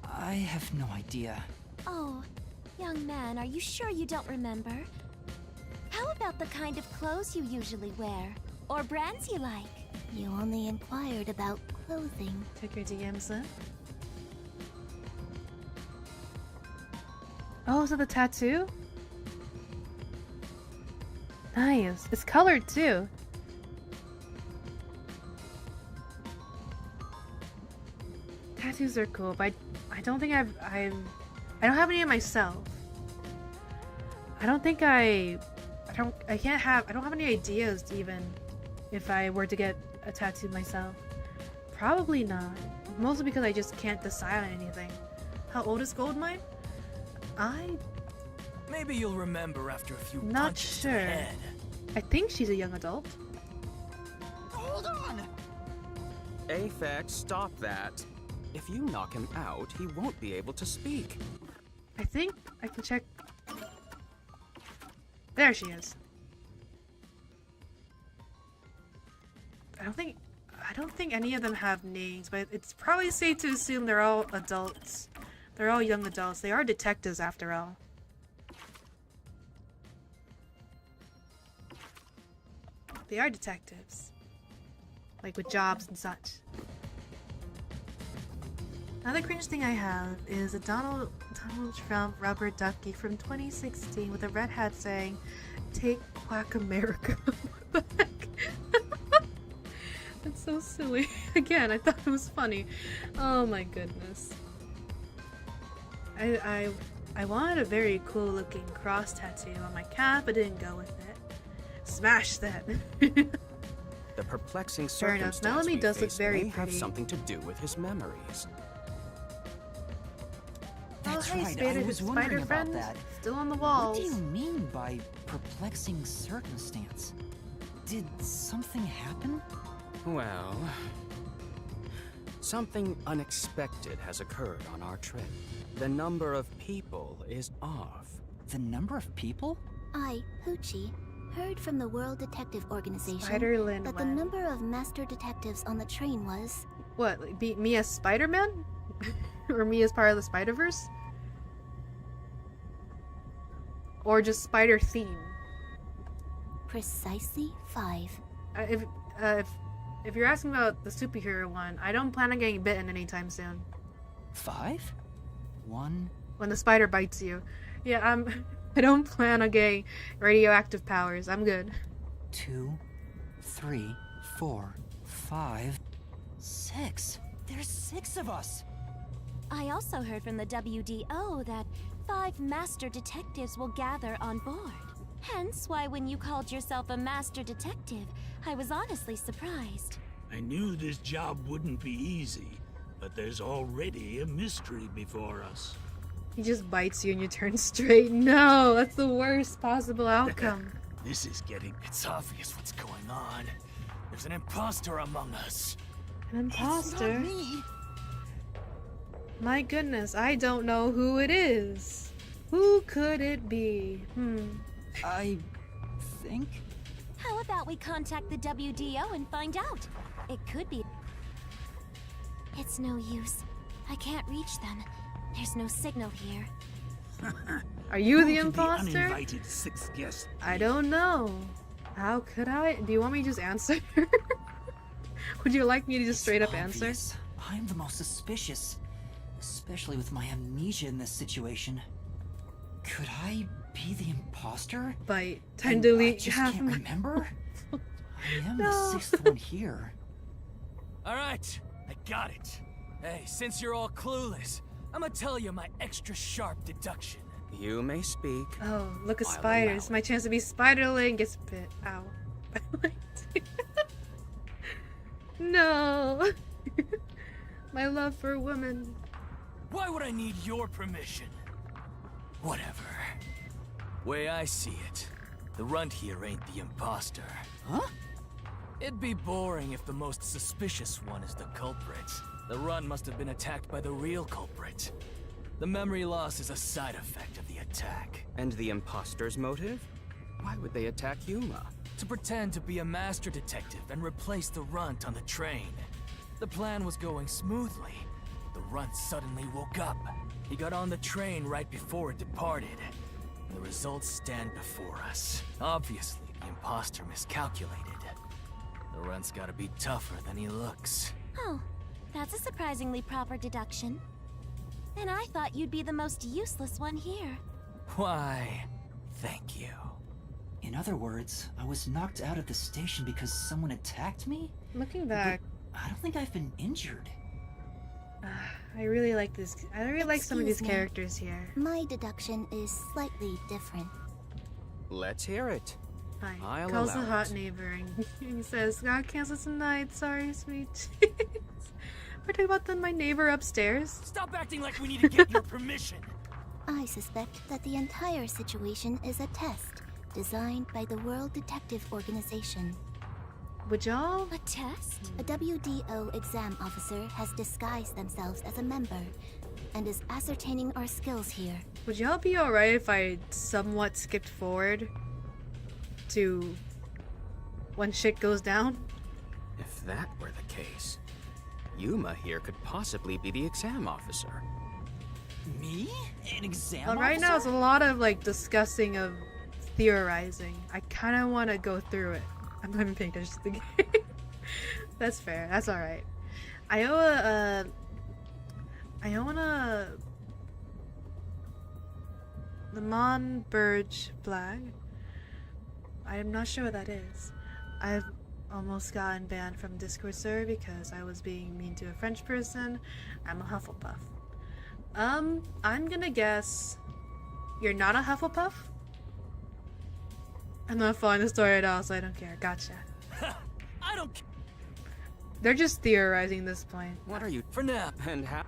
I have no idea. Oh, young man, are you sure you don't remember? How about the kind of clothes you usually wear? Or brands you like? You only inquired about clothing. Check your DMs then. Oh, is that the tattoo? Nice. It's colored too. Tattoos are cool, but I don't think I don't have any of myself. I don't have any ideas even if I were to get a tattoo myself. Probably not. Mostly because I just can't decide on anything. How old is Goldmine? Maybe you'll remember after a few Not punches to the sure. head. I think she's a young adult. Hold on! Aphex, stop that. If you knock him out, he won't be able to speak. I think I can check. There she is. I don't think any of them have names, but it's probably safe to assume they're all adults. They're all young adults. They are detectives after all. They are detectives. Like with jobs and such. Another cringe thing I have is a Donald Trump rubber ducky from 2016 with a red hat saying, "Take Quack America." What the heck? That's so silly. Again, I thought it was funny. Oh my goodness. I wanted a very cool looking cross tattoo on my calf, but didn't go with it. Smash that. The perplexing Fair enough. circumstance Melanie we does look face very may have pretty. something to do with his memories. That's oh, hey, right, Spider, I was Spider wondering about friend. that. Still on the What walls. do you mean by perplexing circumstance? Did something happen? Well, something unexpected has occurred on our trip. The number of people is off. The number of people? I, Hoochie, heard from the World Detective Organization Spider-Lin that the went. number of master detectives on the train was... What, like, beat me as Spider-Man? Or me as part of the Spider-Verse? Or just Spider theme? precisely 5. If you're asking about the superhero one, I don't plan on getting bitten anytime soon. 5? 1? When the spider bites you. Yeah, I don't plan on getting radioactive powers. I'm good. 2, 3, 4, 5, 6. There's 6 of us. I also heard from the WDO that 5 master detectives will gather on board. Hence why when you called yourself a master detective, I was honestly surprised. I knew this job wouldn't be easy, but there's already a mystery before us. He just bites you and you turn straight. No, that's the worst possible outcome. This is getting... It's obvious what's going on. There's an imposter among us. An imposter? It's not me. My goodness, I don't know who it is. Who could it be? I think... How about we contact the WDO and find out? It could be... It's no use. I can't reach them. There's no signal here. Are you the Who could imposter? uninvited 6th guest I don't know. How could I? Do you want me to just answer? Would you like me to just straight up answer? Obvious. I'm the most suspicious. Especially with my amnesia in this situation. Could I be the imposter? Bite. Time And to I delete just half can't my... remember? I am No. the 6th one here. Alright, I got it. Hey, since you're all clueless, I'm gonna tell you my extra sharp deduction. You may speak. Oh, look at I'll spiders. allow My chance to be Spider-Lin gets bit. Ow. No. My love for women. Why would I need your permission? Whatever. Way I see it, the runt here ain't the imposter. Huh? It'd be boring if the most suspicious one is the culprit. The runt must have been attacked by the real culprit. The memory loss is a side effect of the attack. And the imposter's motive? Why would they attack Yuma? To pretend to be a master detective and replace the runt on the train. The plan was going smoothly. The runt suddenly woke up. He got on the train right before it departed. The results stand before us. Obviously, the imposter miscalculated. The runt's gotta be tougher than he looks. Oh, that's a surprisingly proper deduction. And I thought you'd be the most useless one here. Why, thank you. In other words, I was knocked out of the station because someone attacked me? Looking back, I don't think I've been injured. I really like this. I really like some of these Excuse me. characters here. My deduction is slightly different. Let's hear it. Fine. I'll Calls the allow hot it. neighbor and he says, "Got canceled tonight. Sorry, sweet." We're talking about my neighbor upstairs. Stop acting like we need to get your permission. I suspect that the entire situation is a test designed by the World Detective Organization. Would y'all? A test? A WDO exam officer has disguised themselves as a member and is ascertaining our skills here. Would y'all be alright if I somewhat skipped forward to when shit goes down? If that were the case, Yuma here could possibly be the exam officer. Me? An exam Well, right now it's officer? a lot of like discussing of theorizing. I kind of want to go through it. I'm not even paying attention to the game. That's fair. That's alright. Iowa, the Monburge flag. I'm not sure what that is. I've almost gotten banned from Discord server because I was being mean to a French person. I'm a Hufflepuff. I'm gonna guess you're not a Hufflepuff? I'm not following the story at all, so I don't care. Gotcha. I don't care. They're just theorizing this point. What are you For now. and how?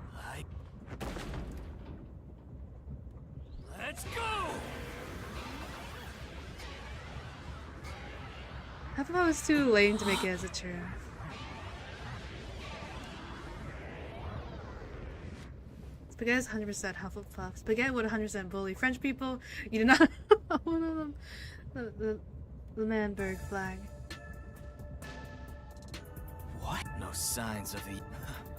Let's go! I thought it was too lame to make it as a true. Spaghetti's 100% Hufflepuff. Spaghetti would 100% bully French people. You did not one of them. The Manberg flag. What? No signs of the.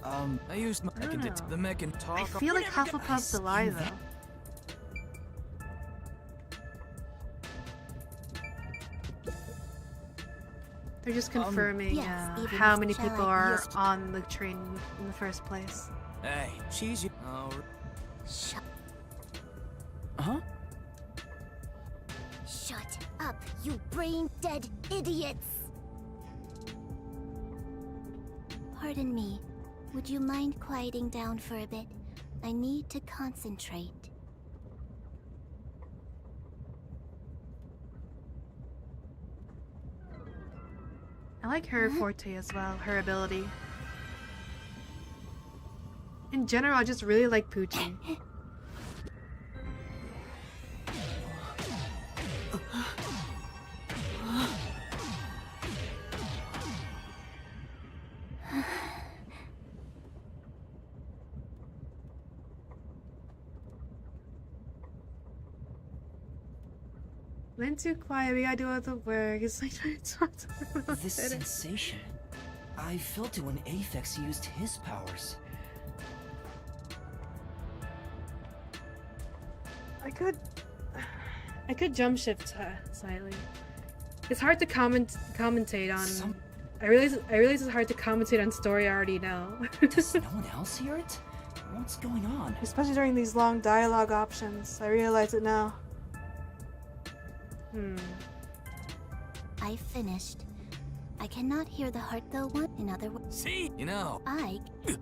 I used my I don't know. the mech and talk. I feel like Hufflepuff's a lie though. They're just confirming yes, even how if many Charlotte people are used to- on the train in the first place. Hey, cheesy. Oh, Shut. Huh? Shut up, you brain-dead idiots! Pardon me. Would you mind quieting down for a bit? I need to concentrate. I like her forte as well, her ability. In general, I just really like Poochie. Been too quiet, we gotta do all the work. It's like trying to talk to her. This sensation. I felt it when Aphex used his powers. I could jump shift slightly. It's hard to commentate on. I realize it's hard to commentate on story I already know. Does no one else hear it? What's going on? Especially during these long dialogue options. I realize it now. I finished. I cannot hear the heart though one. In other words, see, you know. I could.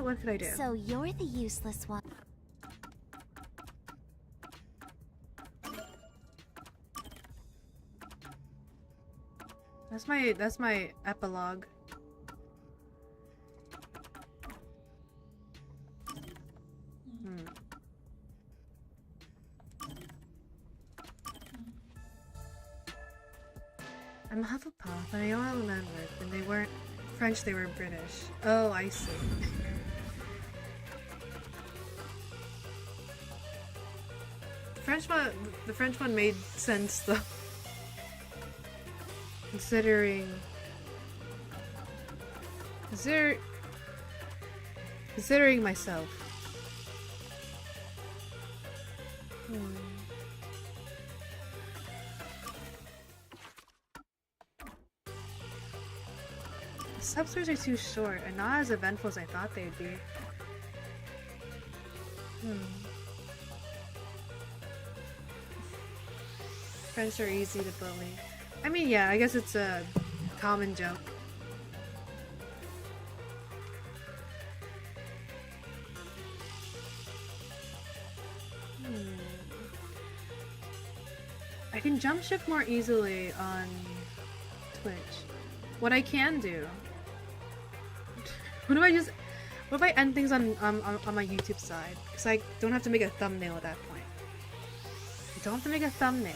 What could I do? So you're the useless one. That's my epilogue. I'm Hufflepuff, and I don't remember. When they weren't French, they were British. Oh, I see. The French one made sense though. Considering myself. The substories are too short and not as eventful as I thought they'd be. French are easy to bully. I mean, yeah, I guess it's a common joke. I can jump shift more easily on Twitch. What I can do... What if I end things on my YouTube side? Because I don't have to make a thumbnail at that point. I don't have to make a thumbnail.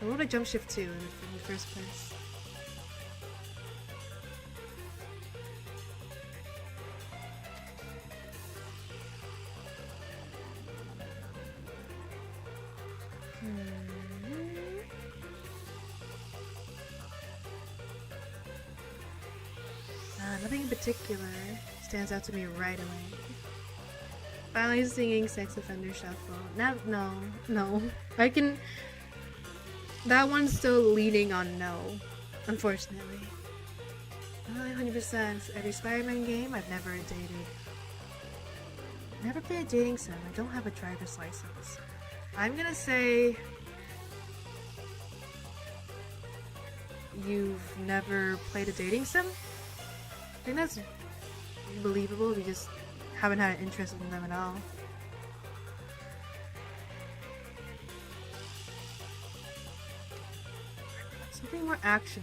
What would I jump shift to in the first place? Nothing in particular stands out to me right away. Finally singing Sex Offender Shuffle. No. I can... That one's still leaning on no, unfortunately. 100% every Spider-Man game I've never dated. Never played a dating sim. I don't have a driver's license. I'm gonna say... You've never played a dating sim? I think that's believable if you just haven't had an interest in them at all. Something more action.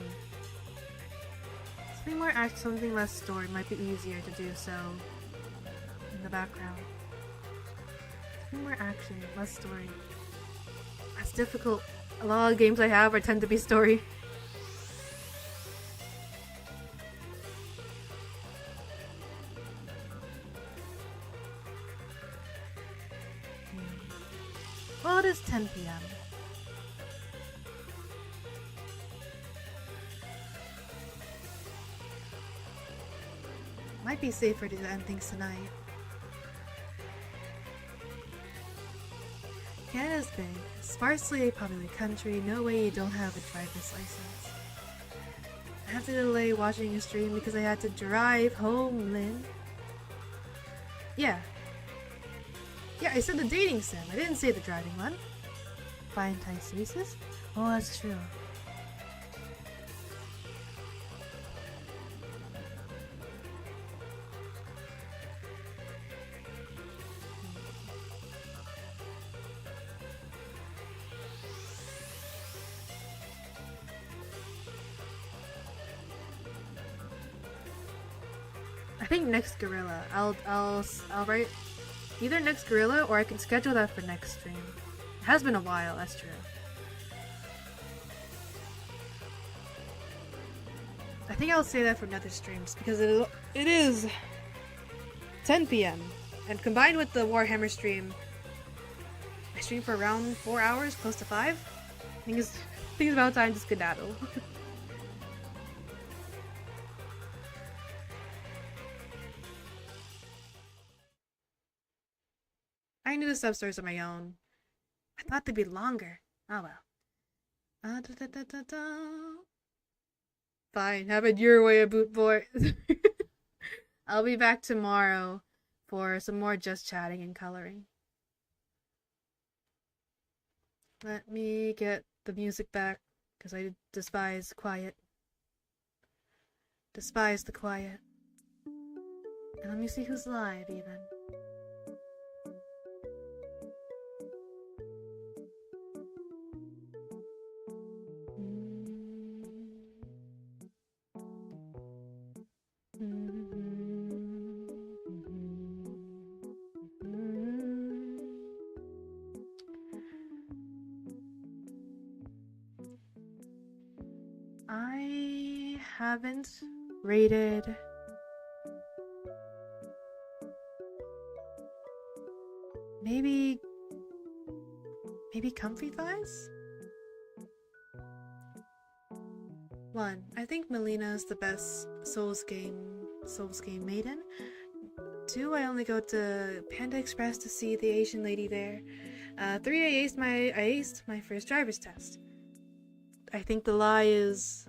Something less story might be easier to do so in the background. Something more action, less story. That's difficult. A lot of games I have tend to be story. Well, it is 10 p.m. Might be safer to end things tonight. Canada's big, sparsely populated country, no way you don't have a driver's license. I had to delay watching a stream because I had to drive home, Lynn. Yeah, I said the dating sim. I didn't say the driving one. Find Tysesis? Oh, that's true. I think next Guerilla. I'll write either next Guerilla or I can schedule that for next stream. It has been a while, that's true. I think I'll say that for another streams because it is 10 p.m. and combined with the Warhammer stream, I stream for around 4 hours, close to 5. I think it's about time to skedaddle. I knew the substories on my own. I thought they'd be longer. Oh well. Fine, have it your way, boot boy. I'll be back tomorrow for some more just chatting and coloring. Let me get the music back, because I despise quiet. Despise the quiet. And let me see who's live, even. I haven't rated maybe Comfy Thighs? 1. I think Melina's the best Souls game maiden. 2. I only go to Panda Express to see the Asian lady there. 3. I aced my first driver's test. I think the lie is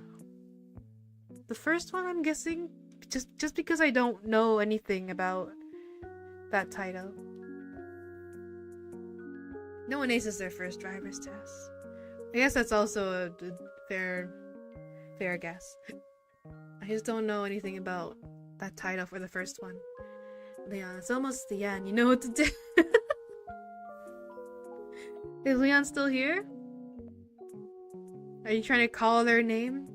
the first one, I'm guessing, just because I don't know anything about that title. No one aces their first driver's test. I guess that's also a fair guess. I just don't know anything about that title for the first one. Leon, it's almost the end. You know what to do. Is Leon still here? Are you trying to call their name?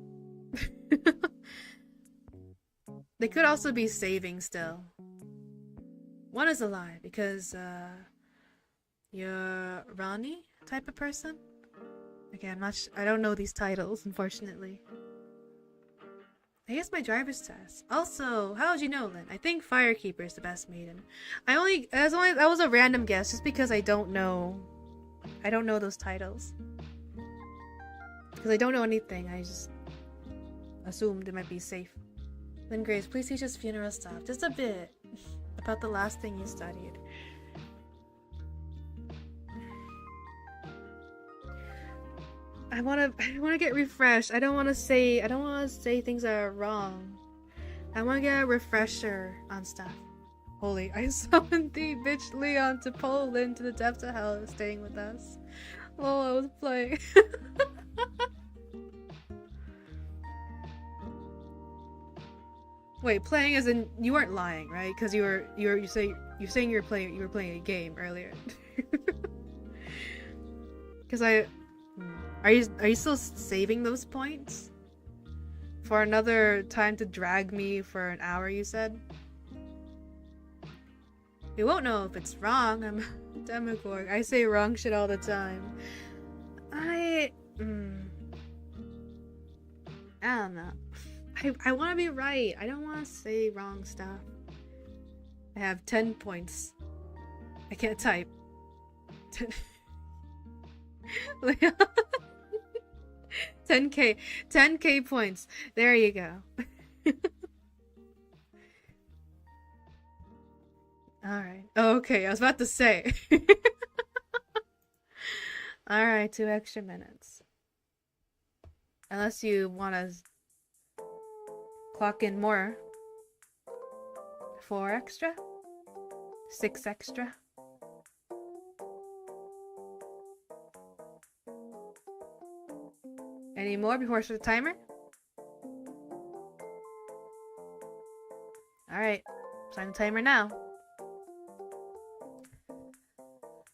They could also be saving still. 1 is a lie because you're Ronnie type of person. Okay, I don't know these titles, unfortunately. I guess my driver's test. Also, how would you know, Lynn? I think Firekeeper is the best maiden. That was a random guess, just because I don't know those titles. Because I don't know anything, I just assumed it might be safe. Lynn Grace, please teach us funeral stuff. Just a bit. About the last thing you studied. I wanna get refreshed. I don't wanna say things that are wrong. I wanna get a refresher on stuff. Holy, I summoned the bitch Leon to Poland to the depths of hell, staying with us. Oh, I was playing. Wait, playing as in you weren't lying, right? Because you're saying you were playing a game earlier. Because are you still saving those points for another time to drag me for an hour? You said you won't know if it's wrong. I'm a Demogorg. I say wrong shit all the time. I don't know. I want to be right. I don't want to say wrong stuff. I have 10 points. I can't type. 10k points. There you go. Alright. Oh, okay, I was about to say. Alright, 2 extra minutes. Unless you want to clock in more. 4 extra? 6 extra? Any more before I start the timer? Alright, start the timer now.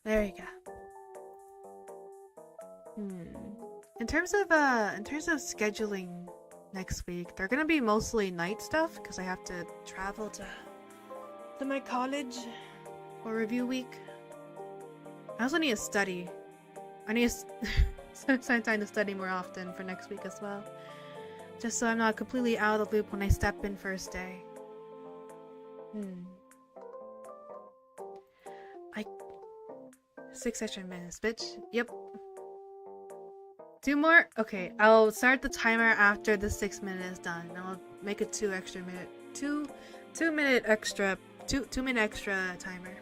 There you go. In terms of scheduling next week, they're gonna be mostly night stuff because I have to travel to my college for review week. I also need to study. I need to spend time to study more often for next week as well, just so I'm not completely out of the loop when I step in first day. 6 extra minutes, bitch. Yep. 2 more? Okay, I'll start the timer after the 6 minutes is done. I'll make a 2 extra minute. 2 minute extra. 2 minute extra timer.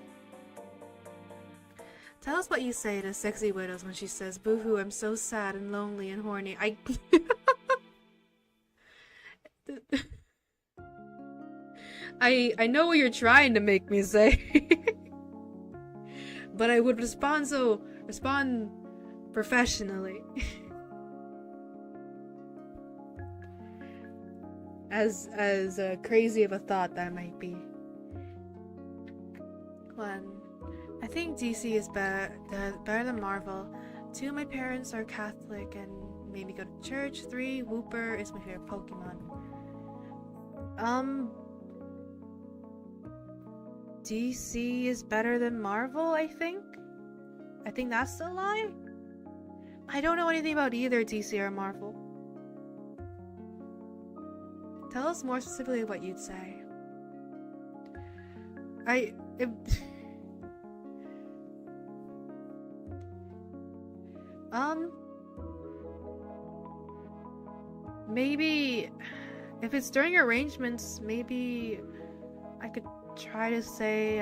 Tell us what you say to Sexy Widows when she says, "Boo-hoo, I'm so sad and lonely and horny." I know what you're trying to make me say. But I would respond professionally. as crazy of a thought that might be. 1. I think DC is better than Marvel. 2, my parents are Catholic and made me go to church. 3, Wooper is my favorite Pokemon. DC is better than Marvel, I think. I think that's the lie. I don't know anything about either DC or Marvel. Tell us more specifically what you'd say. Maybe if it's during arrangements, maybe I could try to say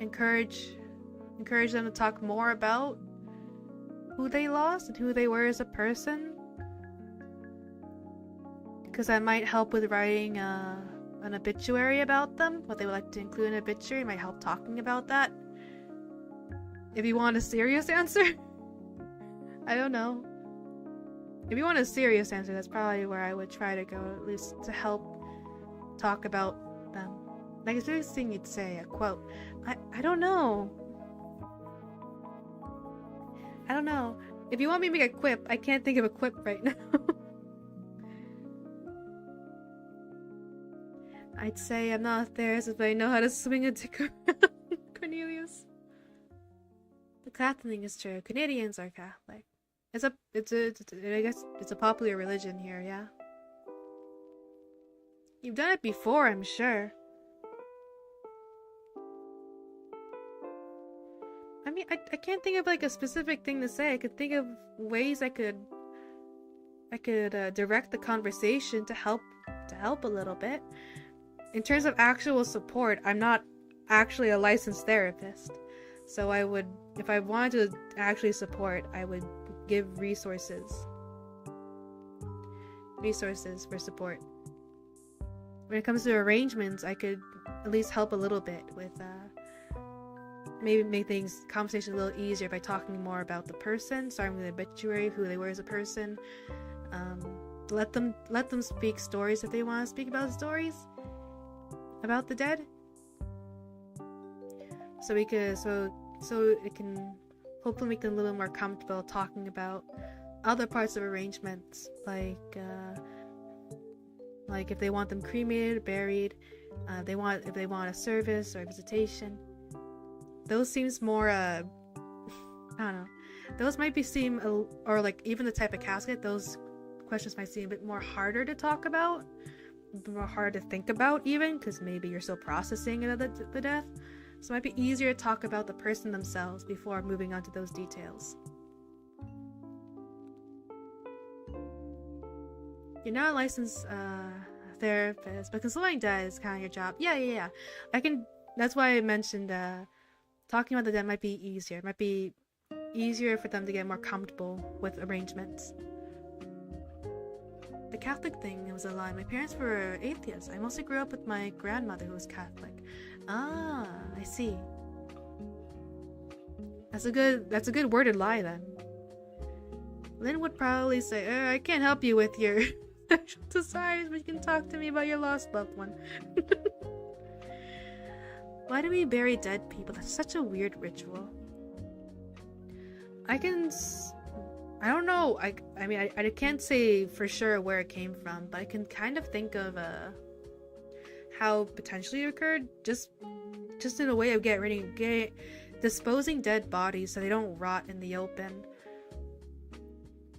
encourage them to talk more about who they lost and who they were as a person, because that might help with writing an obituary about them. What they would like to include in an obituary might help talking about that. If you want a serious answer, I don't know. If you want a serious answer, that's probably where I would try to go, at least to help talk about them. Like, it's the biggest thing you'd say, a quote. I don't know. I don't know. If you want me to make a quip, I can't think of a quip right now. I'd say I'm not a therapist, but I know how to swing a dick around. Cornelius. The Catholic thing is true. Canadians are Catholic. I guess it's a popular religion here, yeah? You've done it before, I'm sure. I mean, I can't think of like a specific thing to say. I could think of ways I could direct the conversation to help a little bit. In terms of actual support, I'm not actually a licensed therapist. So I would, if I wanted to actually support, I would give resources for support. When it comes to arrangements, I could at least help a little bit with maybe make conversation a little easier by talking more about the person, starting with the obituary, who they were as a person. Let them speak stories if they want to speak about stories about the dead. So it can hopefully make them a little more comfortable talking about other parts of arrangements, like if they want them cremated, buried, if they want a service or a visitation. Those seems more I don't know. Those might or like even the type of casket, those questions might seem a bit more harder to talk about, more hard to think about even, because maybe you're still processing the death. So it might be easier to talk about the person themselves before moving on to those details. You're not a licensed therapist, but consoling dead is kind of your job. Yeah. That's why I mentioned talking about the dead might be easier. It might be easier for them to get more comfortable with arrangements. The Catholic thing was a lie. My parents were atheists. I mostly grew up with my grandmother who was Catholic. Ah, I see. That's a good worded lie then. Lynn would probably say, I can't help you with your sexual desires, but you can talk to me about your lost loved one. Why do we bury dead people? That's such a weird ritual. I don't know. I mean, I can't say for sure where it came from, but I can kind of think of how potentially it occurred. Just in a way of disposing dead bodies so they don't rot in the open. I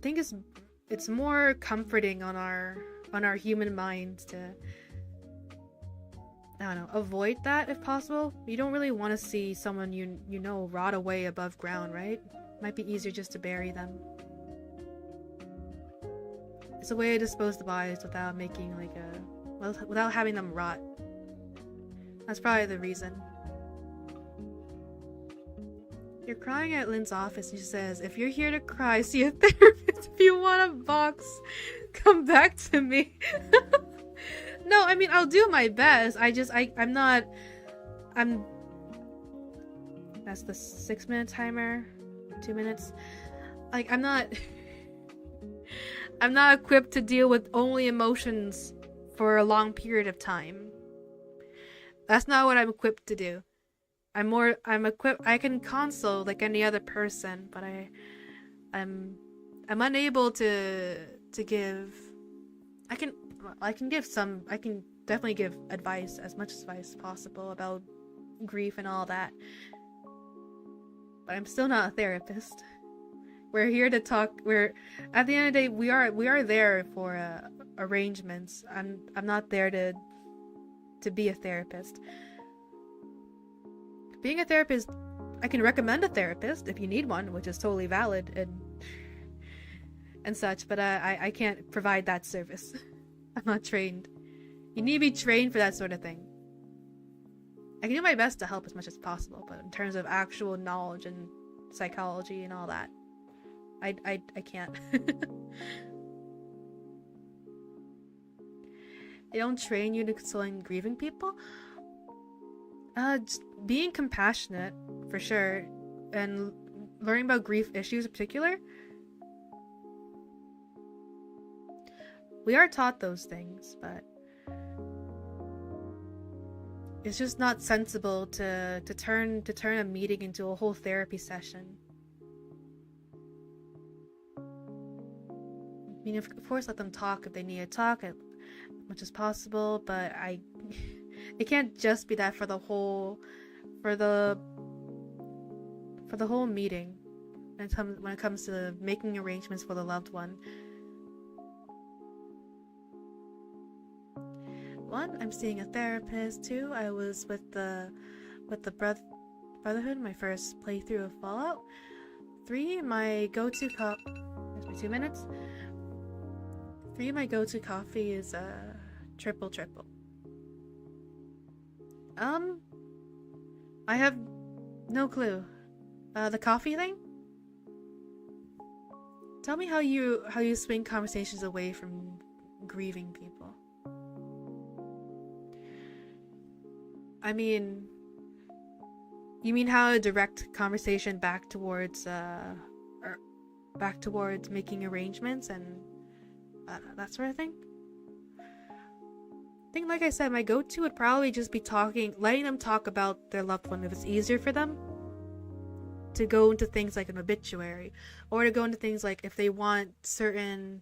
think it's more comforting on our human minds to, I don't know, avoid that if possible. You don't really want to see someone you know rot away above ground, right? Might be easier just to bury them. It's a way to dispose the bodies without making without having them rot. That's probably the reason. You're crying at Lynn's office and she says, if you're here to cry, see a therapist. If you want a box, come back to me. No, I mean, I'll do my best. That's the 6-minute timer. 2 minutes. Like, I'm not equipped to deal with only emotions for a long period of time. That's not what I'm equipped to do. I'm equipped. I can console like any other person, but I'm unable to give. I can definitely give advice, as much advice as possible about grief and all that. But I'm still not a therapist. We're here to talk. At the end of the day, we are there for arrangements. I'm not there to be a therapist. Being a therapist, I can recommend a therapist if you need one, which is totally valid and such. But I can't provide that service. I'm not trained. You need to be trained for that sort of thing. I can do my best to help as much as possible, but in terms of actual knowledge and psychology and all that, I can't. They don't train you to consoling grieving people. Just being compassionate, for sure, and learning about grief issues in particular. We are taught those things, but it's just not sensible to turn a meeting into a whole therapy session. I mean, of course, let them talk if they need to talk as much as possible, but it can't just be that for the whole meeting. When it comes to making arrangements for the loved one. One, I'm seeing a therapist. Two, I was with the Brotherhood, my first playthrough of Fallout. 3, my go-to there's my 2 minutes. 3, my go-to coffee is triple. I have no clue. The coffee thing? Tell me how you swing conversations away from grieving people. I mean, you mean how to direct conversation back towards making arrangements and that sort of thing? I think, like I said, my go-to would probably just be letting them talk about their loved one if it's easier for them. To go into things like an obituary, or to go into things like if they want a certain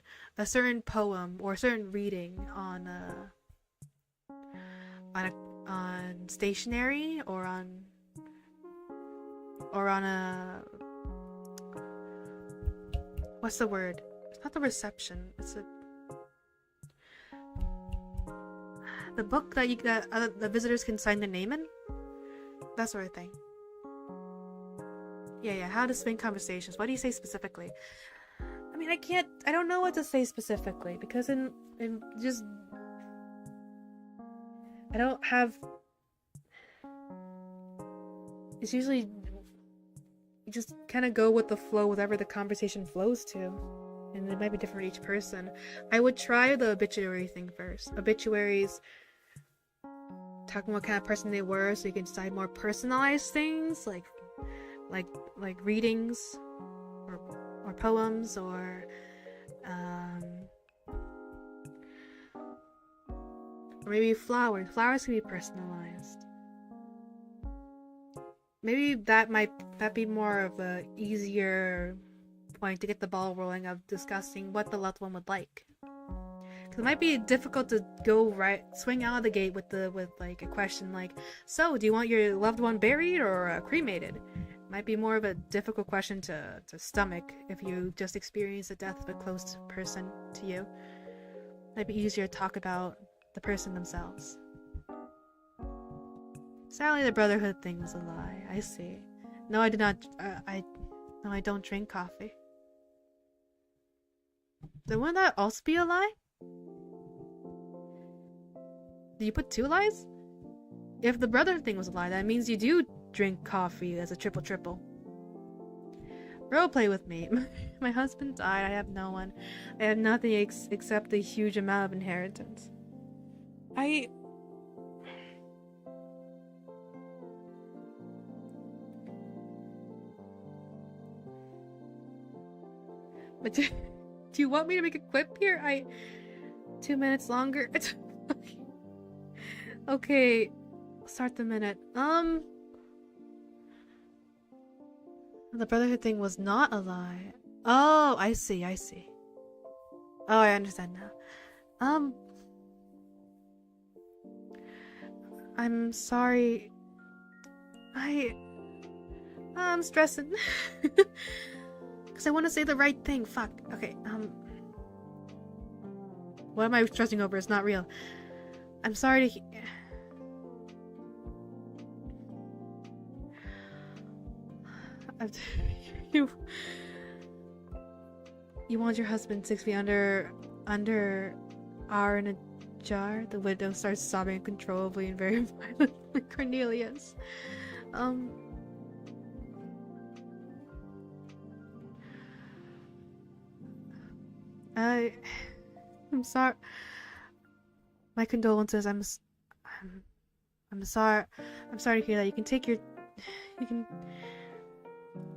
poem or a certain reading on stationery or on a, what's the word? It's not the reception. It's the book that the visitors can sign their name in. That sort of thing. Yeah, how to swing conversations. What do you say specifically? I mean, I don't know what to say specifically, because I don't have, it's usually, you just kind of go with the flow, whatever the conversation flows to, and it might be different for each person. I would try the obituary thing first. Obituaries, talking what kind of person they were, so you can decide more personalized things, like readings or poems or maybe flowers. Flowers can be personalized. Maybe that be more of a easier point to get the ball rolling of discussing what the loved one would like. Because it might be difficult to swing out of the gate with like a question like, so do you want your loved one buried or cremated? Might be more of a difficult question to stomach if you just experience the death of a close person to you. Might be easier to talk about the person themselves. Sadly, the brotherhood thing was a lie. I see. No, I did not. I don't drink coffee. Then wouldn't that also be a lie? Did you put 2 lies? If the brotherhood thing was a lie, that means you do drink coffee as a triple. Roleplay with me. My husband died. I have no one. I have nothing except a huge amount of inheritance. But do you want me to make a quip here? 2 minutes longer? Okay. Start the minute. The brotherhood thing was not a lie. Oh, I see. Oh, I understand now. I'm sorry. I'm stressing. Because I want to say the right thing. Fuck. Okay, what am I stressing over? It's not real. I'm sorry to You want your husband 6 feet under R in a jar? The widow starts sobbing uncontrollably and very violently. Cornelius. I'm sorry. My condolences. I'm sorry. I'm sorry to hear that. You can,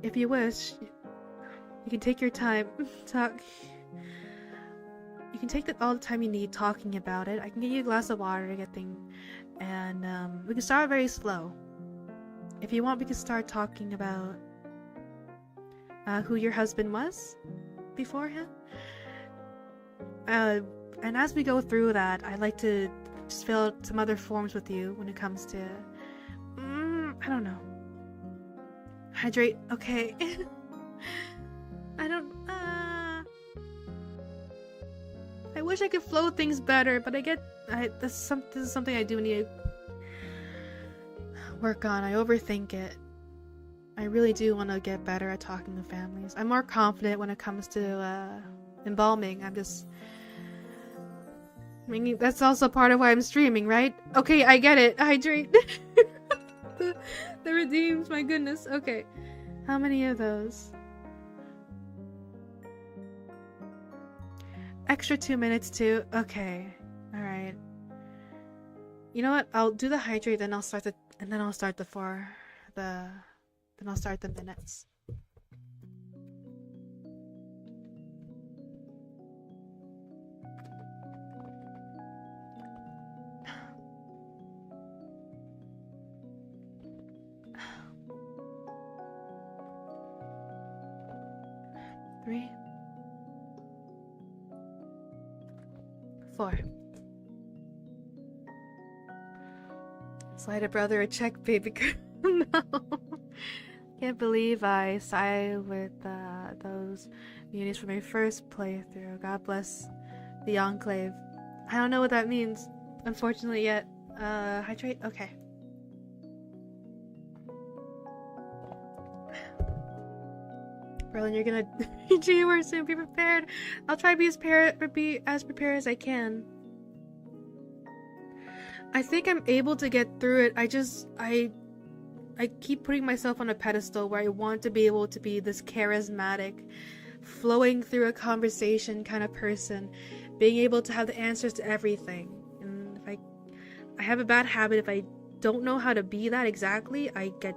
if you wish, you can take your time. You can take all the time you need talking about it. I can get you a glass of water to get things, and we can start very slow. If you want, we can start talking about who your husband was beforehand. And as we go through that, I'd like to just fill out some other forms with you when it comes to, I don't know. Hydrate, okay. I wish I could flow things better, but this is something I do need to work on. I overthink it. I really do want to get better at talking to families. I'm more confident when it comes to embalming. I mean, that's also part of why I'm streaming, right? Okay, I get it. Hydrate. The redeems, my goodness. Okay. How many of those? Extra 2 minutes too. Okay. Alright. You know what? I'll do the hydrate, then I'll start the then I'll start the minutes. Three. 4. Slide a brother a check, baby girl. No. Can't believe I side with those munis for my first playthrough. God bless the Enclave. I don't know what that means, unfortunately, yet. Hydrate? Okay. Berlin, you're gonna G-word soon. Be prepared. I'll try to be as prepared as I can. I think I'm able to get through it. I keep putting myself on a pedestal where I want to be able to be this charismatic, flowing through a conversation kind of person, being able to have the answers to everything. And if I have a bad habit, if I don't know how to be that exactly, I get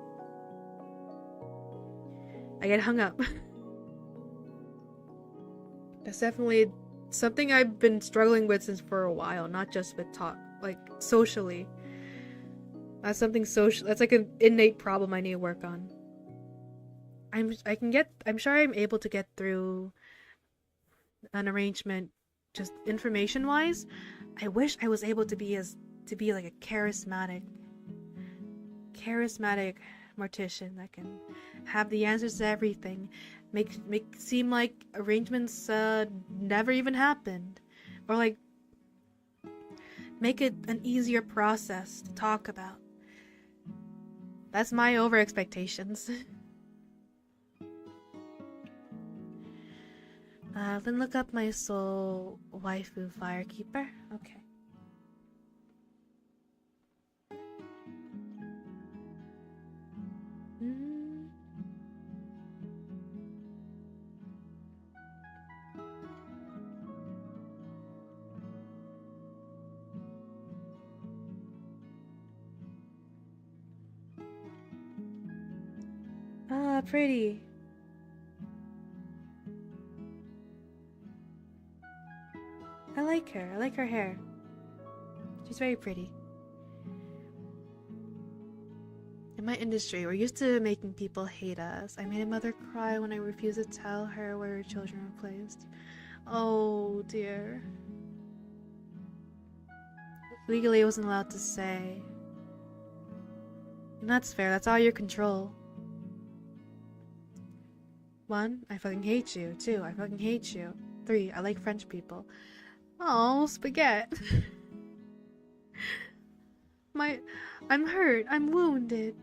hung up. That's definitely something I've been struggling with since for a while, not just with talk, like socially. That's something social. That's like an innate problem I need to work on. I'm sure I'm able to get through an arrangement just information wise. I wish I was able to be like a charismatic mortician that can have the answers to everything, make seem like arrangements never even happened, or like make it an easier process to talk about. That's my over expectations. Then look up my soul waifu firekeeper. Okay. Ah, pretty. I like her. I like her hair. She's very pretty. In my industry, we're used to making people hate us. I made a mother cry when I refused to tell her where her children were placed. Oh, dear. Legally, I wasn't allowed to say. And that's fair. That's all your control. 1, I fucking hate you. 2, I fucking hate you. 3, I like French people. Oh, spaghetti. I'm hurt. I'm wounded.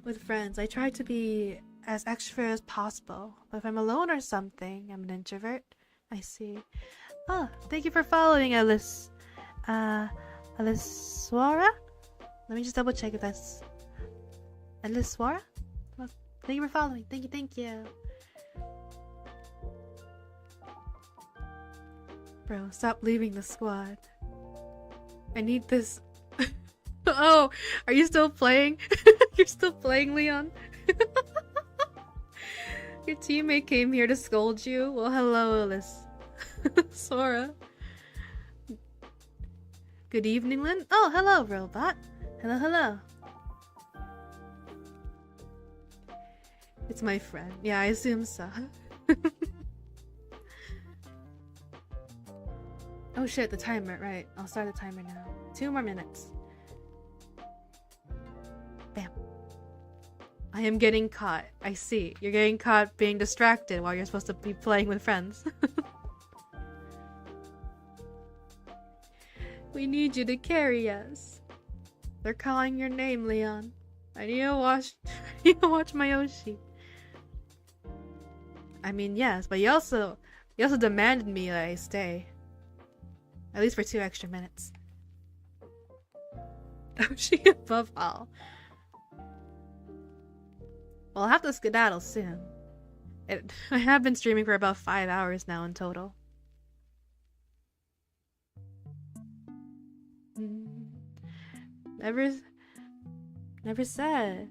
With friends, I try to be as extrovert as possible. But if I'm alone or something, I'm an introvert. I see. Oh, thank you for following, Alice. Alicewara? Let me just double check if that's Alicewara? Well, thank you for following. Thank you. Bro, stop leaving the squad. I need this. Oh, are you still playing? You're still playing, Leon? Your teammate came here to scold you? Well, hello, Alice. Sora. Good evening, Lynn. Oh, hello, robot. Hello. It's my friend. Yeah, I assume so. Oh shit, the timer, right. I'll start the timer now. 2 more minutes. Bam. I am getting caught. I see. You're getting caught being distracted while you're supposed to be playing with friends. We need you to carry us. They're calling your name, Leon. I need to watch Mayoshi. I mean, yes, but you also demanded me that I stay. At least for 2 extra minutes. Oh, she above all. Well, I'll have to skedaddle soon. I have been streaming for about 5 hours now in total. Never said.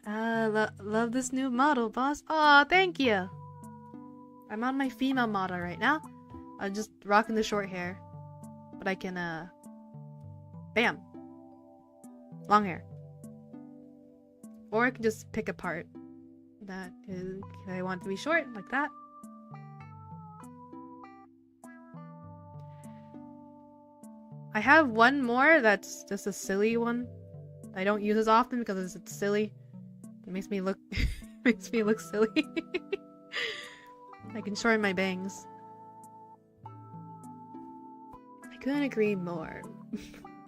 Love this new model, boss. Aw, thank you. I'm on my female model right now. I'm just rocking the short hair. But I can, bam. Long hair. Or I can just pick a part. That is, I want it to be short, like that. I have one more that's just a silly one. I don't use as often because it's silly. It makes me look makes me look silly. I can shorten my bangs. I couldn't agree more.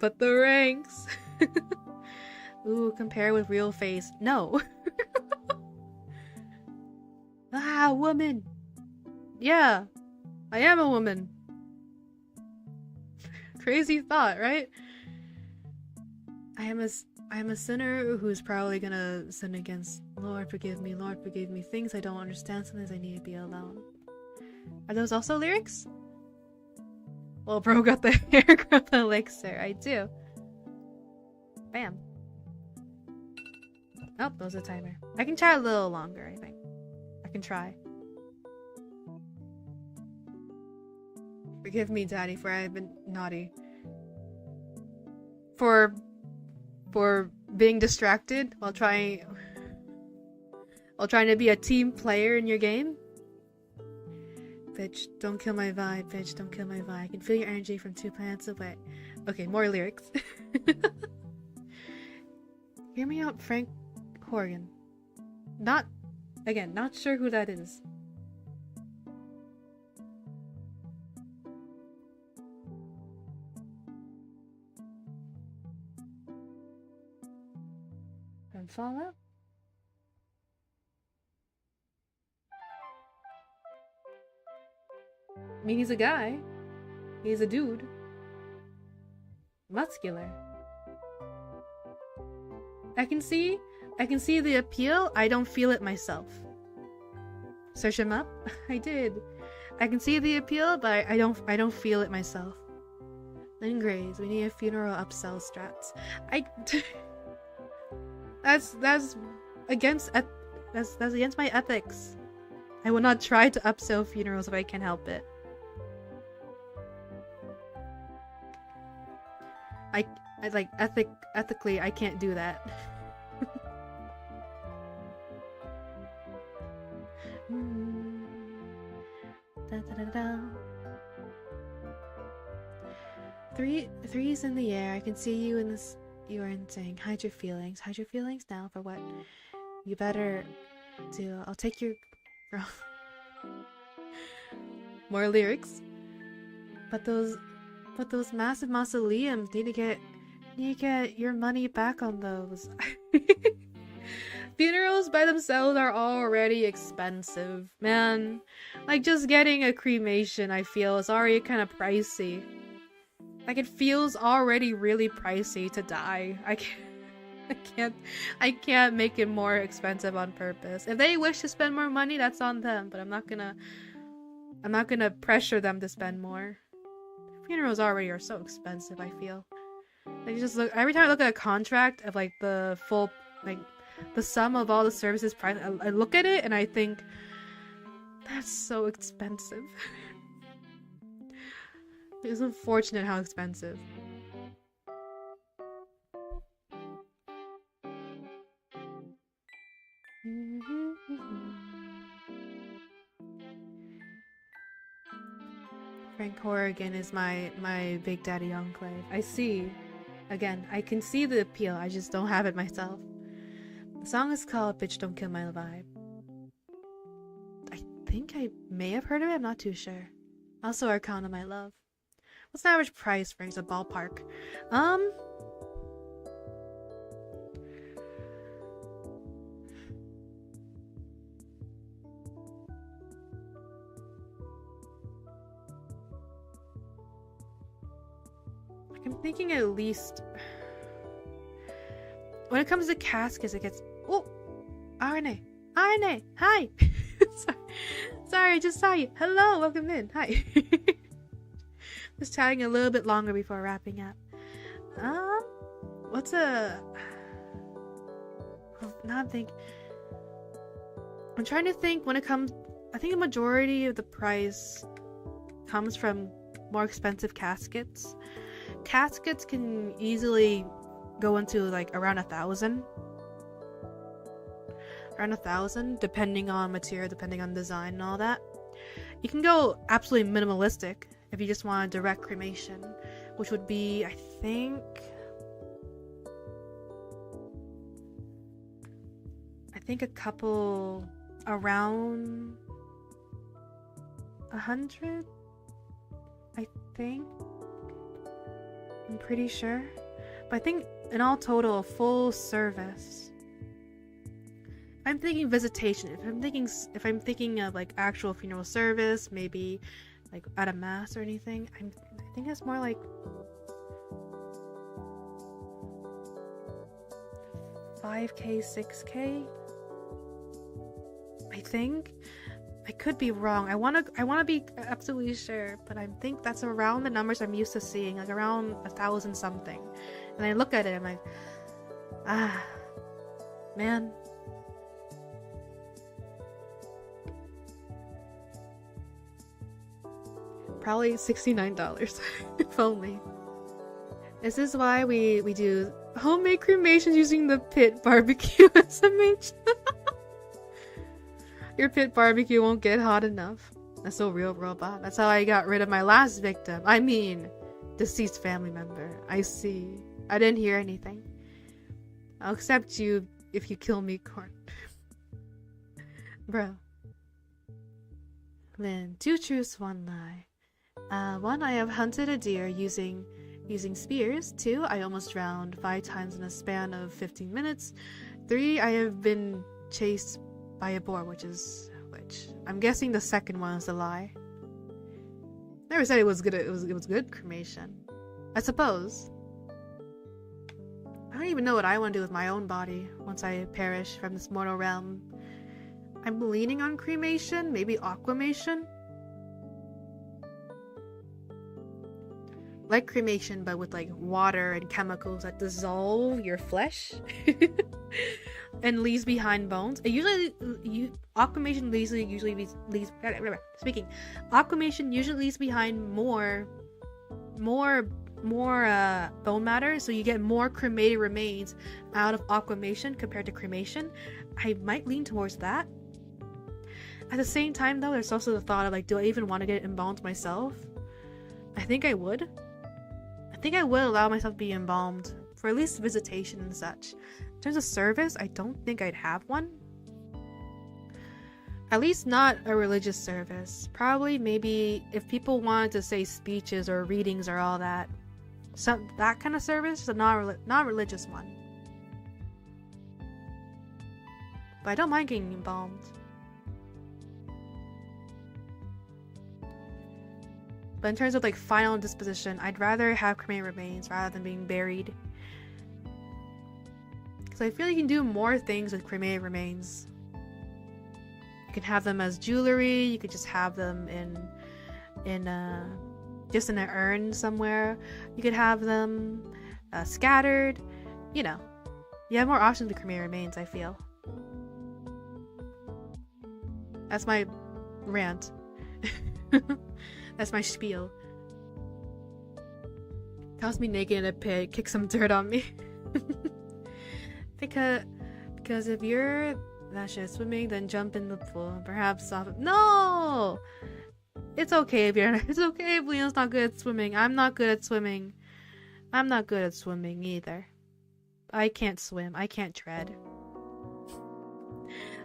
But the ranks. Ooh, compare with real face. No. Ah, woman. Yeah, I am a woman. Crazy thought, right? I am a sinner who's probably gonna sin against Lord forgive me, things I don't understand, sometimes I need to be alone. Are those also lyrics? Well, bro got the hair growth elixir. I do. Bam. Oh, that was a timer. I can try a little longer, I think. I can try. Forgive me, Daddy, for I have been naughty. For being distracted while trying to be a team player in your game. Bitch, don't kill my vibe. Bitch, don't kill my vibe. I can feel your energy from 2 planets away. Okay, more lyrics. Hear me out, Frank Horgan. Not sure who that is. And Fallout? I mean, he's a guy. He's a dude. Muscular. I can see the appeal. I don't feel it myself. Search him up? I did. I can see the appeal, but I don't feel it myself. Lynn Grays, we need a funeral upsell strats. That's against my ethics. I will not try to upsell funerals if I can help it. I like ethically I can't do that. Da, da, da, da. Three's in the air. I can see you in this. You are in saying, hide your feelings. Hide your feelings now for what? You better do. I'll take your girl. More lyrics. But those massive mausoleums need to get your money back on those. Funerals by themselves are already expensive, man. Like, just getting a cremation, I feel, is already kind of pricey. Like, it feels already really pricey to die. I can't make it more expensive on purpose. If they wish to spend more money, that's on them, but I'm not gonna pressure them to spend more. Funerals already are so expensive, I feel. Like, just look, every time I look at a contract of like the full, like the sum of all the services price, I look at it and I think that's so expensive. It's unfortunate how expensive. Frank Horgan is my Big Daddy Enclave. I see. Again, I can see the appeal, I just don't have it myself. The song is called Bitch Don't Kill My Vibe. I think I may have heard of it, I'm not too sure. Also Arcana My Love. What's the average price, Frank's a ballpark? I'm thinking at least when it comes to caskets, it gets. Oh, RNA, hi. Sorry. Sorry, just saw you. Hello, welcome in. Hi. Just chatting a little bit longer before wrapping up. What's a... Now I'm trying to think when it comes... I think a majority of the price comes from more expensive caskets. Caskets can easily go into like around 1,000. Around 1,000, depending on material, depending on design and all that. You can go absolutely minimalistic if you just want a direct cremation, which would be, I think a couple around 100. I think. I'm pretty sure, but I think in all total, full service. I'm thinking visitation. If I'm thinking of like actual funeral service, maybe like at a mass or anything, I think it's more like 5K, 6K. I think. I could be wrong. I wanna be absolutely sure, but I think that's around the numbers I'm used to seeing, like around 1,000 something. And I look at it, I'm like, man. Probably $69, if only. This is why we do homemade cremations using the pit barbecue SMH. Your pit barbecue won't get hot enough. That's so real, robot. That's how I got rid of my last victim. I mean, deceased family member. I see. I didn't hear anything. I'll accept you if you kill me, Corn. Bro. Lynn, 2 truths, 1 lie. 1, I have hunted a deer using spears. 2, I almost drowned 5 times in a span of 15 minutes. 3, I have been chased by a boar, which I'm guessing the second one is a lie. Never said it was good. It was good cremation, I suppose. I don't even know what I want to do with my own body once I perish from this mortal realm. I'm leaning on cremation, maybe aquamation. Like cremation, but with like water and chemicals that dissolve your flesh. And leaves behind bones. It aquamation usually leaves aquamation usually leaves behind more bone matter, so you get more cremated remains out of aquamation compared to cremation. I might lean towards that. At the same time though, there's also the thought of like, do I even want to get embalmed myself? I think I would. I think I would allow myself to be embalmed for at least visitation and such. In terms of service, I don't think I'd have one. At least not a religious service. Probably maybe if people wanted to say speeches or readings or all that. That kind of service, so not religious one. But I don't mind getting embalmed. But in terms of like final disposition, I'd rather have cremated remains rather than being buried. Because I feel you can do more things with cremated remains. You can have them as jewelry, you could just have them just in an urn somewhere. You could have them scattered. You know, you have more options with cremated remains, I feel. That's my rant. That's my spiel. Toss me naked in a pit, kick some dirt on me. Because if you're that shit swimming, then jump in the pool. Perhaps off. No! It's okay if you're. It's okay if Leon's not good at swimming. I'm not good at swimming. I'm not good at swimming either. I can't swim. I can't tread.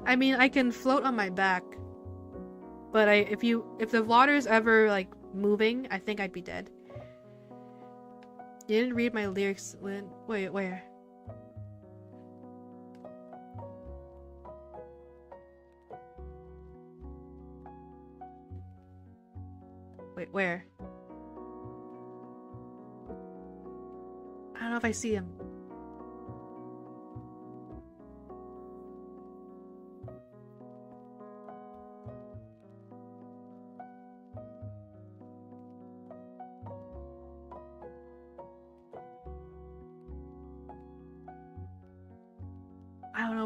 I mean, I can float on my back. But if the water's ever like moving, I think I'd be dead. You didn't read my lyrics, Lynn. Wait, where? Wait, where? I don't know if I see him.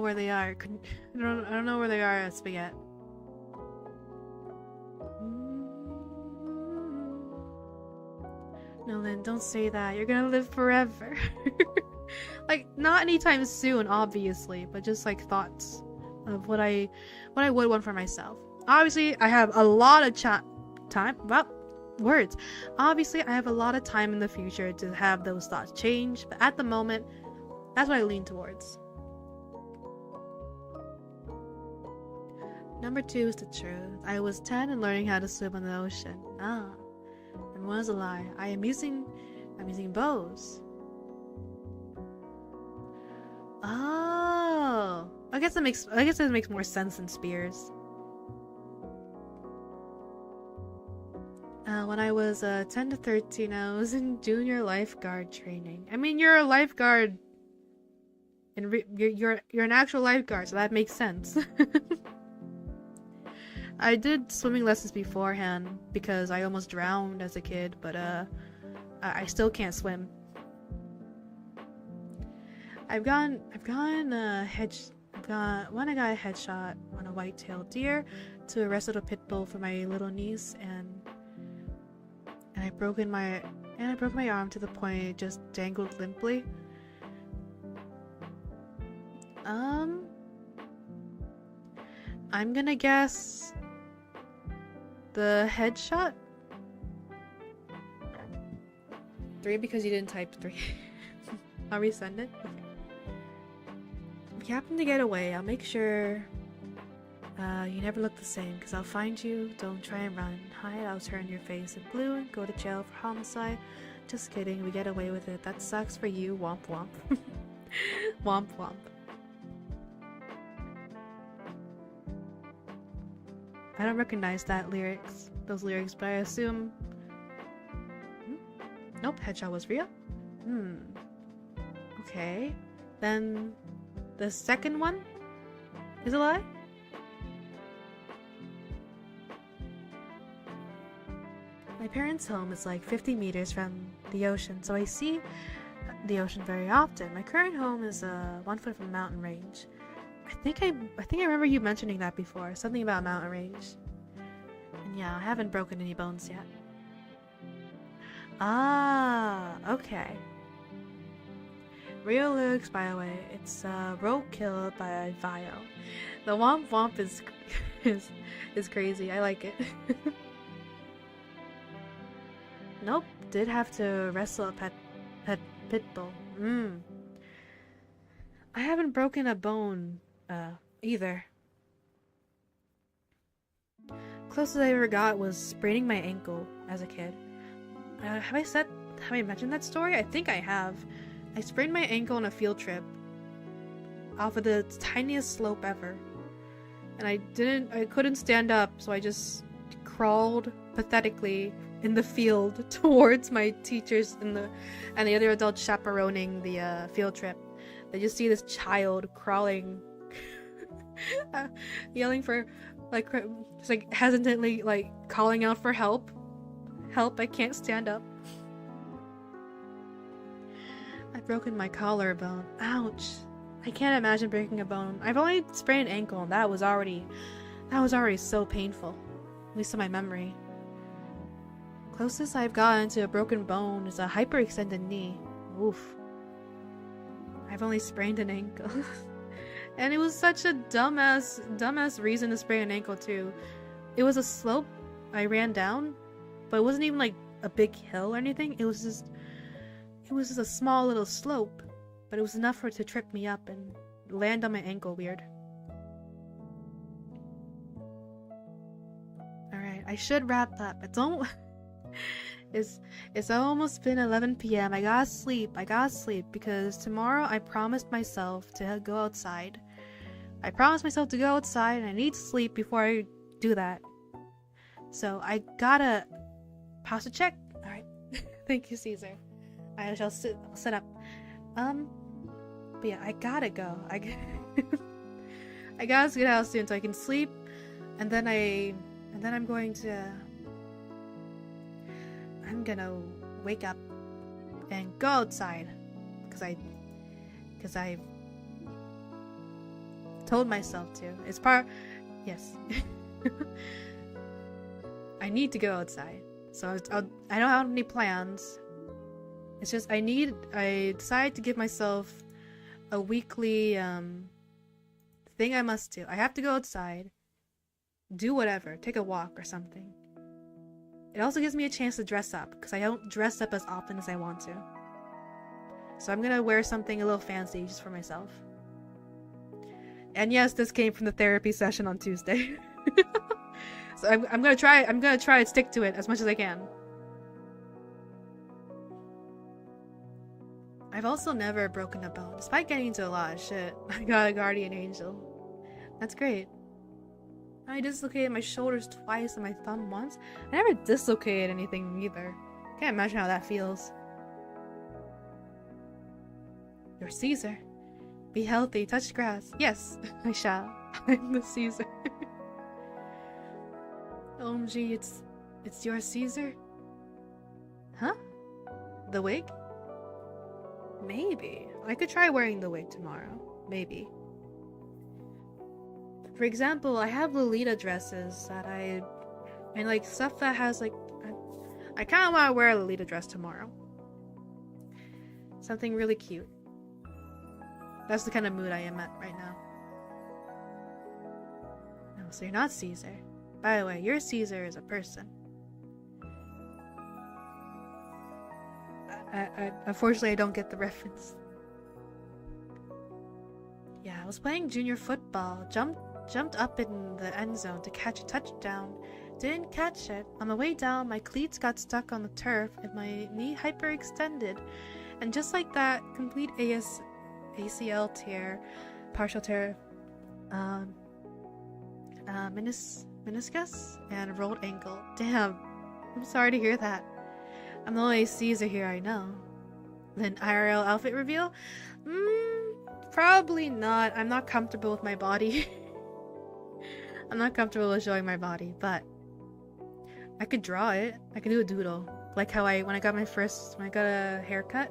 where they are. I don't know where they are, Spaghetti. No, Lynn, don't say that. You're gonna live forever. Like, not anytime soon, obviously, but just like thoughts of what I would want for myself. Obviously, I have a lot of time. Well, words. Obviously, I have a lot of time in the future to have those thoughts change, but at the moment, that's what I lean towards. Number 2 is the truth. I was 10 and learning how to swim in the ocean. And one is a lie. I'm using bows. Oh, I guess that makes more sense than spears. When I was 10 to 13, I was in junior lifeguard training. I mean, you're a lifeguard, and you're an actual lifeguard, so that makes sense. I did swimming lessons beforehand because I almost drowned as a kid, but I still can't swim. I got a headshot on a white-tailed deer to arrest a pit bull for my little niece, and I broke my arm to the point it just dangled limply. I'm gonna guess the headshot. 3 because you didn't type 3. I'll resend it. Okay. If you happen to get away, I'll make sure you never look the same, because I'll find you. Don't try and run. Hide, I'll turn your face in blue and go to jail for homicide. Just kidding, we get away with it. That sucks for you. Womp womp. Womp womp. I don't recognize those lyrics, but I assume... Nope, headshot was real. Okay. Then the second one is a lie? My parents' home is like 50 meters from the ocean, so I see the ocean very often. My current home is 1 foot from a mountain range. I think I remember you mentioning that before. Something about mountain range. And yeah, I haven't broken any bones yet. Ah, okay. Real lyrics, by the way. It's roadkill by Vio. The womp womp is crazy. I like it. Nope, did have to wrestle a pit bull. I haven't broken a bone either. Closest I ever got was spraining my ankle as a kid. Have I mentioned that story? I think I have. I sprained my ankle on a field trip off of the tiniest slope ever. And I couldn't stand up, so I just crawled pathetically in the field towards my teachers and the other adults chaperoning the field trip. They just see this child crawling, yelling for, like, just like hesitantly, like calling out for help. Help! I can't stand up. I've broken my collarbone. Ouch! I can't imagine breaking a bone. I've only sprained an ankle, and that was already so painful, at least in my memory. Closest I've gotten to a broken bone is a hyperextended knee. Oof. I've only sprained an ankle. And it was such a dumbass reason to sprain an ankle too. It was a slope I ran down, but it wasn't even like a big hill or anything. It was just a small little slope, but it was enough for it to trip me up and land on my ankle weird. Alright, I should wrap up, but don't... It's almost been 11 p.m. I gotta sleep because tomorrow I promised myself to go outside. I and I need to sleep before I do that. So I gotta pause a check. Alright. Thank you, Caesar. I shall sit up. But yeah, I gotta go. I gotta get out soon so I can sleep, and then I'm gonna wake up and go outside because told myself to. It's part. Yes. I need to go outside. So I don't have any plans. It's just I decided to give myself a weekly thing I must do. I have to go outside, do whatever, take a walk or something. It also gives me a chance to dress up, because I don't dress up as often as I want to. So I'm gonna wear something a little fancy just for myself. And yes, this came from the therapy session on Tuesday. So I'm gonna try and stick to it as much as I can. I've also never broken a bone, despite getting into a lot of shit. I got a guardian angel. That's great. I dislocated my shoulders twice and my thumb once. I never dislocated anything either. Can't imagine how that feels. You're Caesar. Be healthy, touch grass. Yes, I shall. I'm the Caesar. OMG, it's your Caesar? Huh? The wig? Maybe. I could try wearing the wig tomorrow. Maybe. For example, I have Lolita dresses that and like stuff that has like, I kind of want to wear a Lolita dress tomorrow. Something really cute. That's the kind of mood I am at right now. No, so you're not Caesar. By the way, your Caesar is a person. Unfortunately, I don't get the reference. Yeah, I was playing junior football. Jumped up in the end zone to catch a touchdown. Didn't catch it. On the way down, my cleats got stuck on the turf and my knee hyperextended. And just like that, complete ACL tear, partial tear, meniscus, and rolled ankle. Damn, I'm sorry to hear that. I'm the only Caesar here I know. Then IRL outfit reveal? Probably not. I'm not comfortable with my body. I'm not comfortable with showing my body, but I could draw it. I could do a doodle. Like how when I got a haircut,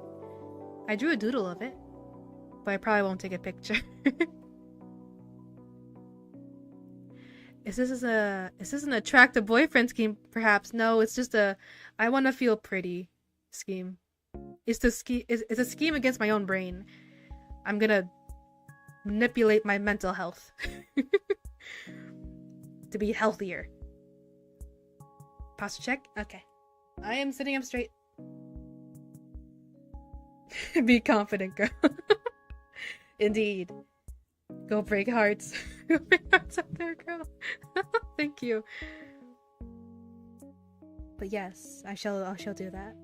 I drew a doodle of it. But I probably won't take a picture. Is this an attractive boyfriend scheme? Perhaps. No, it's just a I want to feel pretty scheme. It's a scheme against my own brain. I'm gonna manipulate my mental health to be healthier. Posture check? Okay. I am sitting up straight. Be confident, girl. Indeed. Go break hearts. Go break hearts up there, girl. Thank you. But yes, I shall do that.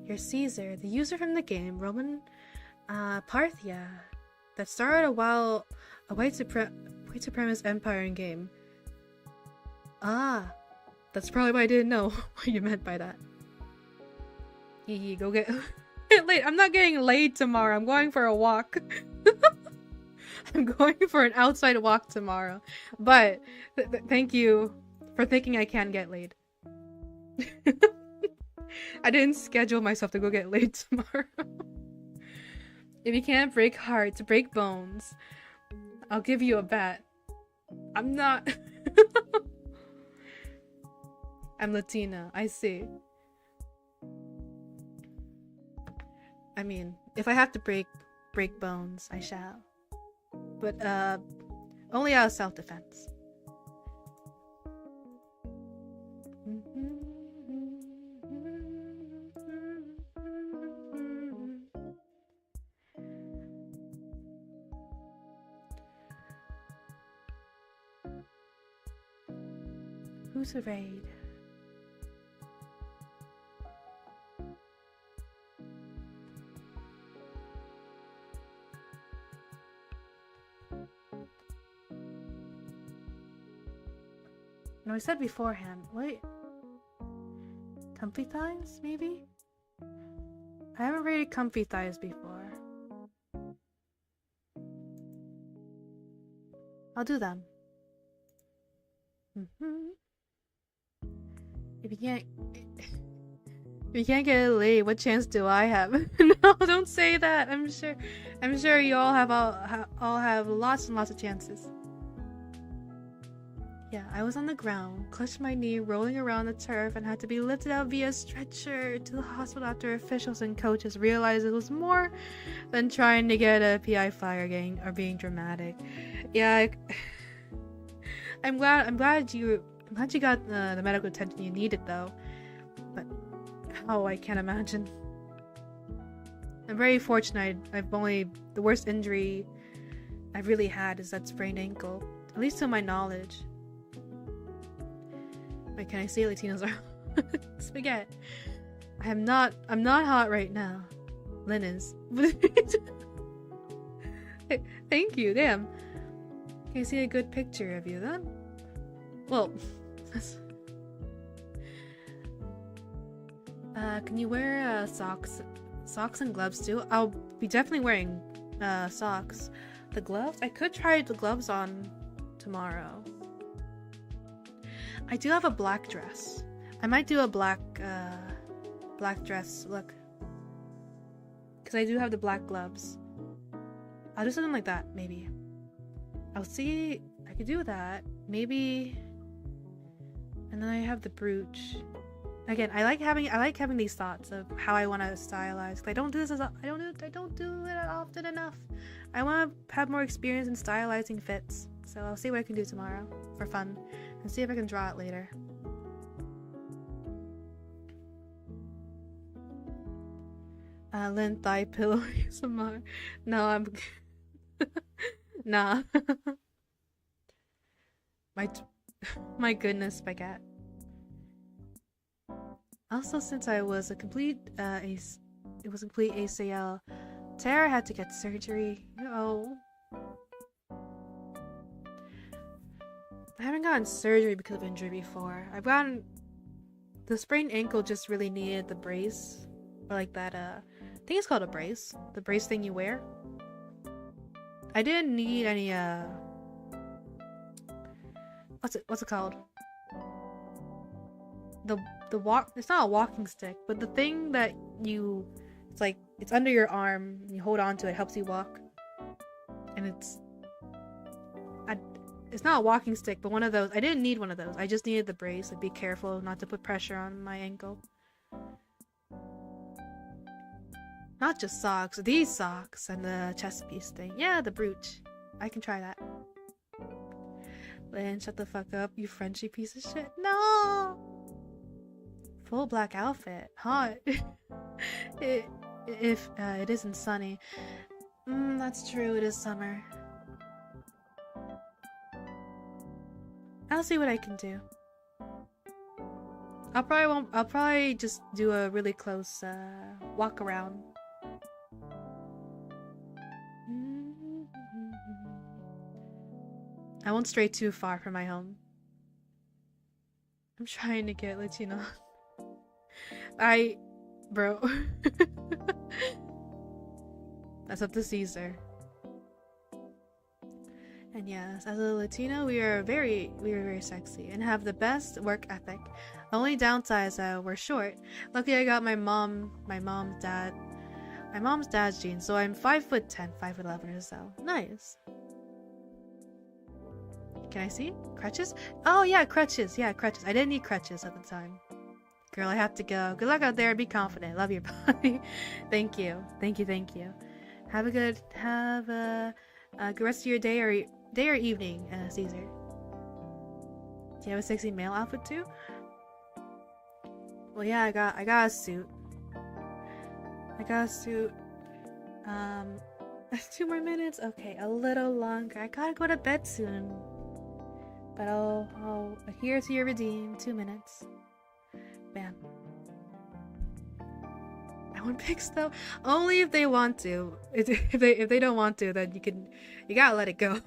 You're Caesar, the user from the game, Roman Parthia, that started a white supremacist empire in game. Ah, that's probably why I didn't know what you meant by that. Go get laid. I'm not getting laid tomorrow. I'm going for a walk. I'm going for an outside walk tomorrow. But thank you for thinking I can get laid. I didn't schedule myself to go get laid tomorrow. If you can't break hearts, break bones. I'll give you a bet. I'm not. I'm Latina. I see. I mean, if I have to break bones, I shall. But only out of self-defense. Who's a raid? No, I said beforehand. Wait. Comfy thighs, maybe? I haven't rated comfy thighs before. I'll do them. If you can't... You can't get it late. What chance do I have? No, don't say that. I'm sure you all have lots and lots of chances. Yeah, I was on the ground, clutched my knee, rolling around the turf, and had to be lifted out via stretcher to the hospital after officials and coaches realized it was more than trying to get a PI flyer or being dramatic. Yeah, I'm glad you got the medical attention you needed, though. But how, I can't imagine. I'm very fortunate. The worst injury I've really had is that sprained ankle, at least to my knowledge. Wait, can I say Latinos are spaghetti? I'm not hot right now. Lynn is. Thank you, damn. Can I see a good picture of you then? Well, can you wear socks and gloves too? I'll be definitely wearing socks. The gloves? I could try the gloves on tomorrow. I do have a black dress. I might do a black dress look. Because I do have the black gloves. I'll do something like that, maybe. I'll see. I could do that. Maybe. And then I have the brooch. Again, I like having these thoughts of how I want to stylize. Cause I don't do it often enough. I want to have more experience in stylizing fits. So I'll see what I can do tomorrow for fun. And see if I can draw it later. Lynn thigh pillow ASMR. No, I'm nah. My goodness, spaghetti. Also, since I was a complete complete ACL, Tara had to get surgery. Oh. I haven't gotten surgery because of injury before. I've gotten the sprained ankle, just really needed the brace, or like that. I think it's called a brace. The brace thing you wear. I didn't need any. What's it called? The walk. It's not a walking stick, but the thing that you. It's under your arm. You hold on to it. Helps you walk. And it's not a walking stick, but one of those. I didn't need one of those. I just needed the brace. Like, be careful not to put pressure on my ankle. Not just socks. These socks and the chest piece thing. Yeah, the brooch. I can try that. Lynn, shut the fuck up, you Frenchie piece of shit. No! Full black outfit. Hot. If it isn't sunny. That's true. It is summer. I'll see what I can do. I'll probably just do a really close walk around. I won't stray too far from my home. I'm trying to get Latino. Bro. That's up to Caesar. And yes, as a Latino, we are very sexy and have the best work ethic. The only downside is that we're short. Luckily, I got my mom's dad's genes, so I'm 5'10", 5'11" or so. Nice. Can I see? Crutches? Oh yeah, crutches. Yeah, crutches. I didn't need crutches at the time. Girl, I have to go. Good luck out there. Be confident. Love your body. Thank you. Thank you. Have a good rest of your day or evening, Caesar. Do you have a sexy male outfit too? Well, yeah, I got a suit. 2 more minutes. Okay, a little longer. I gotta go to bed soon. But I'll adhere to your redeem. 2 minutes. Bam. I want pics though. Only if they want to. If they don't want to, then you gotta let it go.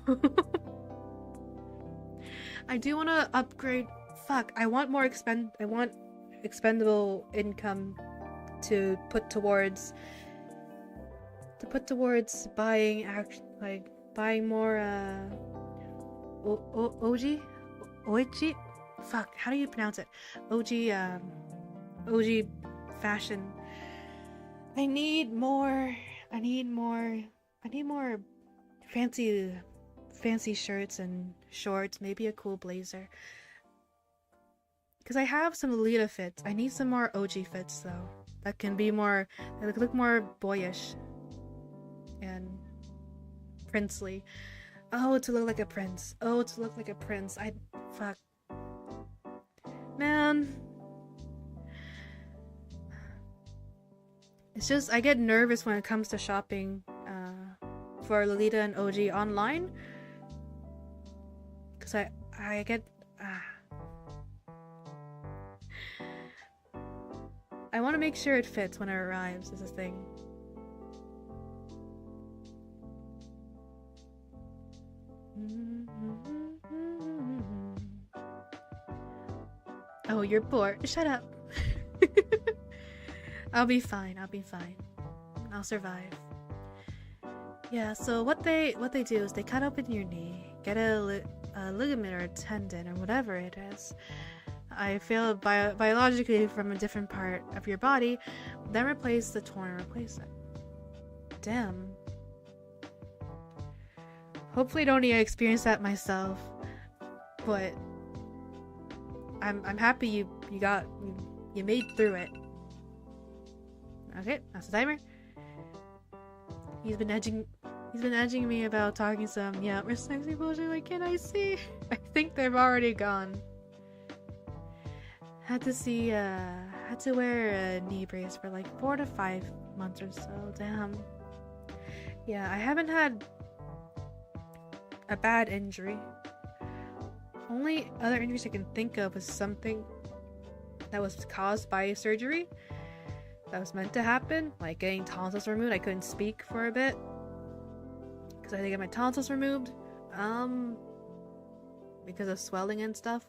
I do want to upgrade. Fuck. I want more expendable income to put towards buying buying more Oji? Fuck, how do you pronounce it? OG fashion. I need more fancy shirts and shorts, maybe a cool blazer. Because I have some Lolita fits. I need some more OG fits though. That can be more, that look more boyish and princely. Oh, to look like a prince. Oh, to look like a prince. Fuck. Man. It's just, I get nervous when it comes to shopping for Lolita and OG online. Because I get... I want to make sure it fits when it arrives, is the thing. Oh, you're bored. Shut up. I'll be fine. I'll be fine. I'll survive. Yeah, so what they do is they cut open your knee, get a ligament or a tendon or whatever it is. I feel biologically from a different part of your body, then replace the torn and replace it. Damn. Hopefully I don't need to experience that myself, but I'm happy you made through it. Okay, that's the timer. He's been edging me about talking some we're sexy bullshit. Like, can I see? I think they've already gone. Had to wear a knee brace for like 4 to 5 months or so. Damn. Yeah, I haven't had a bad injury. Only other injuries I can think of is something that was caused by surgery that was meant to happen, like getting tonsils removed. I couldn't speak for a bit because I had to get my tonsils removed because of swelling and stuff.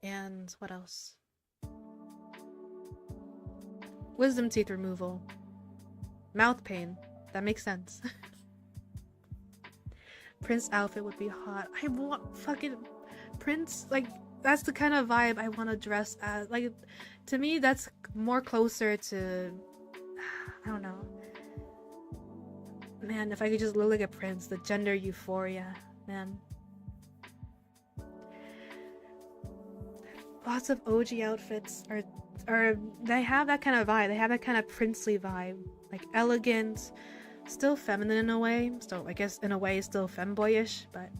And what else? Wisdom teeth removal. Mouth pain. That makes sense. Prince outfit would be hot. I want fucking Prince. Like, that's the kind of vibe I want to dress as. Like, to me, that's more closer to... I don't know. Man, if I could just look like a prince. The gender euphoria. Man. Lots of OG outfits are they have that kind of vibe. They have that kind of princely vibe, like elegant, still feminine in a way. Still, I guess in a way, still femboyish, but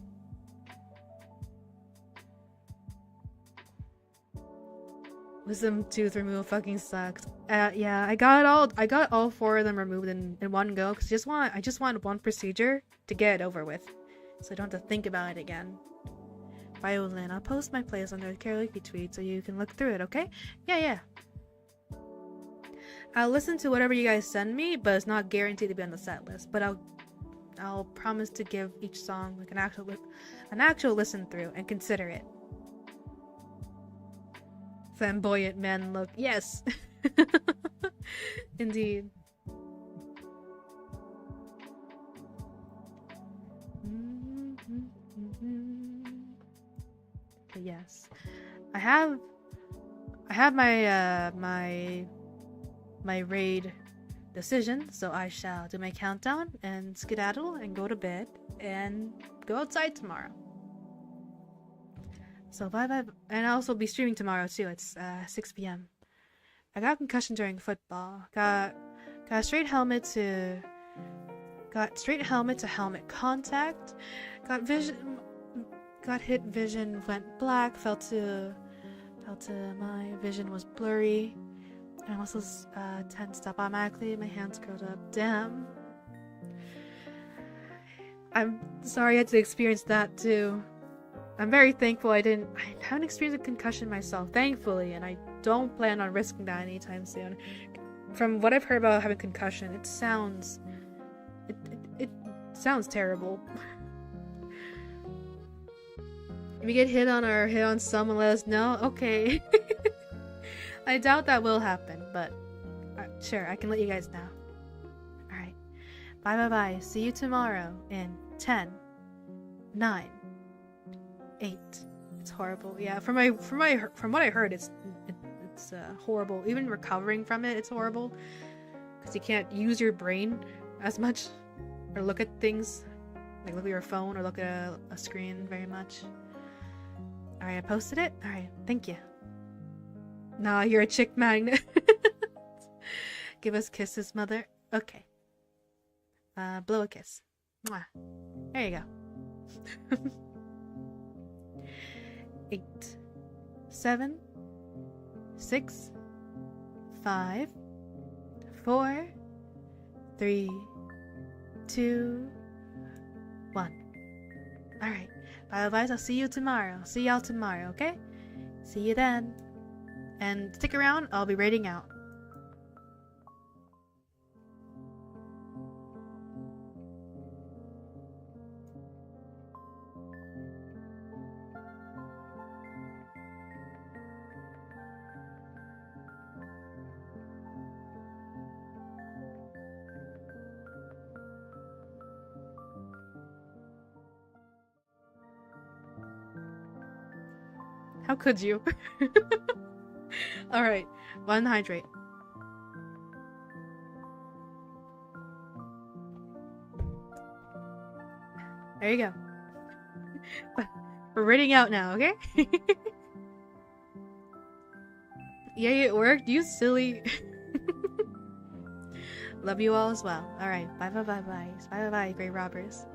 wisdom tooth removal fucking sucks. Yeah, I got all 4 of them removed in one go because I just want one procedure to get it over with, so I don't have to think about it again. Violin. I'll post my playlist under the karaoke tweet so you can look through it, okay? Yeah. I'll listen to whatever you guys send me, but it's not guaranteed to be on the set list. But I'll promise to give each song like an actual listen through and consider it. Flamboyant men look. Yes. Indeed. But yes, I have my my raid decision, so I shall do my countdown and skedaddle and go to bed and go outside tomorrow. So bye, and I'll also be streaming tomorrow too. It's 6 p.m. I got concussion during football. Got straight helmet to helmet contact. Got hit, vision went black, felt to my vision was blurry. And I was tensed up automatically, my hands curled up. Damn. I'm sorry I had to experience that too. I'm very thankful I haven't experienced a concussion myself, thankfully, and I don't plan on risking that anytime soon. From what I've heard about having concussion, it sounds terrible. If we get hit on someone, let us know. Okay. I doubt that will happen, but sure, I can let you guys know. Alright. Bye. See you tomorrow in 10, 9, 8. It's horrible. Yeah, from what I heard, it's It's horrible. Even recovering from it, it's horrible. Because you can't use your brain as much. Or look at things. Like look at your phone or look at a screen very much. Alright, I posted it? Alright, thank you. Nah, you're a chick magnet. Give us kisses, mother. Okay. Blow a kiss. Mwah. There you go. 8, 7, 6, 5, 4, 3, 2, 1. Alright. Bye bye. I'll see you tomorrow. See y'all tomorrow, okay? See you then. And stick around, I'll be raiding out. How could you? Alright, 1 hydrate. There you go. We're reading out now, okay? Yay, it worked, you silly. Love you all as well. Alright, bye bye bye bye. Bye bye bye, great robbers.